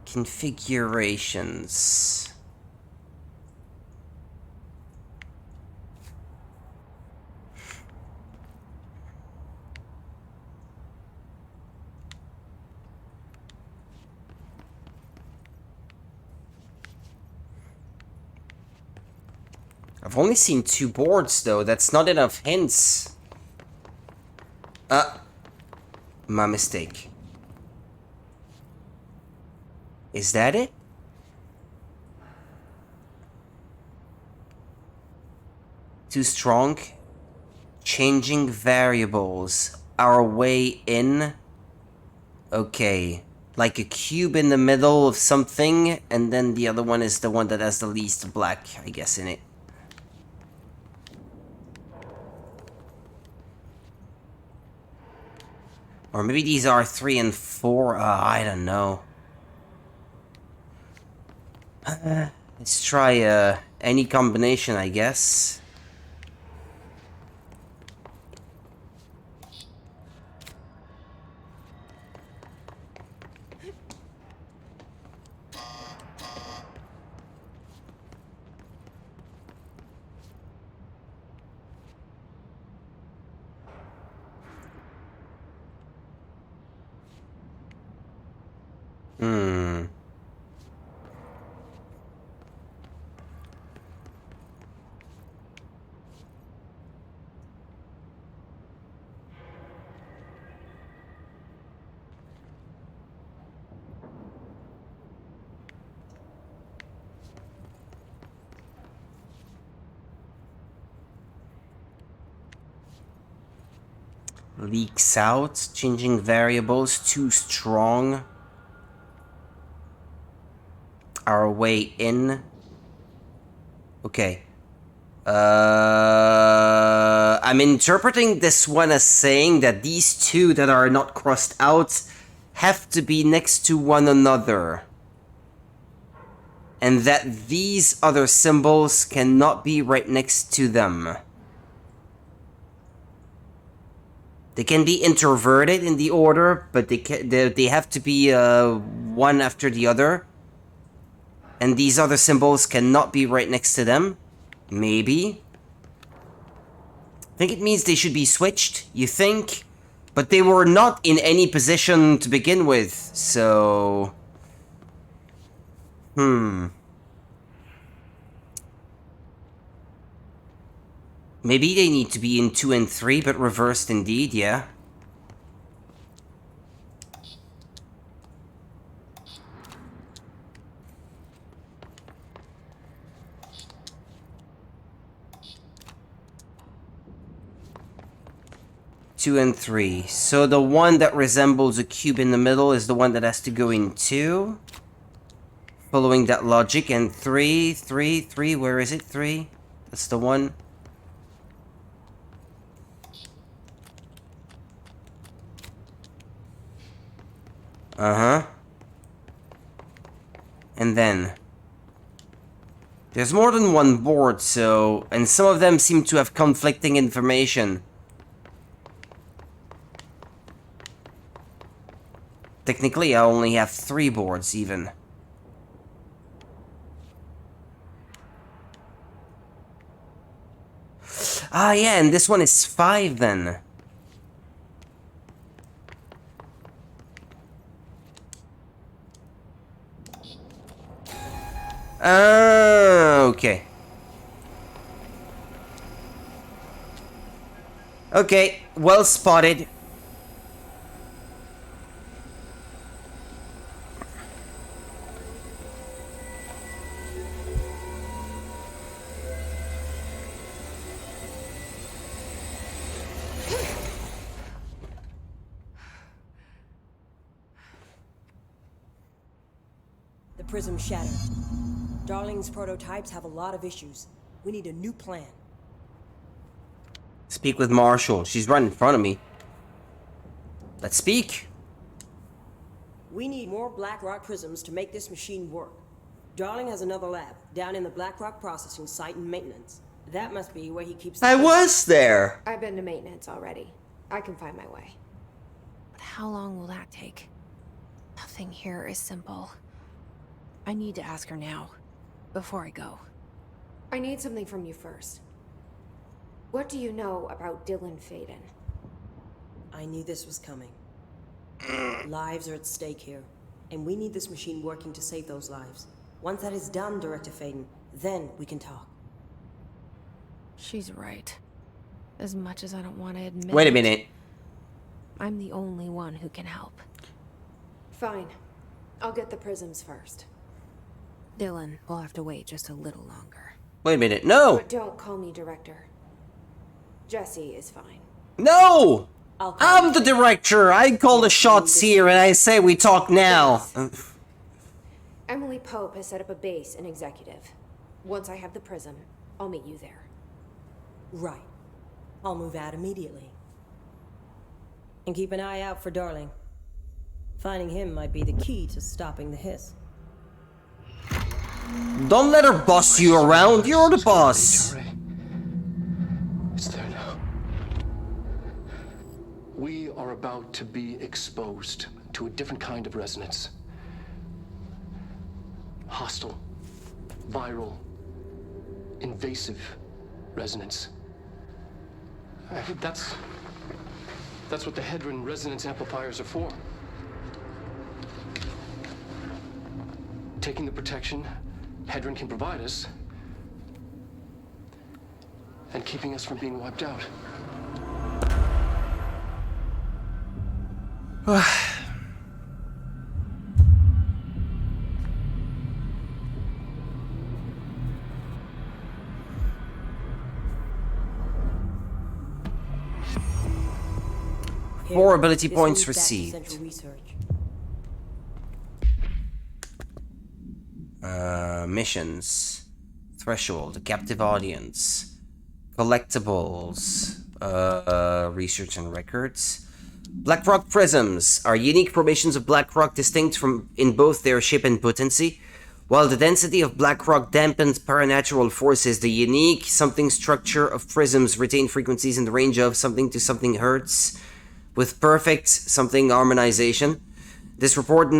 Configurations. I've only seen 2 boards though, that's not enough hints. My mistake. Is that it? Too strong. Changing variables. Our way in. Okay. Like a cube in the middle of something, and then the other one is the one that has the least black, I guess, in it. Or maybe these are 3 and 4. I don't know. Let's try any combination, I guess. Leaks out. Changing variables. Too strong. Our way in. Okay. I'm interpreting this one as saying that these 2 that are not crossed out have to be next to one another. And that these other symbols cannot be right next to them. They can be introverted in the order, but they have to be one after the other. And these other symbols cannot be right next to them. Maybe. I think it means they should be switched, you think? But they were not in any position to begin with, so... Maybe they need to be in 2 and 3, but reversed indeed, yeah. Two and 3. So the one that resembles a cube in the middle is the one that has to go in 2. Following that logic, and 3, 3, 3, where is it? 3? That's the one. And then... There's more than one board, so... And some of them seem to have conflicting information. Technically, I only have 3 boards, even. Ah, yeah, and this one is 5, then. Okay. Okay, well spotted. The prism shattered. Darling's prototypes have a lot of issues. We need a new plan. Speak with Marshall. She's right in front of me. Let's speak. We need more Blackrock prisms to make this machine work. Darling has another lab down in the Blackrock processing site in maintenance. That must be where he keeps the I was there. I've been to maintenance already. I can find my way. how long will that take? Nothing here is simple. I need to ask her now, before I go. I need something from you first. What do you know about Dylan Faden? I knew this was coming. Lives are at stake here, and we need this machine working to save those lives. Once that is done, Director Faden, then we can talk. She's right. As much as I don't want to admit Wait a it, minute. I'm the only one who can help. Fine. I'll get the prisms first. Dylan will have to wait just a little longer. Wait a minute. No! But don't call me Director. Jesse is fine. No! I'm the director! I call the shots here and I say we talk now! Emily Pope has set up a base in Executive. Once I have the prism, I'll meet you there. Right. I'll move out immediately. And keep an eye out for Darling. Finding him might be the key to stopping the hiss. Don't let her boss you around, you're the boss! It's there now. We are about to be exposed to a different kind of resonance. Hostile, viral, invasive resonance. That's what the Hedron resonance amplifiers are for. Taking the protection Hedron can provide us, and keeping us from being wiped out. Four ability This points moves back to received. Central Research. Missions. Threshold. A captive audience. Collectibles. Research and records. Blackrock prisms are unique formations of Blackrock distinct from in both their shape and potency. While the density of Blackrock dampens paranatural forces, the unique something structure of prisms retain frequencies in the range of something to something hertz, with perfect something harmonization. This report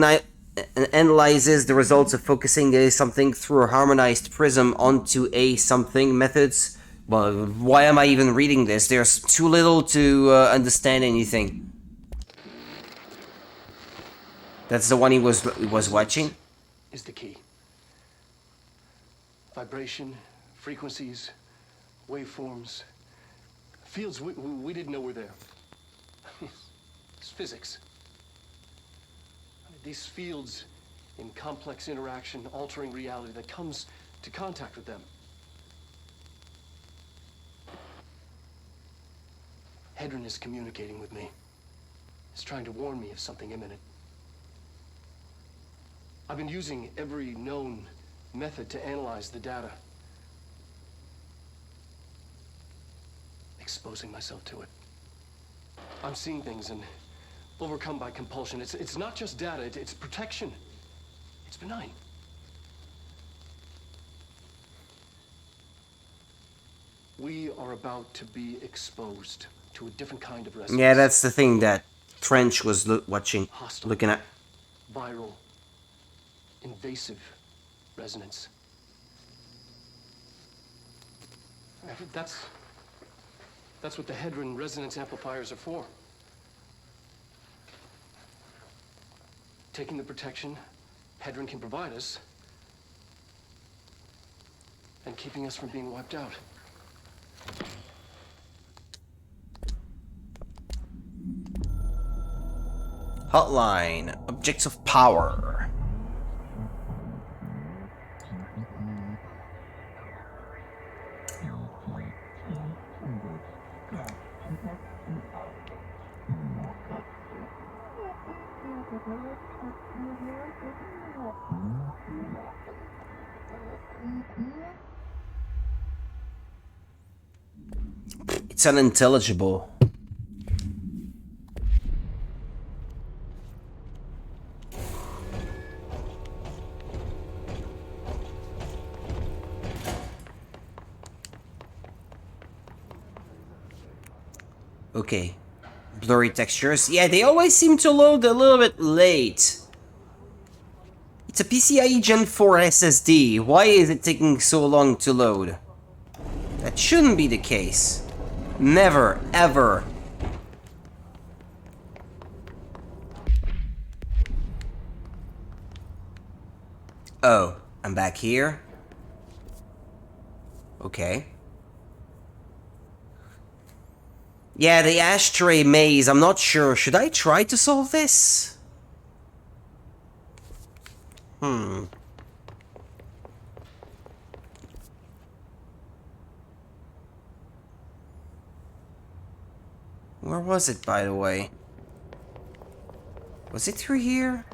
analyzes the results of focusing a something through a harmonized prism onto a something methods. Well, why am I even reading this? There's too little to understand anything. That's the one he was watching? Is the key. Vibration, frequencies, waveforms, fields we didn't know were there. It's physics. These fields in complex interaction, altering reality that comes to contact with them. Hedron is communicating with me. He's trying to warn me of something imminent. I've been using every known method to analyze the data. Exposing myself to it. I'm seeing things and overcome by compulsion. It's not just data, it's protection. It's benign. We are about to be exposed to a different kind of resonance. Yeah, that's the thing that Trench was looking at. Viral, invasive resonance. That's what the Hedron resonance amplifiers are for. Taking the protection Hedron can provide us, and keeping us from being wiped out. Hotline. Objects of power. It's unintelligible. Okay. blurry textures. Yeah, they always seem to load a little bit late. It's a PCIe Gen 4 SSD. Why is it taking so long to load? That shouldn't be the case. Never, ever. Oh, I'm back here. Okay. Yeah, the ashtray maze, I'm not sure. Should I try to solve this? Where was it, by the way? Was it through here?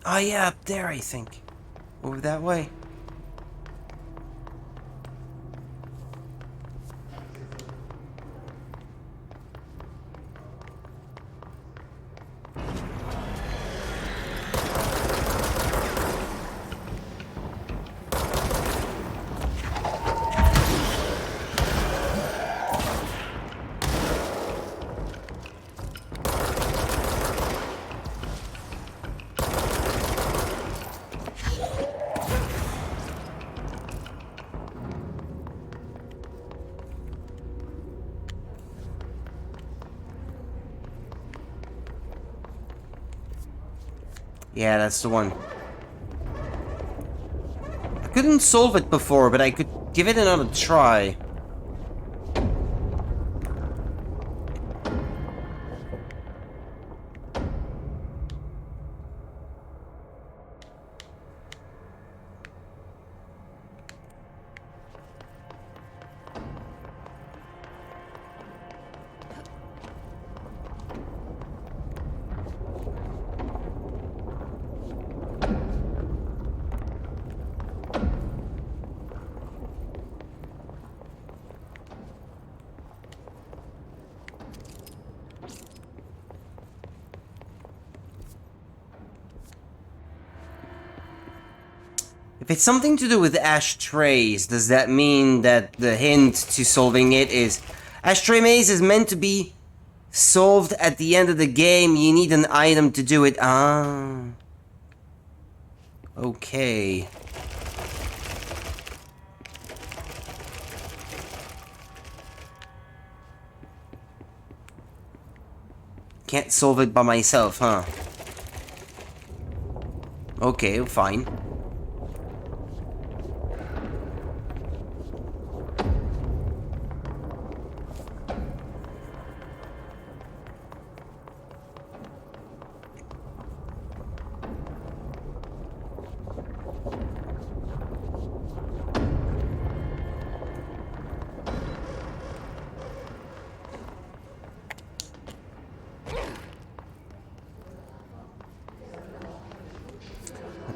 Oh yeah, up there, I think. Over that way. Yeah, that's the one. I couldn't solve it before, but I could give it another try. If it's something to do with ashtrays, does that mean that the hint to solving it is... Ashtray maze is meant to be solved at the end of the game, you need an item to do it. Ah. Okay. Can't solve it by myself, huh? Okay, fine.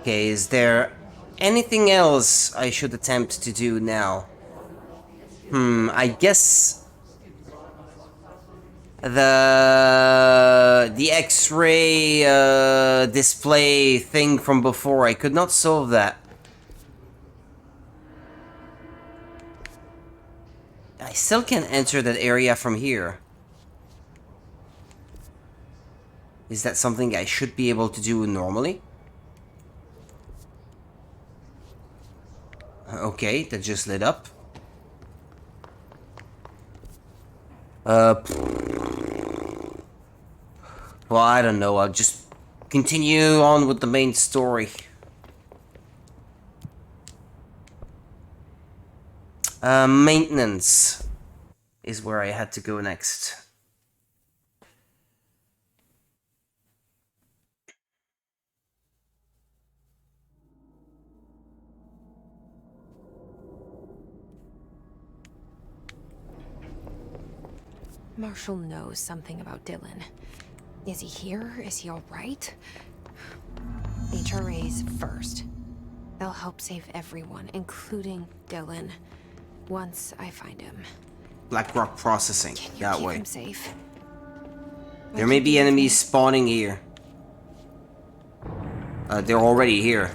Okay, is there anything else I should attempt to do now? I guess the X-ray display thing from before, I could not solve that. I still can't enter that area from here. Is that something I should be able to do normally? Okay, that just lit up. Well, I don't know, I'll just continue on with the main story. Maintenance is where I had to go next. Marshall knows something about Dylan. Is he here? Is he alright? HRAs first. They'll help save everyone, including Dylan, once I find him. Blackrock processing, that way. Keep him safe. There may be enemies spawning here. They're already here.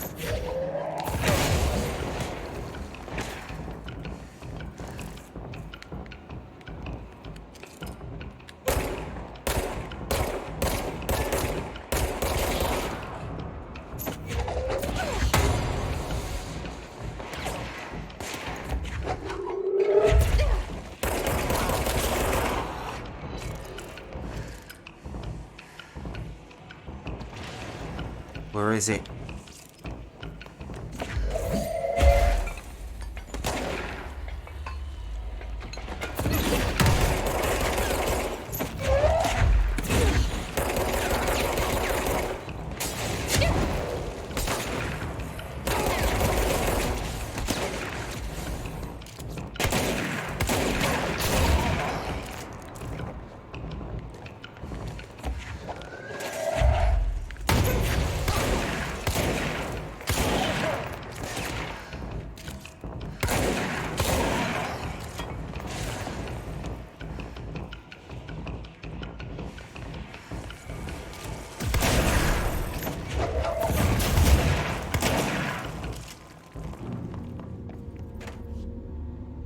Where is it?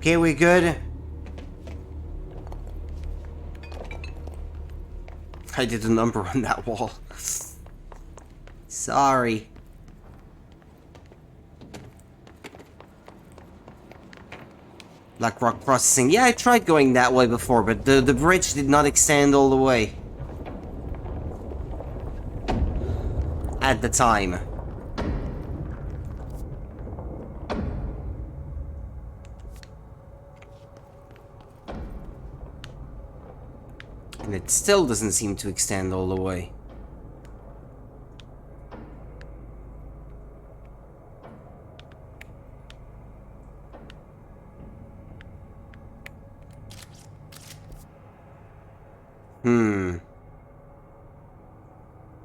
Okay, we good? I did a number on that wall. Sorry. Black rock processing. Yeah, I tried going that way before, but the bridge did not extend all the way. At the time. And it still doesn't seem to extend all the way.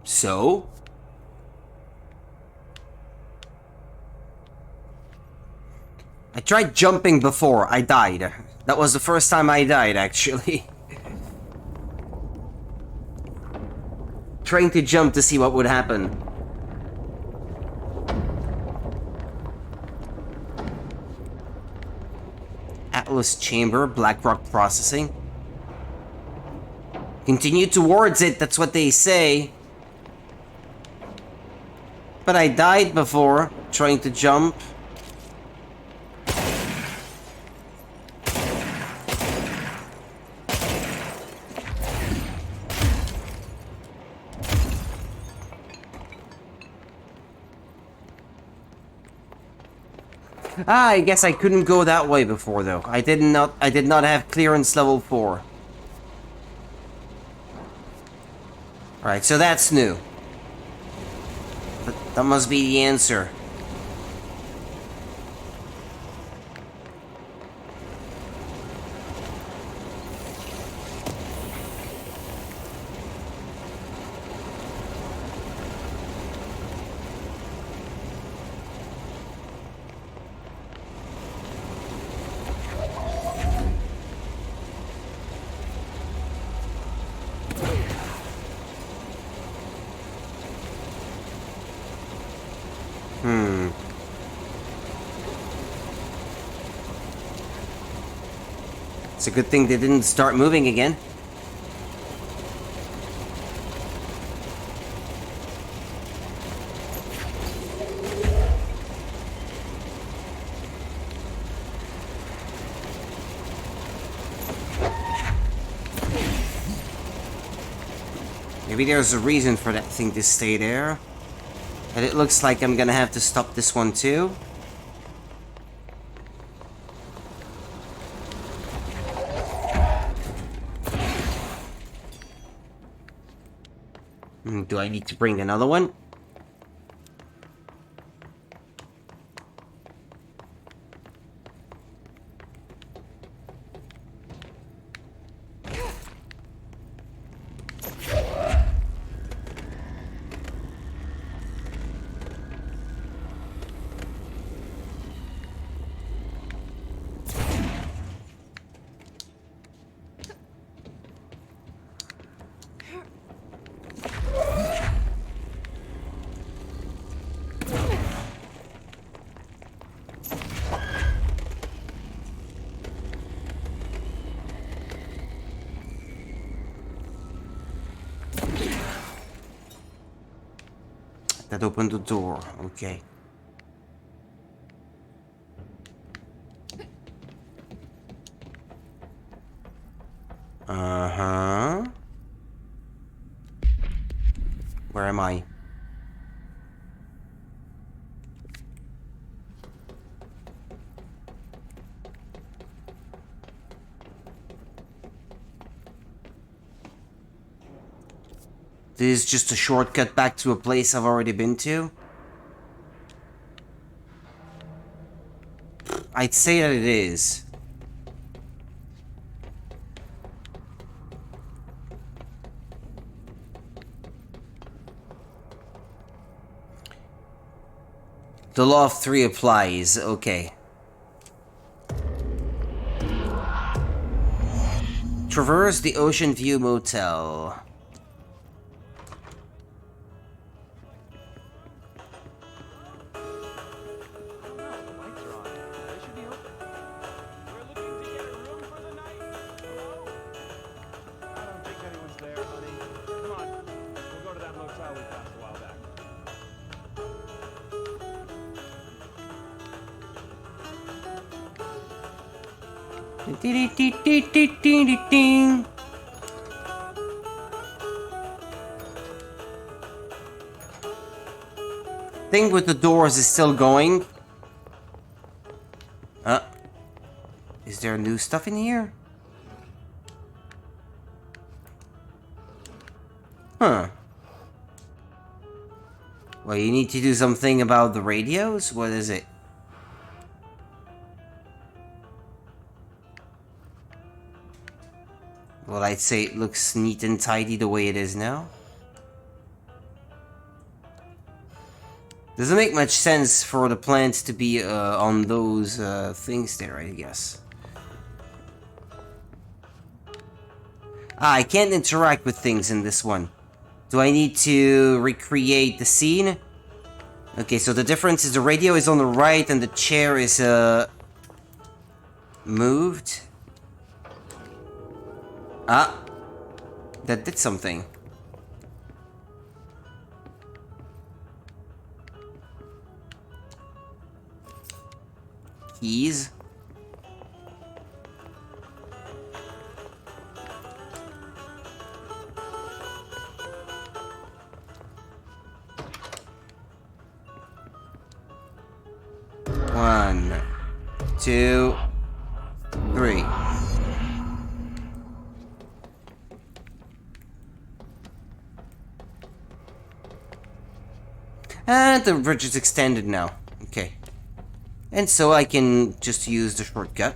So? I tried jumping before. I died. That was the first time I died, actually. Trying to jump to see what would happen. Atlas Chamber, Black Rock Processing. Continue towards it, that's what they say. But I died before, trying to jump. Ah, I guess I couldn't go that way before though. I did not have clearance level 4. Alright, so that's new. That must be the answer. It's a good thing they didn't start moving again. Maybe there's a reason for that thing to stay there. And it looks like I'm gonna have to stop this one too. Do I need to bring another one? That opened the door, okay. Uh-huh. Where am I? This is just a shortcut back to a place I've already been to. I'd say that it is. The law of three applies, okay. Traverse the Ocean View Motel. Thing with the doors is still going. Is there new stuff in here? Huh. Well, you need to do something about the radios? What is it? Well, I'd say it looks neat and tidy the way it is now. Doesn't make much sense for the plants to be on those things there, I guess. I can't interact with things in this one. Do I need to recreate the scene? Okay, so the difference is the radio is on the right and the chair is moved. Ah, that did something. Keys. One, two, three. And the bridge is extended now. Okay. And so I can just use the shortcut.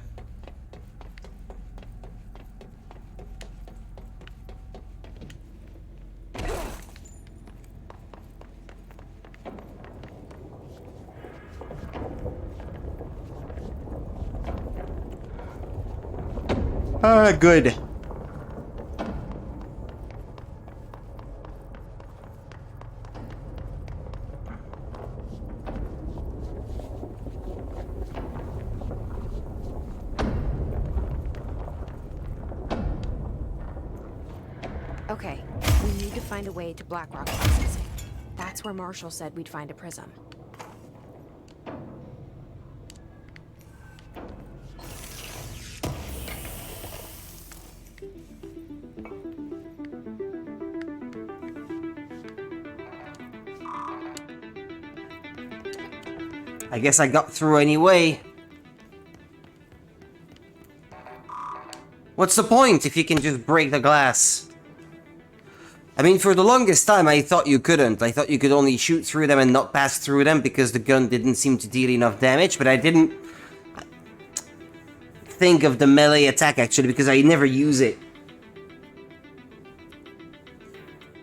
Good. Okay, we need to find a way to Blackrock processing. That's where Marshall said we'd find a prism. I guess I got through anyway. What's the point if you can just break the glass? I mean, for the longest time, I thought you couldn't. I thought you could only shoot through them and not pass through them because the gun didn't seem to deal enough damage, but I didn't think of the melee attack, actually, because I never use it.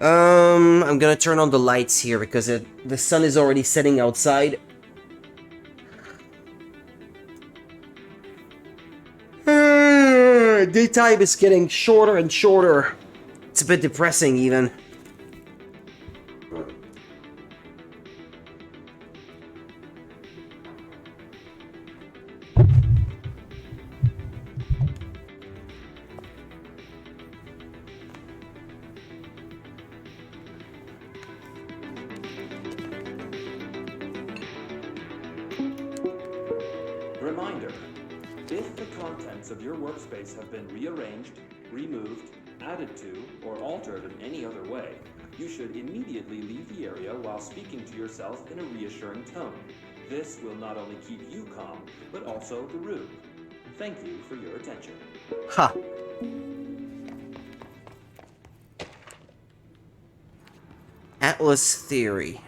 I'm gonna turn on the lights here because the sun is already setting outside. Daytime is getting shorter and shorter. It's a bit depressing, even. Reminder, if the contents of your workspace have been rearranged, removed, added to, or altered in any other way, you should immediately leave the area while speaking to yourself in a reassuring tone. This will not only keep you calm, but also the room. Thank you for your attention. Ha! Atlas theory.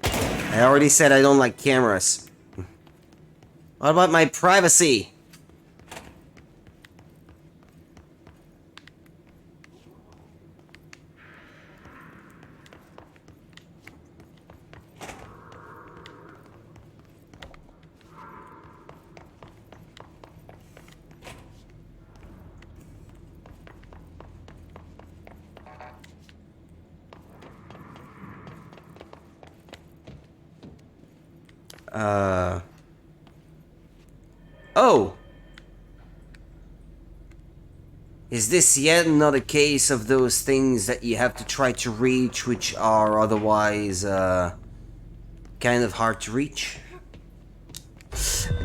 I already said I don't like cameras. What about my privacy? Oh! Is this yet another case of those things that you have to try to reach, which are otherwise, kind of hard to reach?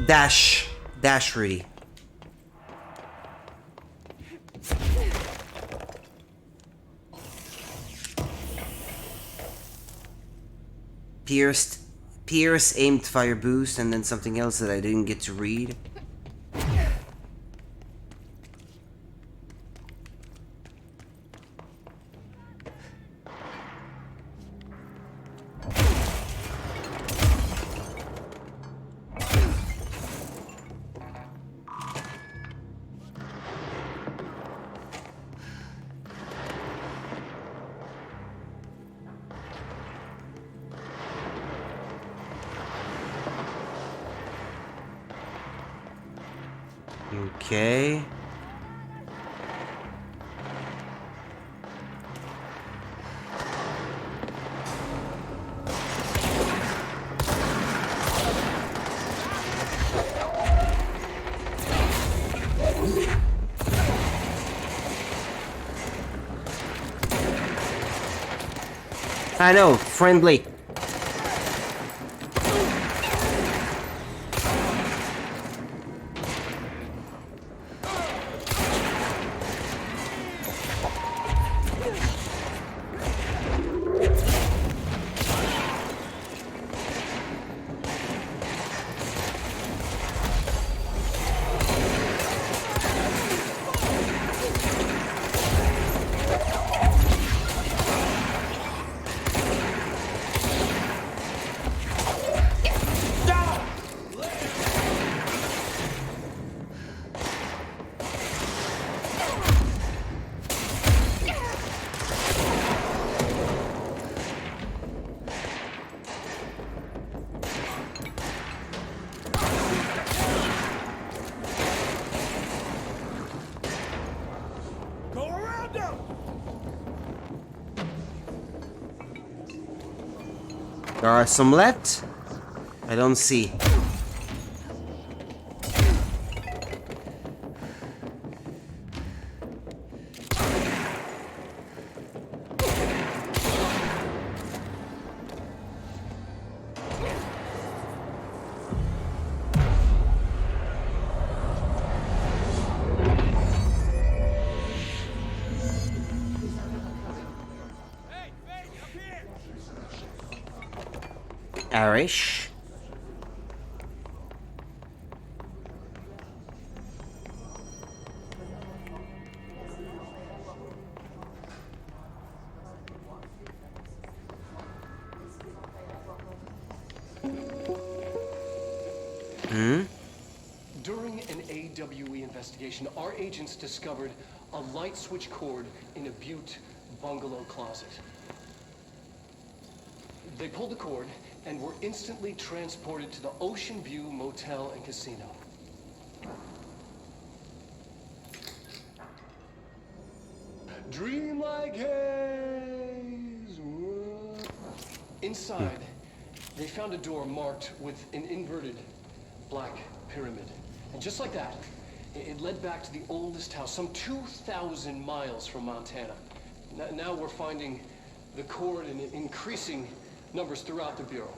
Dash, Rudy. Pierce, aimed fire boost, and then something else that I didn't get to read. Okay. I know, friendly. There are some left. I don't see. Irish. During an AWE investigation, our agents discovered a light switch cord in a Butte bungalow closet. They pulled the cord and were instantly transported to the Ocean View Motel and Casino. Dream like haze. Inside, they found a door marked with an inverted black pyramid. And just like that, it led back to the oldest house, some 2,000 miles from Montana. Now we're finding the cord in increasing numbers throughout the Bureau.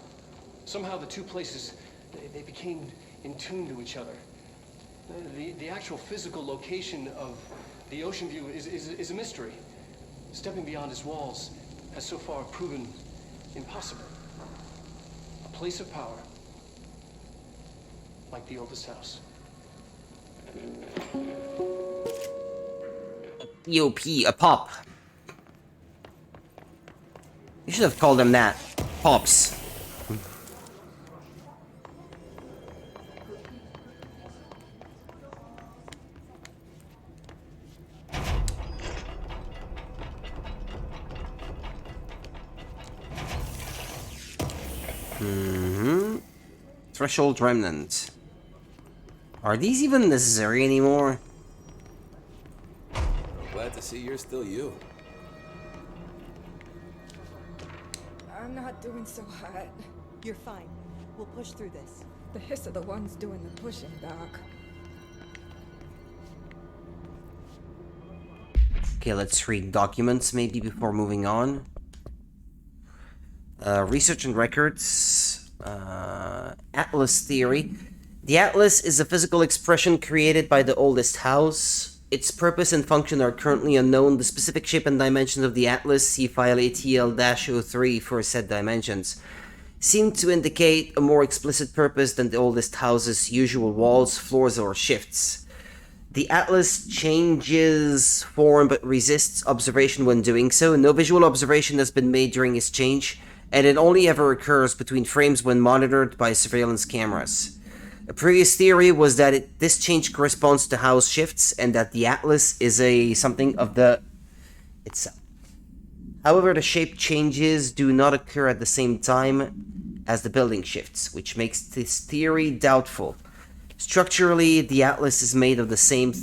Somehow the two places, they became in tune to each other. The actual physical location of the Ocean View is a mystery. Stepping beyond its walls has so far proven impossible. A place of power, like the oldest house. A EOP, a pop. You should have called them that. Pops. Threshold remnant. Are these even necessary anymore? Glad to see you're still you. I'm not doing so hot. You're fine. We'll push through this. The hiss are the ones doing the pushing, Doc. Okay, let's read documents maybe before moving on. Research and records. Atlas theory. The Atlas is a physical expression created by the oldest house. Its purpose and function are currently unknown. The specific shape and dimensions of the Atlas, see file ATL-03 for said dimensions, seem to indicate a more explicit purpose than the oldest house's usual walls, floors, or shifts. The Atlas changes form but resists observation when doing so. No visual observation has been made during its change, and it only ever occurs between frames when monitored by surveillance cameras. A previous theory was that this change corresponds to house shifts, and that the Atlas is something of the itself. However, the shape changes do not occur at the same time as the building shifts, which makes this theory doubtful. Structurally, the Atlas is made of the same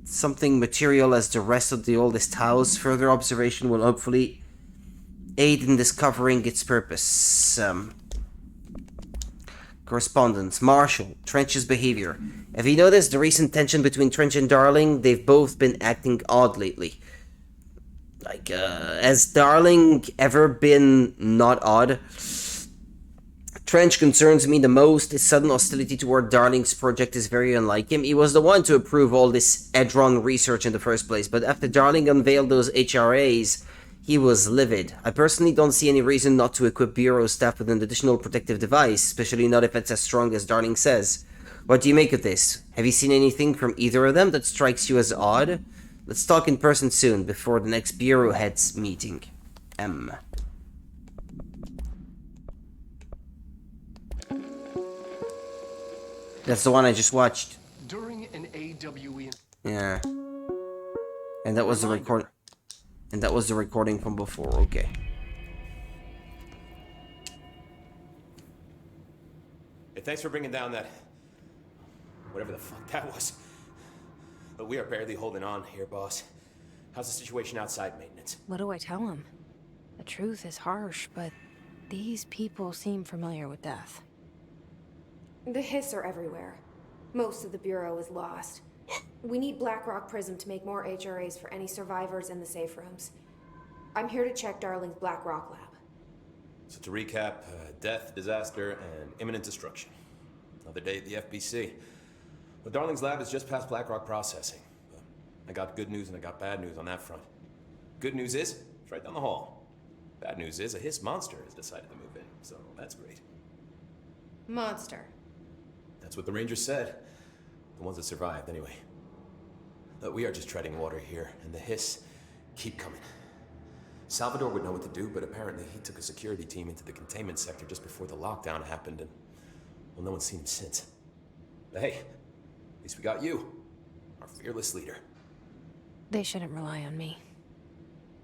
something material as the rest of the oldest house. Further observation will hopefully aid in discovering its purpose. Correspondence. Marshall. Trench's behavior. Have you noticed the recent tension between Trench and Darling? They've both been acting odd lately. Like, has Darling ever been not odd? Trench concerns me the most. His sudden hostility toward Darling's project is very unlike him. He was the one to approve all this Edron research in the first place, but after Darling unveiled those HRAs, he was livid. I personally don't see any reason not to equip Bureau staff with an additional protective device, especially not if it's as strong as Darling says. What do you make of this? Have you seen anything from either of them that strikes you as odd? Let's talk in person soon, before the next Bureau heads meeting. M. That's the one I just watched. During an AWE... Yeah. And that was the record. And that was the recording from before, okay. Hey, thanks for bringing down that... whatever the fuck that was. But we are barely holding on here, boss. How's the situation outside maintenance? What do I tell him? The truth is harsh, but these people seem familiar with death. The hiss are everywhere. Most of the Bureau is lost. We need Blackrock Prism to make more HRAs for any survivors in the safe rooms. I'm here to check Darling's Blackrock lab. So to recap, death, disaster, and imminent destruction. Another day at the FBC. Well, Darling's lab is just past Blackrock processing. But I got good news and I got bad news on that front. Good news is, it's right down the hall. Bad news is, a hiss monster has decided to move in, so that's great. Monster. That's what the Rangers said. The ones that survived, anyway. But we are just treading water here, and the hiss keep coming. Salvador would know what to do, but apparently he took a security team into the containment sector just before the lockdown happened, and, well, no one's seen him since. But hey, at least we got you, our fearless leader. They shouldn't rely on me.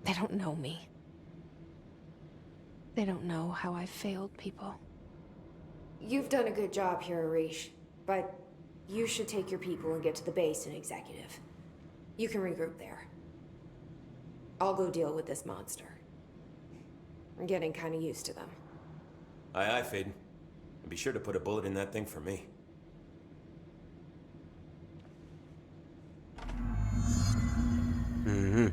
They don't know me. They don't know how I've failed people. You've done a good job here, Arish, but you should take your people and get to the base in Executive. You can regroup there. I'll go deal with this monster. I'm getting kind of used to them. Aye, aye, Faden. And be sure to put a bullet in that thing for me. Mm-hmm.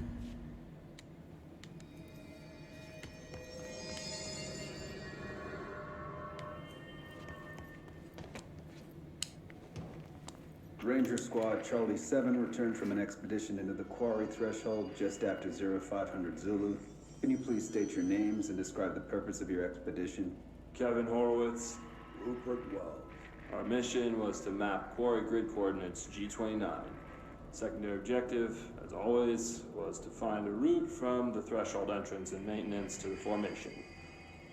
Ranger Squad Charlie 7 returned from an expedition into the quarry threshold just after 0500 Zulu. Can you please state your names and describe the purpose of your expedition? Kevin Horowitz, Rupert Wells. Our mission was to map quarry grid coordinates G29. Secondary objective, as always, was to find a route from the threshold entrance and maintenance to the formation.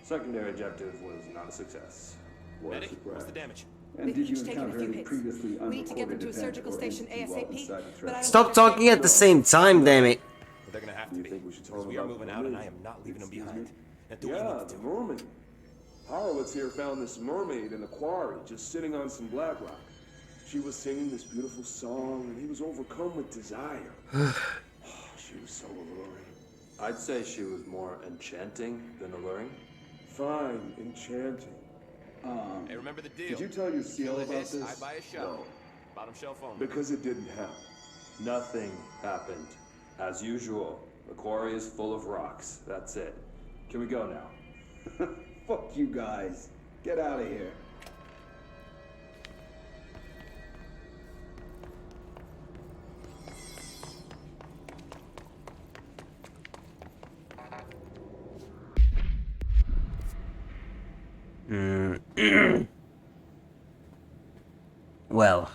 Secondary objective was not a success. Medic, what's the damage? And did you encounter any previously unreported event or entity while inside the threshold? Stop talking at the same time, damn it. But they're gonna have to be, because we are moving out and I am not leaving them behind. And do Yeah, the mermaid. Horowitz here found this mermaid in the quarry, just sitting on some black rock. She was singing this beautiful song, and he was overcome with desire. She was so alluring. I'd say she was more enchanting than alluring. Fine, enchanting. Hey, remember the deal. Did you tell your seal Kill a about hiss, this? I buy a shell. No. Bottom shelf only. Because it didn't happen. Nothing happened. As usual, the quarry is full of rocks. That's it. Can we go now? Fuck you guys. Get out of here. Well,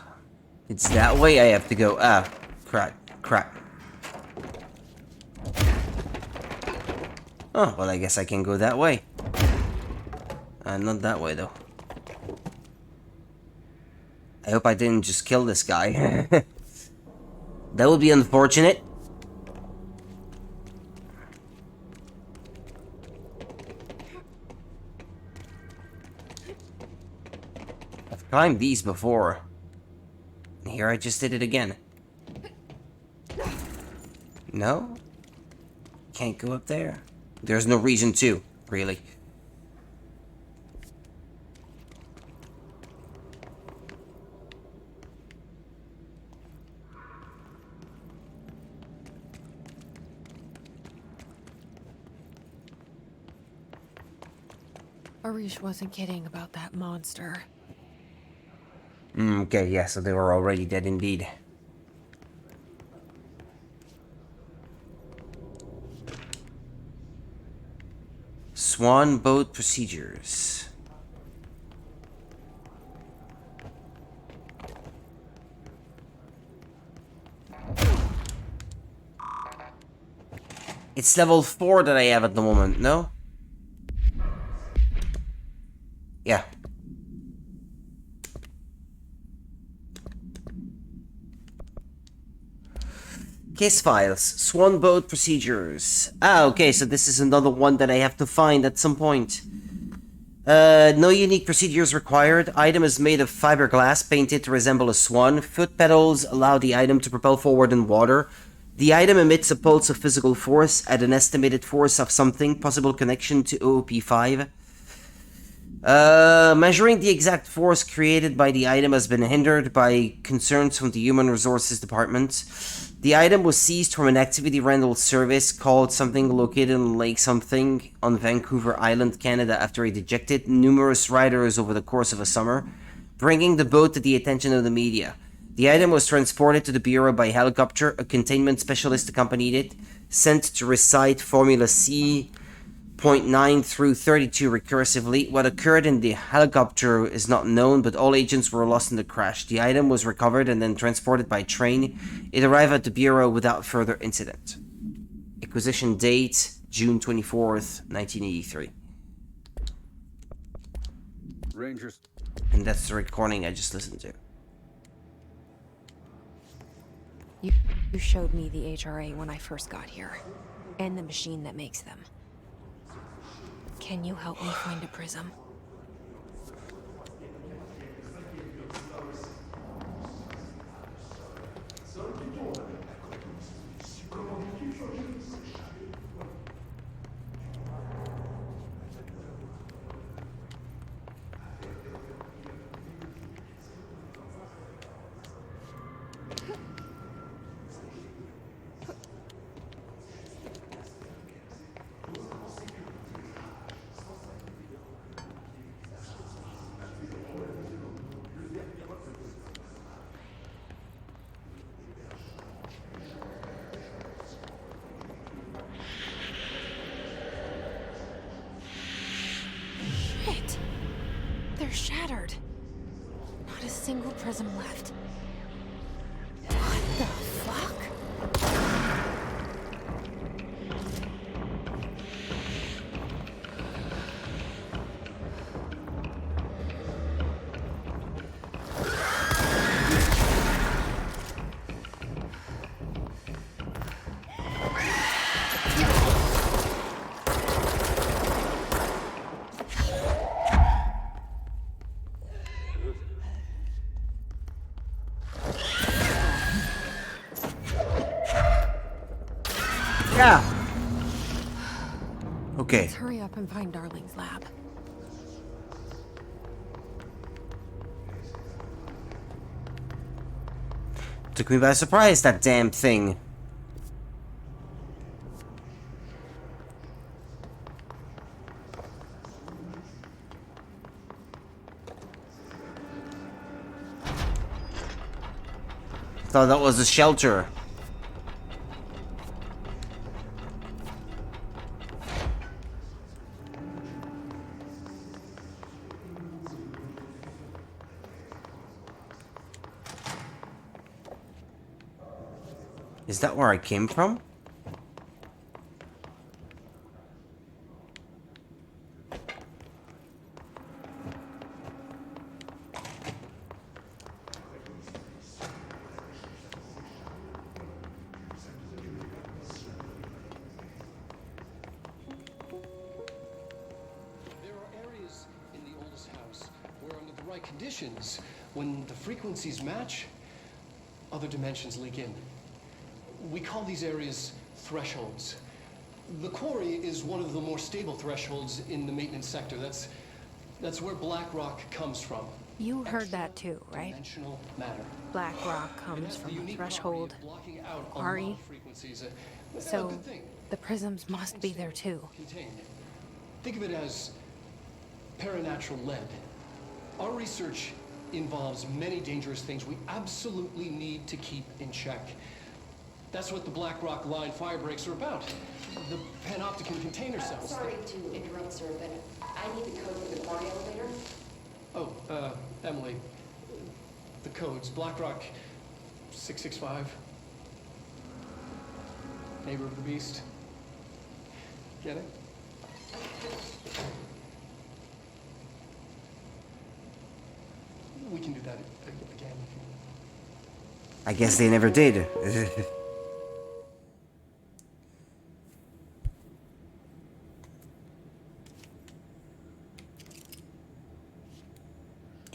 it's that way I have to go. Ah, crap. Oh, well, I guess I can go that way. Not that way, though. I hope I didn't just kill this guy. That would be unfortunate. I've climbed these before. And here I just did it again. No? Can't go up there. There's no reason to, really. Arish wasn't kidding about that monster. Okay, yeah, so they were already dead indeed. Swan boat procedures. It's level 4 that I have at the moment, no? Yeah. Case files. Swan boat procedures. Ah, okay, so this is another one that I have to find at some point. No unique procedures required. Item is made of fiberglass painted to resemble a swan. Foot pedals allow the item to propel forward in water. The item emits a pulse of physical force at an estimated force of something. Possible connection to OOP5. Measuring the exact force created by the item has been hindered by concerns from the Human Resources Department. The item was seized from an activity rental service called something located on Lake Something on Vancouver Island, Canada, after it ejected numerous riders over the course of a summer, bringing the boat to the attention of the media. The item was transported to the Bureau by helicopter. A containment specialist accompanied it, sent to recite Formula C. 0.9 through 32 recursively. What occurred in the helicopter is not known, but all agents were lost in the crash. The item was recovered and then transported by train. It arrived at the Bureau without further incident. Acquisition date, June 24th, 1983. Rangers. And that's the recording I just listened to. You showed me the HRA when I first got here, and the machine that makes them. Can you help me find a prism? They're shattered. Not a single prism left. What the Yeah. Okay. Let's hurry up and find Darling's lab. Took me by surprise, that damn thing. Thought that was a shelter. Is that where I came from? There are areas in the oldest house where under the right conditions, when the frequencies match, other dimensions leak in. We call these areas thresholds. The quarry is one of the more stable thresholds in the maintenance sector. That's where black rock comes from. You heard that too, right? Dimensional matter. Black rock comes from a threshold quarry. So the prisms must be there too. Contained. Think of it as paranatural lead. Our research involves many dangerous things we absolutely need to keep in check. That's what the Black Rock Line fire breaks are about. The panopticon container cells. Sorry to interrupt, sir, but I need the code for the quarry elevator. Oh, Emily. The codes. Black Rock 665. Neighbor of the Beast. Get it? We can do that again. I guess they never did.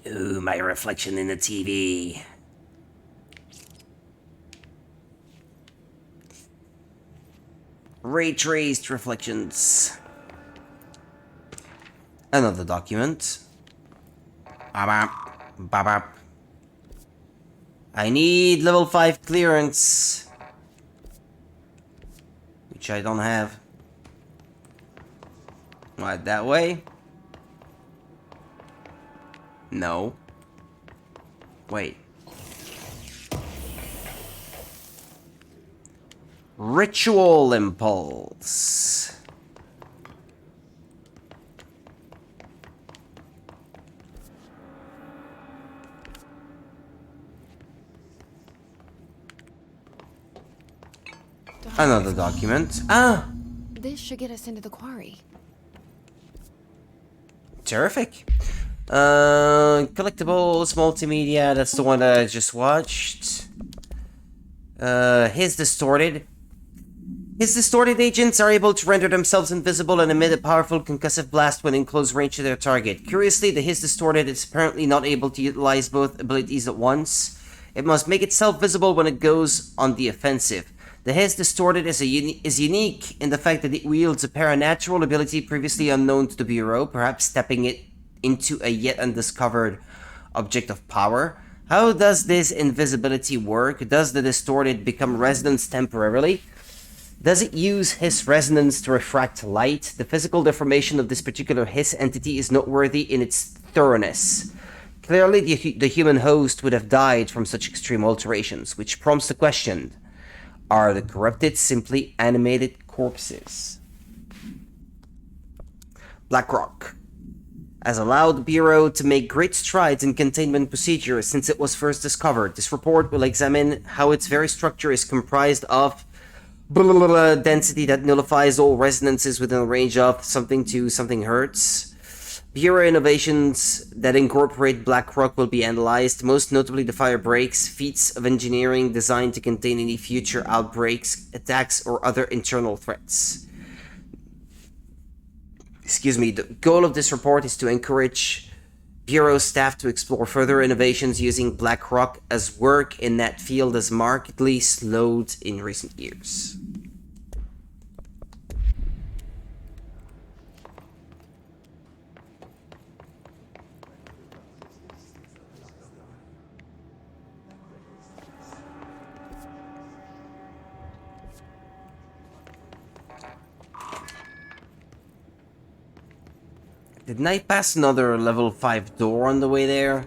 Ooh, my reflection in the TV. Ray traced reflections. Another document. Bap, bap. I need level 5 clearance, which I don't have. What, that way? No. Wait. Ritual impulse. Another document. Ah! This should get us into the quarry. Terrific. Collectibles, multimedia, that's the one that I just watched. His distorted agents are able to render themselves invisible and emit a powerful concussive blast when in close range to their target. Curiously, the His distorted is apparently not able to utilize both abilities at once. It must make itself visible when it goes on the offensive. The His distorted is unique in the fact that it wields a paranatural ability previously unknown to the Bureau, perhaps stepping it into a yet undiscovered object of power. How does this invisibility work? Does the distorted become resonance temporarily? Does it use His resonance to refract light? The physical deformation of this particular His entity is noteworthy in its thoroughness. Clearly, the human host would have died from such extreme alterations, which prompts the question: are the corrupted simply animated corpses? BlackRock has allowed the Bureau to make great strides in containment procedures since it was first discovered. This report will examine how its very structure is comprised of density that nullifies all resonances within a range of something to something hertz. Bureau innovations that incorporate BlackRock will be analyzed, most notably the fire breaks, feats of engineering designed to contain any future outbreaks, attacks, or other internal threats. The goal of this report is to encourage Bureau staff to explore further innovations using BlackRock, as work in that field has markedly slowed in recent years. Didn't I pass another level 5 door on the way there?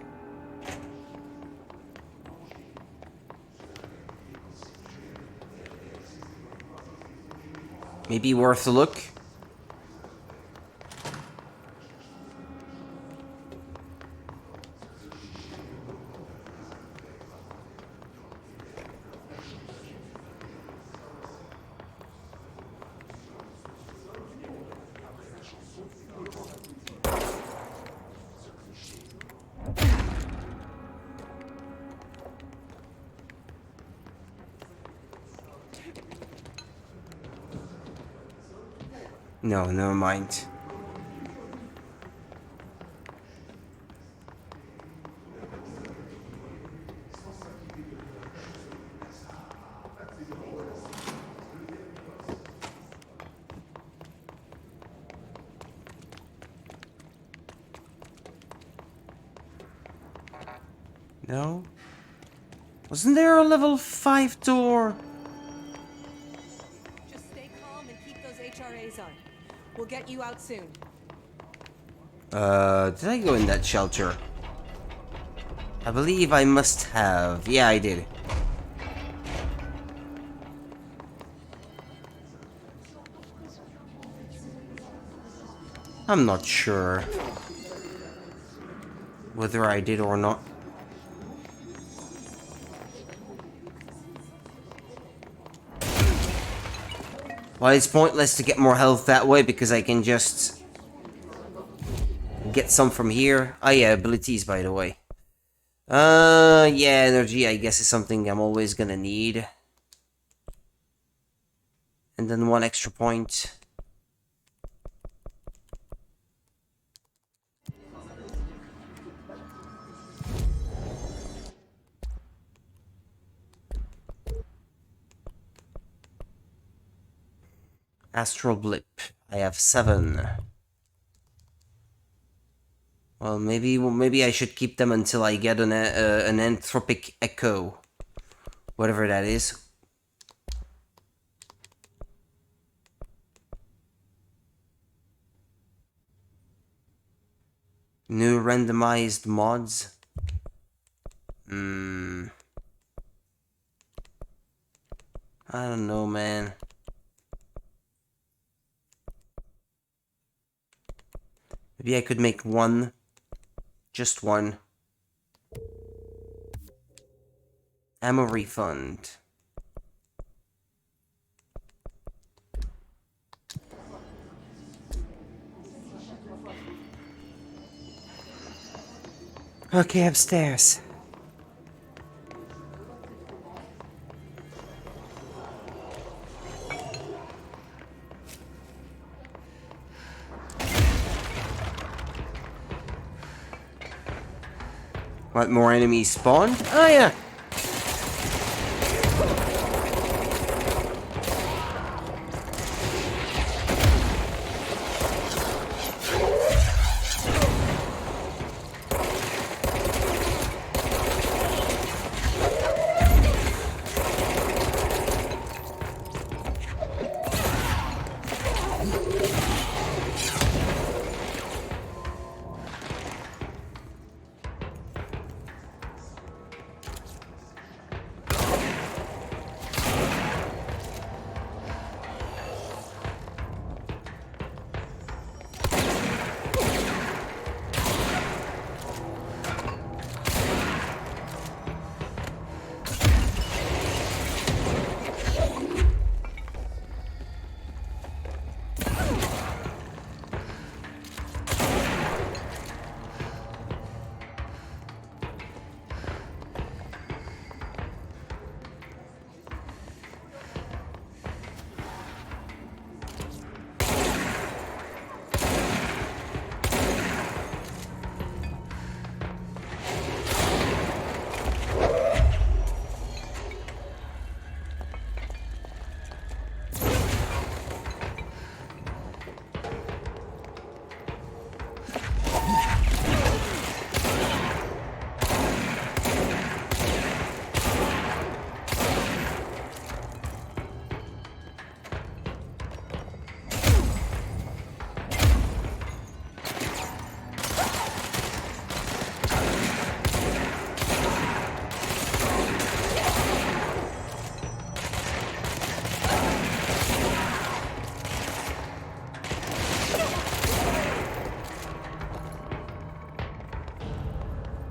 Maybe worth a look. No, never mind. No? Wasn't there a level 5 door? Just stay calm and keep those HRAs on. We'll get you out soon. Did I go in that shelter? I believe I must have. Yeah, I did. I'm not sure whether I did or not. Well, it's pointless to get more health that way because I can just get some from here. Oh yeah, abilities, by the way. Yeah, energy, I guess, is something I'm always gonna need. And then 1 extra point. Astral blip. I have 7. Well, maybe I should keep them until I get an anthropic echo, whatever that is. New randomized mods. I don't know, man. Maybe I could make 1. Just 1. Ammo refund. Okay, upstairs. What, more enemies spawned? Oh yeah.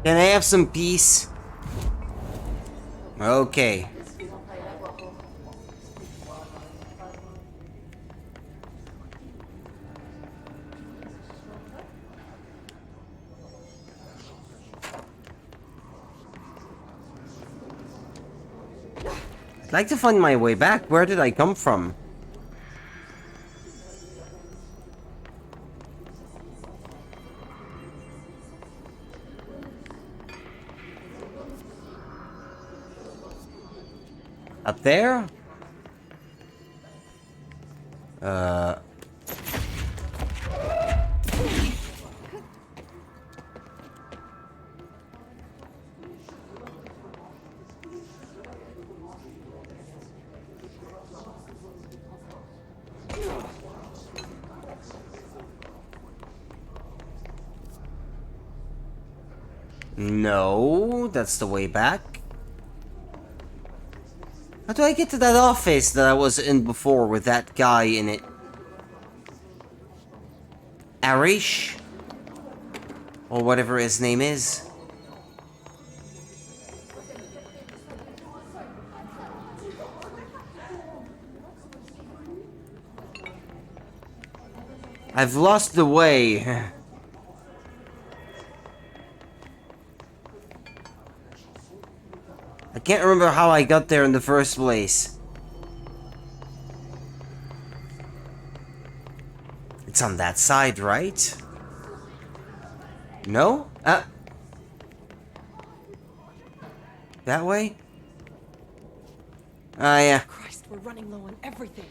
Can I have some peace? Okay. I'd like to find my way back. Where did I come from? Up there? No, that's the way back. How do I get to that office that I was in before with that guy in it? Arish? Or whatever his name is. I've lost the way. I can't remember how I got there in the first place. It's on that side, right? No? That way? Ah, yeah. Christ, we're running low on everything.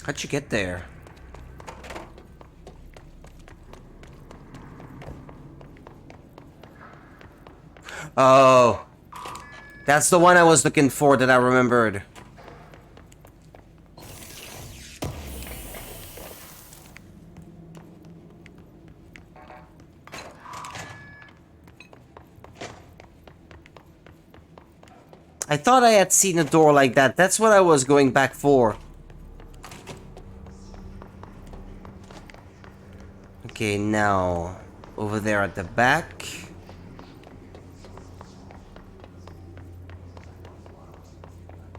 How'd you get there? Oh. That's the one I was looking for that I remembered. I thought I had seen a door like that. That's what I was going back for. Okay, now over there at the back.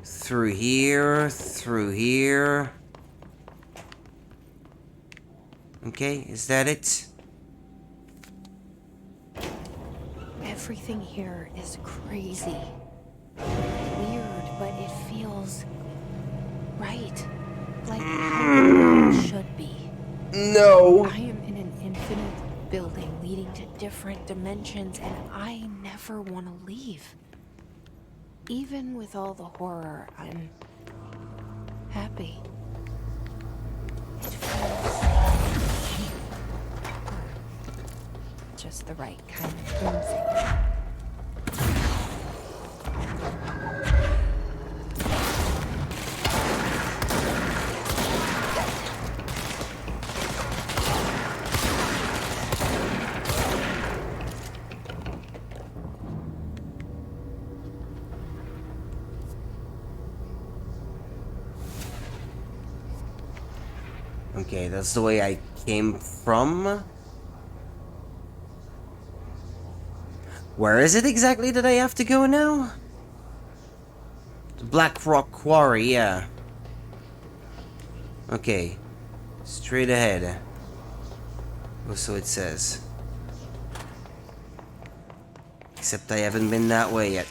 Through here, through here. Okay, is that it? Everything here is crazy. Weird, but it feels right. Like how it should be. No. I am in an infinite building leading to different dimensions, and I never want to leave. Even with all the horror, I'm happy. It feels just the right kind of whimsy. Okay, that's the way I came from. Where is it exactly that I have to go now? The Black Rock Quarry, yeah. Okay. Straight ahead. Oh, so it says. Except I haven't been that way yet.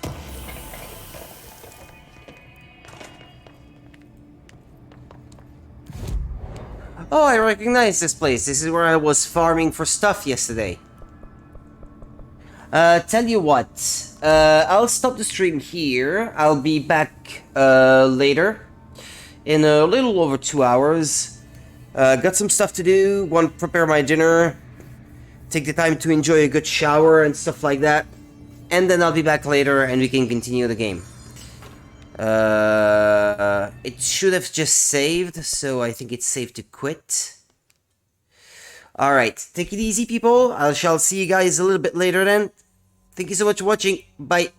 Oh, I recognize this place. This is where I was farming for stuff yesterday. Tell you what. I'll stop the stream here. I'll be back later. In a little over 2 hours. Got some stuff to do. Want to prepare my dinner. Take the time to enjoy a good shower and stuff like that. And then I'll be back later and we can continue the game. it should have just saved, so I think it's safe to quit. Alright, take it easy, people. I shall see you guys a little bit later then. Thank you so much for watching. Bye.